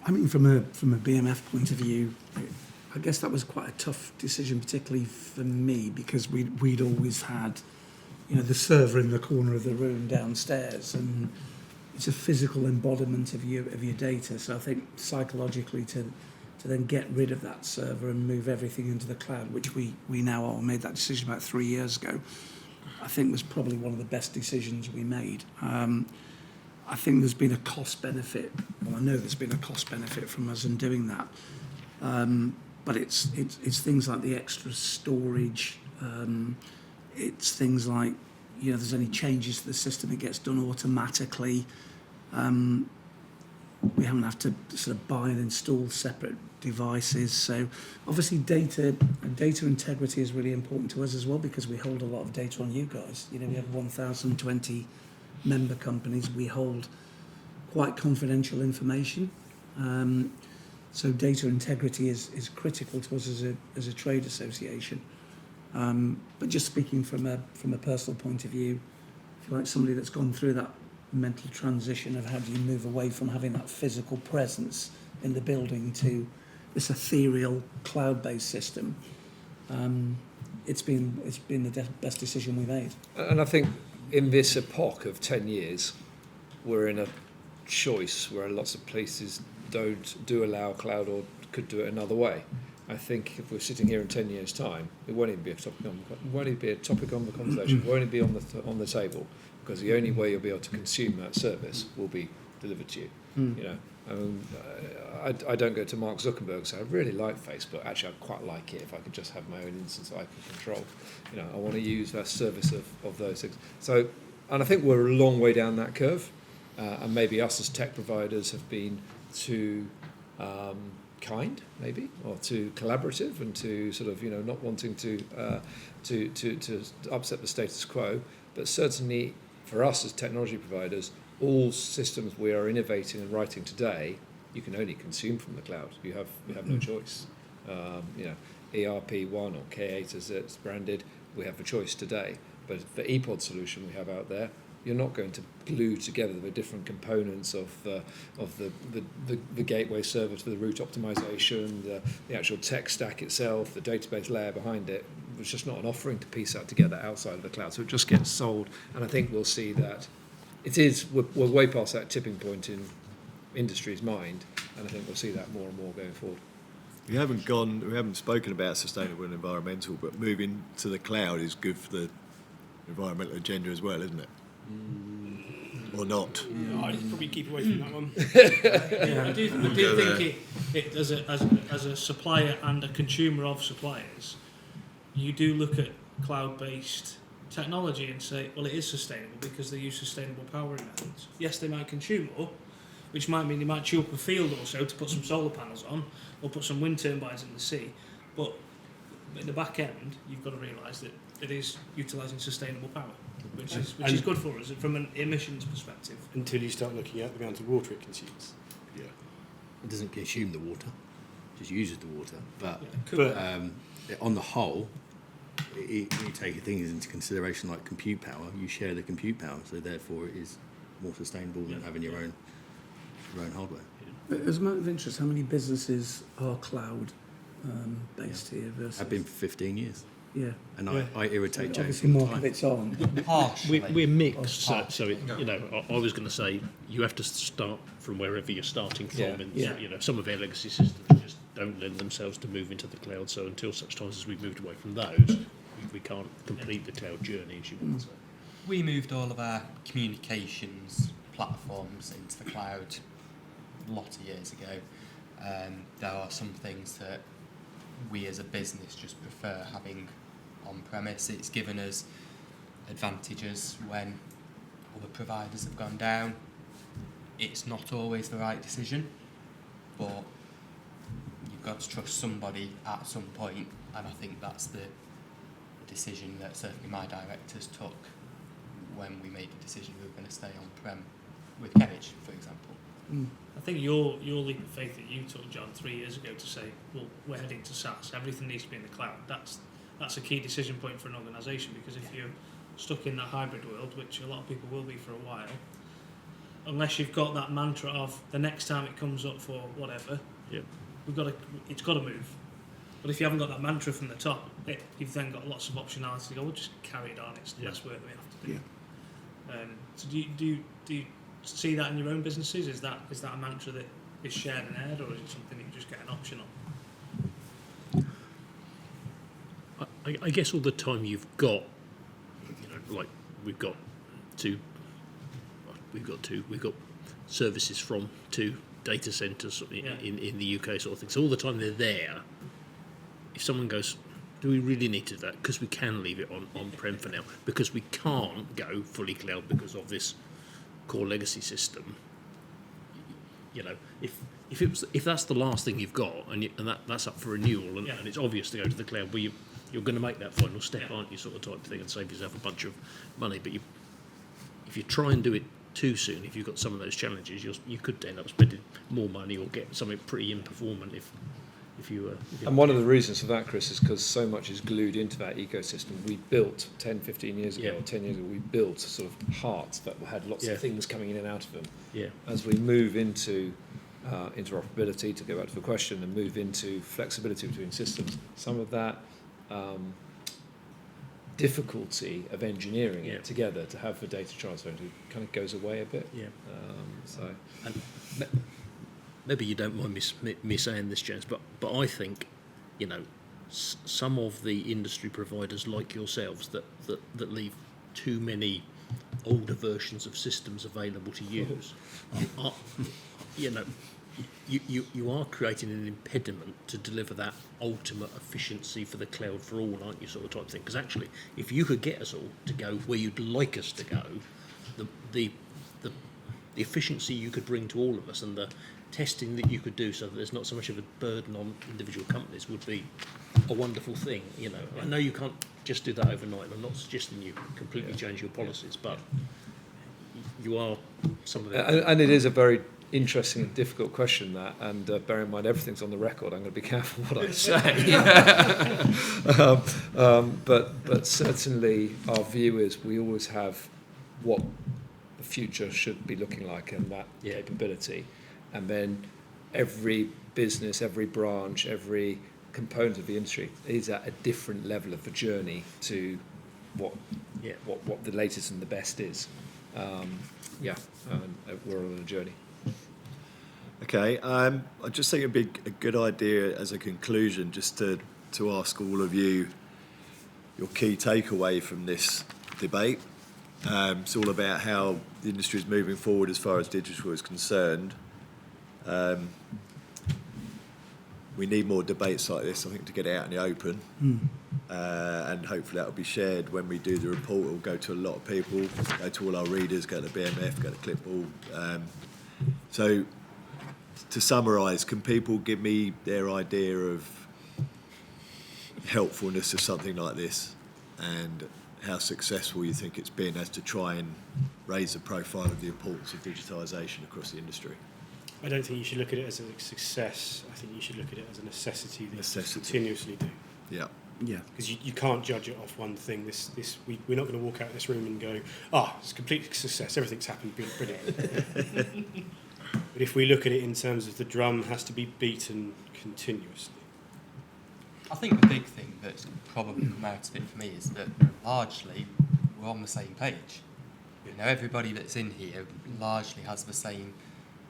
S11: I mean, from a BMF point of view, I guess that was quite a tough decision, particularly for me, because we'd always had, the server in the corner of the room downstairs, and it's a physical embodiment of your data. So I think psychologically to then get rid of that server and move everything into the cloud, which we now are, made that decision about 3 years ago, I think was probably one of the best decisions we made. I think there's been a cost benefit. Well, I know there's been a cost benefit from us in doing that. But it's things like the extra storage. It's things like, there's any changes to the system, it gets done automatically. We haven't have to sort of buy and install separate devices. So obviously data integrity is really important to us as well, because we hold a lot of data on you guys. We have 1,020 member companies. We hold quite confidential information. So data integrity is critical to us as a trade association. But just speaking from a personal point of view, if you're like somebody that's gone through that mental transition of how do you move away from having that physical presence in the building to this ethereal cloud-based system, it's been the best decision we made.
S9: And I think in this epoch of 10 years, we're in a choice where lots of places do allow cloud or could do it another way. I think if we're sitting here in 10 years' time, it won't even be a topic on the conversation. It won't even be on the table, because the only way you'll be able to consume that service will be delivered to you. I don't go to Mark Zuckerberg and say I really like Facebook. Actually, I'd quite like it if I could just have my own instance I can control. I want to use that service of those things. So, and I think we're a long way down that curve, and maybe us as tech providers have been too kind, maybe, or too collaborative, and too sort of not wanting to upset the status quo. But certainly for us as technology providers, all systems we are innovating and writing today, you can only consume from the cloud. We have no choice. ERP1 or K8 as it's branded, we have a choice today. But the ePod solution we have out there, you're not going to glue together the different components of the gateway server to the route optimization, the actual tech stack itself, the database layer behind it. There's just not an offering to piece that together outside of the cloud. So it just gets sold. And I think we'll see that we're way past that tipping point in industry's mind. And I think we'll see that more and more going forward.
S1: We haven't spoken about sustainable and environmental, but moving to the cloud is good for the environmental agenda as well, isn't it? Or not?
S6: I'd probably keep away from that one.
S5: I do think it as a supplier and a consumer of suppliers, you do look at cloud-based technology and say, well, it is sustainable because they use sustainable powering methods. Yes, they might consume more, which might mean they might chew up a field or so to put some solar panels on or put some wind turbines in the sea. But in the back end, you've got to realise that it is utilising sustainable power, which is good for us from an emissions perspective.
S6: Until you start looking at the amount of water it consumes.
S1: Yeah.
S2: It doesn't consume the water, it just uses the water. But on the whole, when you take things into consideration like compute power, you share the compute power, so therefore it is more sustainable than having your own hardware.
S11: As a matter of interest, how many businesses are cloud based here versus?
S2: I've been for 15 years.
S11: Yeah.
S2: And I irritate James.
S11: Obviously, more of it's on.
S7: We're mixed, so I was going to say you have to start from wherever you're starting from, and some of our legacy systems just don't lend themselves to move into the cloud. So until such times as we've moved away from those, we can't complete the cloud journey, as you want to say.
S8: We moved all of our communications platforms into the cloud a lot of years ago. There are some things that we as a business just prefer having on premise. It's given us advantages when other providers have gone down. It's not always the right decision, but you've got to trust somebody at some point, and I think that's the decision that certainly my directors took when we made the decision we were going to stay on-prem with Kerridge, for example.
S5: I think your leap of faith that you took, John, 3 years ago to say, well, we're heading to SaaS, everything needs to be in the cloud. That's a key decision point for an organisation, because if you're stuck in that hybrid world, which a lot of people will be for a while, unless you've got that mantra of the next time it comes up for whatever, it's got to move. But if you haven't got that mantra from the top, you've then got lots of optionality to go, we'll just carry it on, it's less work that we have to do. So do you see that in your own businesses? Is that a mantra that is shared and aired, or is it something that you just get an option on?
S7: I guess all the time you've got, like we've got services from 2 data centres in the UK sort of thing. So all the time they're there. If someone goes, do we really need to do that? Because we can leave it on-prem for now, because we can't go fully cloud because of this core legacy system. If that's the last thing you've got, and that's up for renewal, and it's obvious to go to the cloud, where you're going to make that final step, aren't you, sort of type thing, and save yourself a bunch of money. But if you try and do it too soon, if you've got some of those challenges, you could end up spending more money or get something pretty imperformant if you.
S9: And one of the reasons for that, Chris, is because so much is glued into that ecosystem. We built 10, 15 years ago, or 10 years ago, we built sort of hearts that had lots of things coming in and out of them.
S7: Yeah.
S9: As we move into interoperability, to go back to the question, and move into flexibility between systems, some of that difficulty of engineering it together to have the data transfer kind of goes away a bit.
S7: And maybe you don't mind me saying this, James, but I think, some of the industry providers like yourselves that leave too many older versions of systems available to use, you are creating an impediment to deliver that ultimate efficiency for the cloud for all, aren't you, sort of type thing? Because actually, if you could get us all to go where you'd like us to go, the efficiency you could bring to all of us, and the testing that you could do so that there's not so much of a burden on individual companies, would be a wonderful thing. I know you can't just do that overnight, and I'm not suggesting you completely change your policies, but you are some of it.
S9: And it is a very interesting and difficult question, that, and bear in mind everything's on the record. I'm going to be careful what I say. But certainly our view is we always have what the future should be looking like, and that capability. And then every business, every branch, every component of the industry is at a different level of the journey to what the latest and the best is. We're all on a journey.
S1: Okay, I just think it'd be a good idea as a conclusion just to ask all of you your key takeaway from this debate. It's all about how the industry is moving forward as far as digital is concerned. We need more debates like this, I think, to get it out in the open. And hopefully that will be shared when we do the report. It will go to a lot of people, go to all our readers, go to the BMF, go to Clipboard. So to summarise, can people give me their idea of helpfulness of something like this, and how successful you think it's been as to try and raise the profile of the importance of digitisation across the industry?
S6: I don't think you should look at it as a success. I think you should look at it as a necessity that you continuously do.
S1: Yeah.
S6: Because you can't judge it off one thing. We're not going to walk out of this room and go, it's a complete success, everything's happened, brilliant. But if we look at it in terms of the drum has to be beaten continuously.
S8: I think the big thing that's probably come out of it for me is that largely we're on the same page. Everybody that's in here largely has the same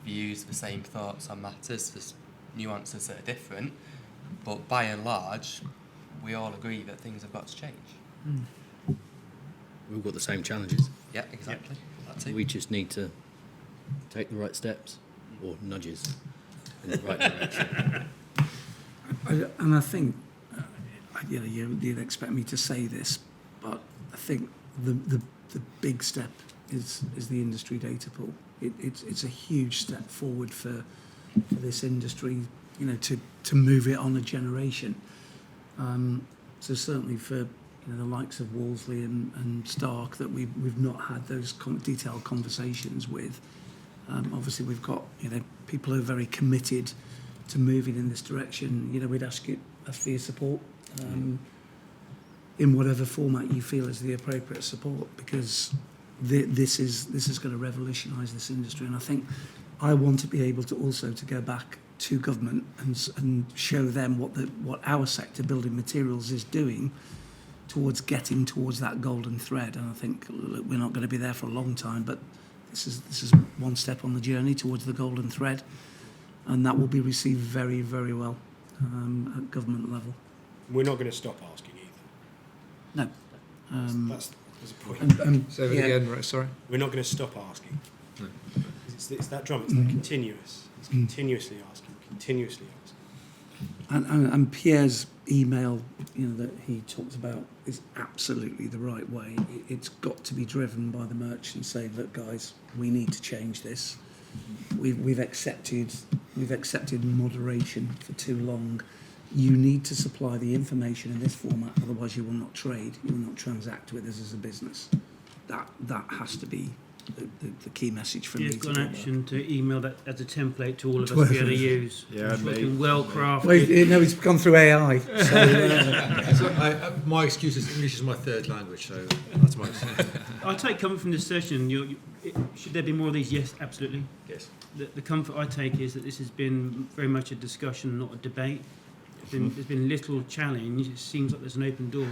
S8: views, the same thoughts on matters. There's nuances that are different, but by and large, we all agree that things have got to change.
S2: We've got the same challenges.
S8: Yeah, exactly. That's it.
S2: We just need to take the right steps, or nudges in the right direction.
S11: And I think, you'd expect me to say this, but I think the big step is the industry data pool. It's a huge step forward for this industry, to move it on a generation. So certainly for the likes of Wolseley and Stark that we've not had those detailed conversations with. Obviously, we've got people who are very committed to moving in this direction. We'd ask for your support in whatever format you feel is the appropriate support, because this is going to revolutionise this industry. And I think I want to be able to also to go back to government and show them what our sector, building materials, is doing towards getting towards that golden thread. And I think we're not going to be there for a long time, but this is one step on the journey towards the golden thread, and that will be received very, very well at government level.
S6: We're not going to stop asking either.
S11: No.
S6: That's a point.
S9: Say it again, right, sorry.
S6: We're not going to stop asking. No. It's that drum. It's that continuous. It's continuously asking, continuously asking.
S11: And Pierre's email, that he talked about is absolutely the right way. It's got to be driven by the merchants saying, look, guys, we need to change this. We've accepted moderation for too long. You need to supply the information in this format, otherwise you will not trade, you will not transact with us as a business. That has to be the key message for me.
S10: You've got an action to email that as a template to all of us to be able to use.
S1: Yeah,
S10: Well crafted.
S11: Well, no, it's gone through AI. So,
S12: My excuse is English is my third language, so that's my.
S10: I take comfort from this session. Should there be more of these? Yes, absolutely.
S12: Yes.
S10: The comfort I take is that this has been very much a discussion, not a debate. There's been little challenge. It seems like there's an open door.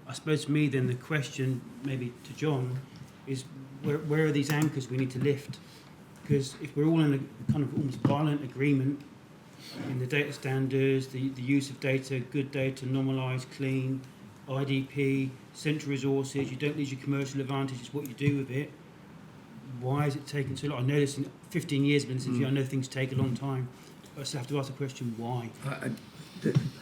S10: I suppose for me then the question, maybe to John, is where are these anchors we need to lift? Because if we're all in a kind of almost violent agreement in the data standards, the use of data, good data, normalised, clean, IDP, central resources, you don't lose your commercial advantage, it's what you do with it. Why is it taking so long? I know this in 15 years, but I know things take a long time. But I still have to ask the question, why?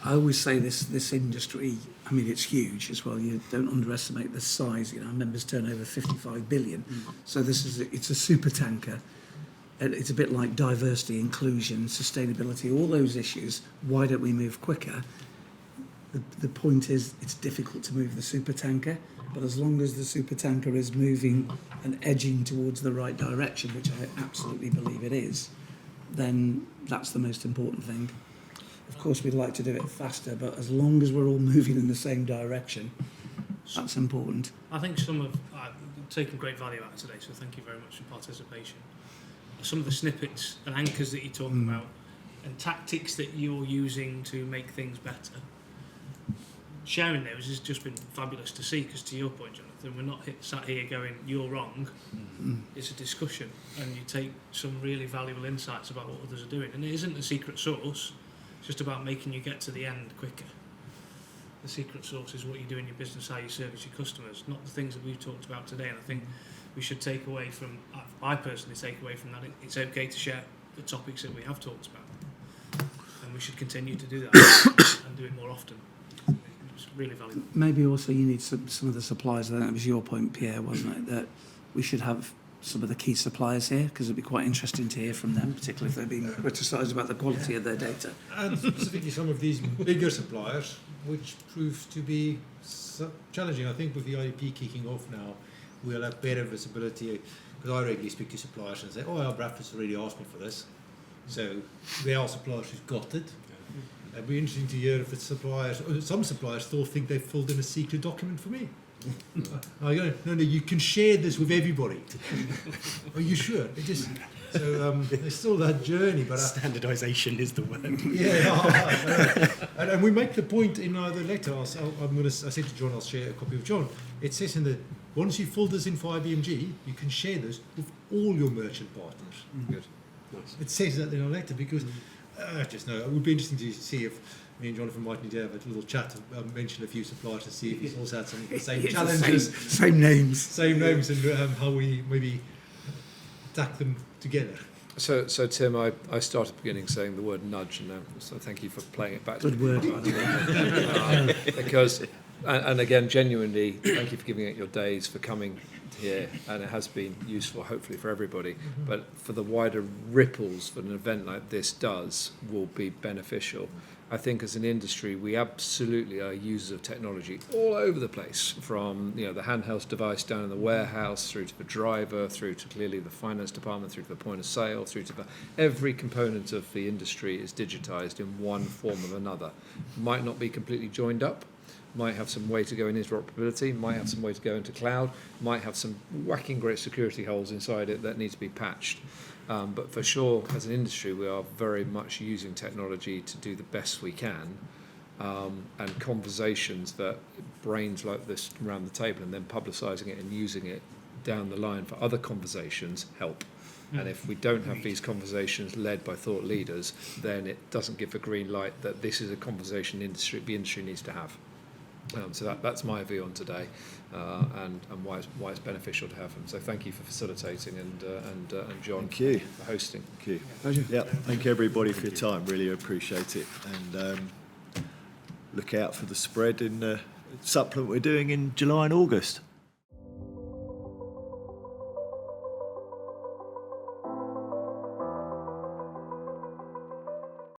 S11: I always say this industry, I mean, it's huge as well. You don't underestimate the size. Our members turn over 55 billion. So it's a super tanker. It's a bit like diversity, inclusion, sustainability, all those issues. Why don't we move quicker? The point is, it's difficult to move the super tanker, but as long as the super tanker is moving and edging towards the right direction, which I absolutely believe it is, then that's the most important thing. Of course, we'd like to do it faster, but as long as we're all moving in the same direction, that's important.
S5: I think I've taken great value out of today, so thank you very much for participation. Some of the snippets and anchors that you're talking about and tactics that you're using to make things better, sharing those has just been fabulous to see, because to your point, Jonathan, we're not sat here going, you're wrong. It's a discussion, and you take some really valuable insights about what others are doing. And it isn't a secret sauce. It's just about making you get to the end quicker. The secret sauce is what you do in your business, how you service your customers, not the things that we've talked about today. And I think we should take away from, I personally take away from that, it's okay to share the topics that we have talked about. And we should continue to do that and do it more often. It's really valuable.
S11: Maybe also you need some of the suppliers. I think that was your point, Pierre, wasn't it? That we should have some of the key suppliers here, because it'd be quite interesting to hear from them, particularly if they're being criticised about the quality of their data.
S12: And specifically some of these bigger suppliers, which proves to be challenging. I think with the IDP kicking off now, we'll have better visibility, because I regularly speak to suppliers and say, our Bradford's already asked me for this. So there are suppliers who've got it. It'd be interesting to hear if it's suppliers, or some suppliers still think they've filled in a secret document for me. I go, no, you can share this with everybody. Are you sure? It just there's still that journey, but
S6: standardisation is the word.
S12: Yeah, and we make the point in the letter. I said to John, I'll share a copy of John. It says in the once you fill this in for IBMG, you can share this with all your merchant partners.
S9: Good.
S12: Nice. It says that in our letter because I just know it would be interesting to see if me and Jonathan might need to have a little chat, mention a few suppliers to see if he's also had some of the same challenges.
S11: Same names,
S12: and how we maybe tack them together.
S9: So Tim, I started beginning saying the word nudge, and now so thank you for playing it back.
S11: Good word.
S9: Because, and again, genuinely, thank you for giving it your days, for coming here, and it has been useful, hopefully, for everybody. Mm-hmm. But for the wider ripples that an event like this will be beneficial. I think as an industry, we absolutely are users of technology all over the place, from the handheld device down in the warehouse, through to the driver, through to clearly the finance department, through to the point of sale, through to every component of the industry is digitised in one form or another. Might not be completely joined up, might have some way to go in interoperability, might have some way to go into cloud, might have some whacking great security holes inside it that need to be patched. But for sure, as an industry, we are very much using technology to do the best we can, and conversations that brains like this around the table and then publicising it and using it down the line for other conversations help. And if we don't have these conversations led by thought leaders, then it doesn't give a green light that this is a conversation the industry needs to have. So that's my view on today, and why it's beneficial to have them. So thank you for facilitating, and John,
S1: Thank you
S9: for hosting.
S1: Thank you. Pleasure. Yeah, thank you everybody for your time. Really appreciate it, and look out for the spread in supplement we're doing in July and August.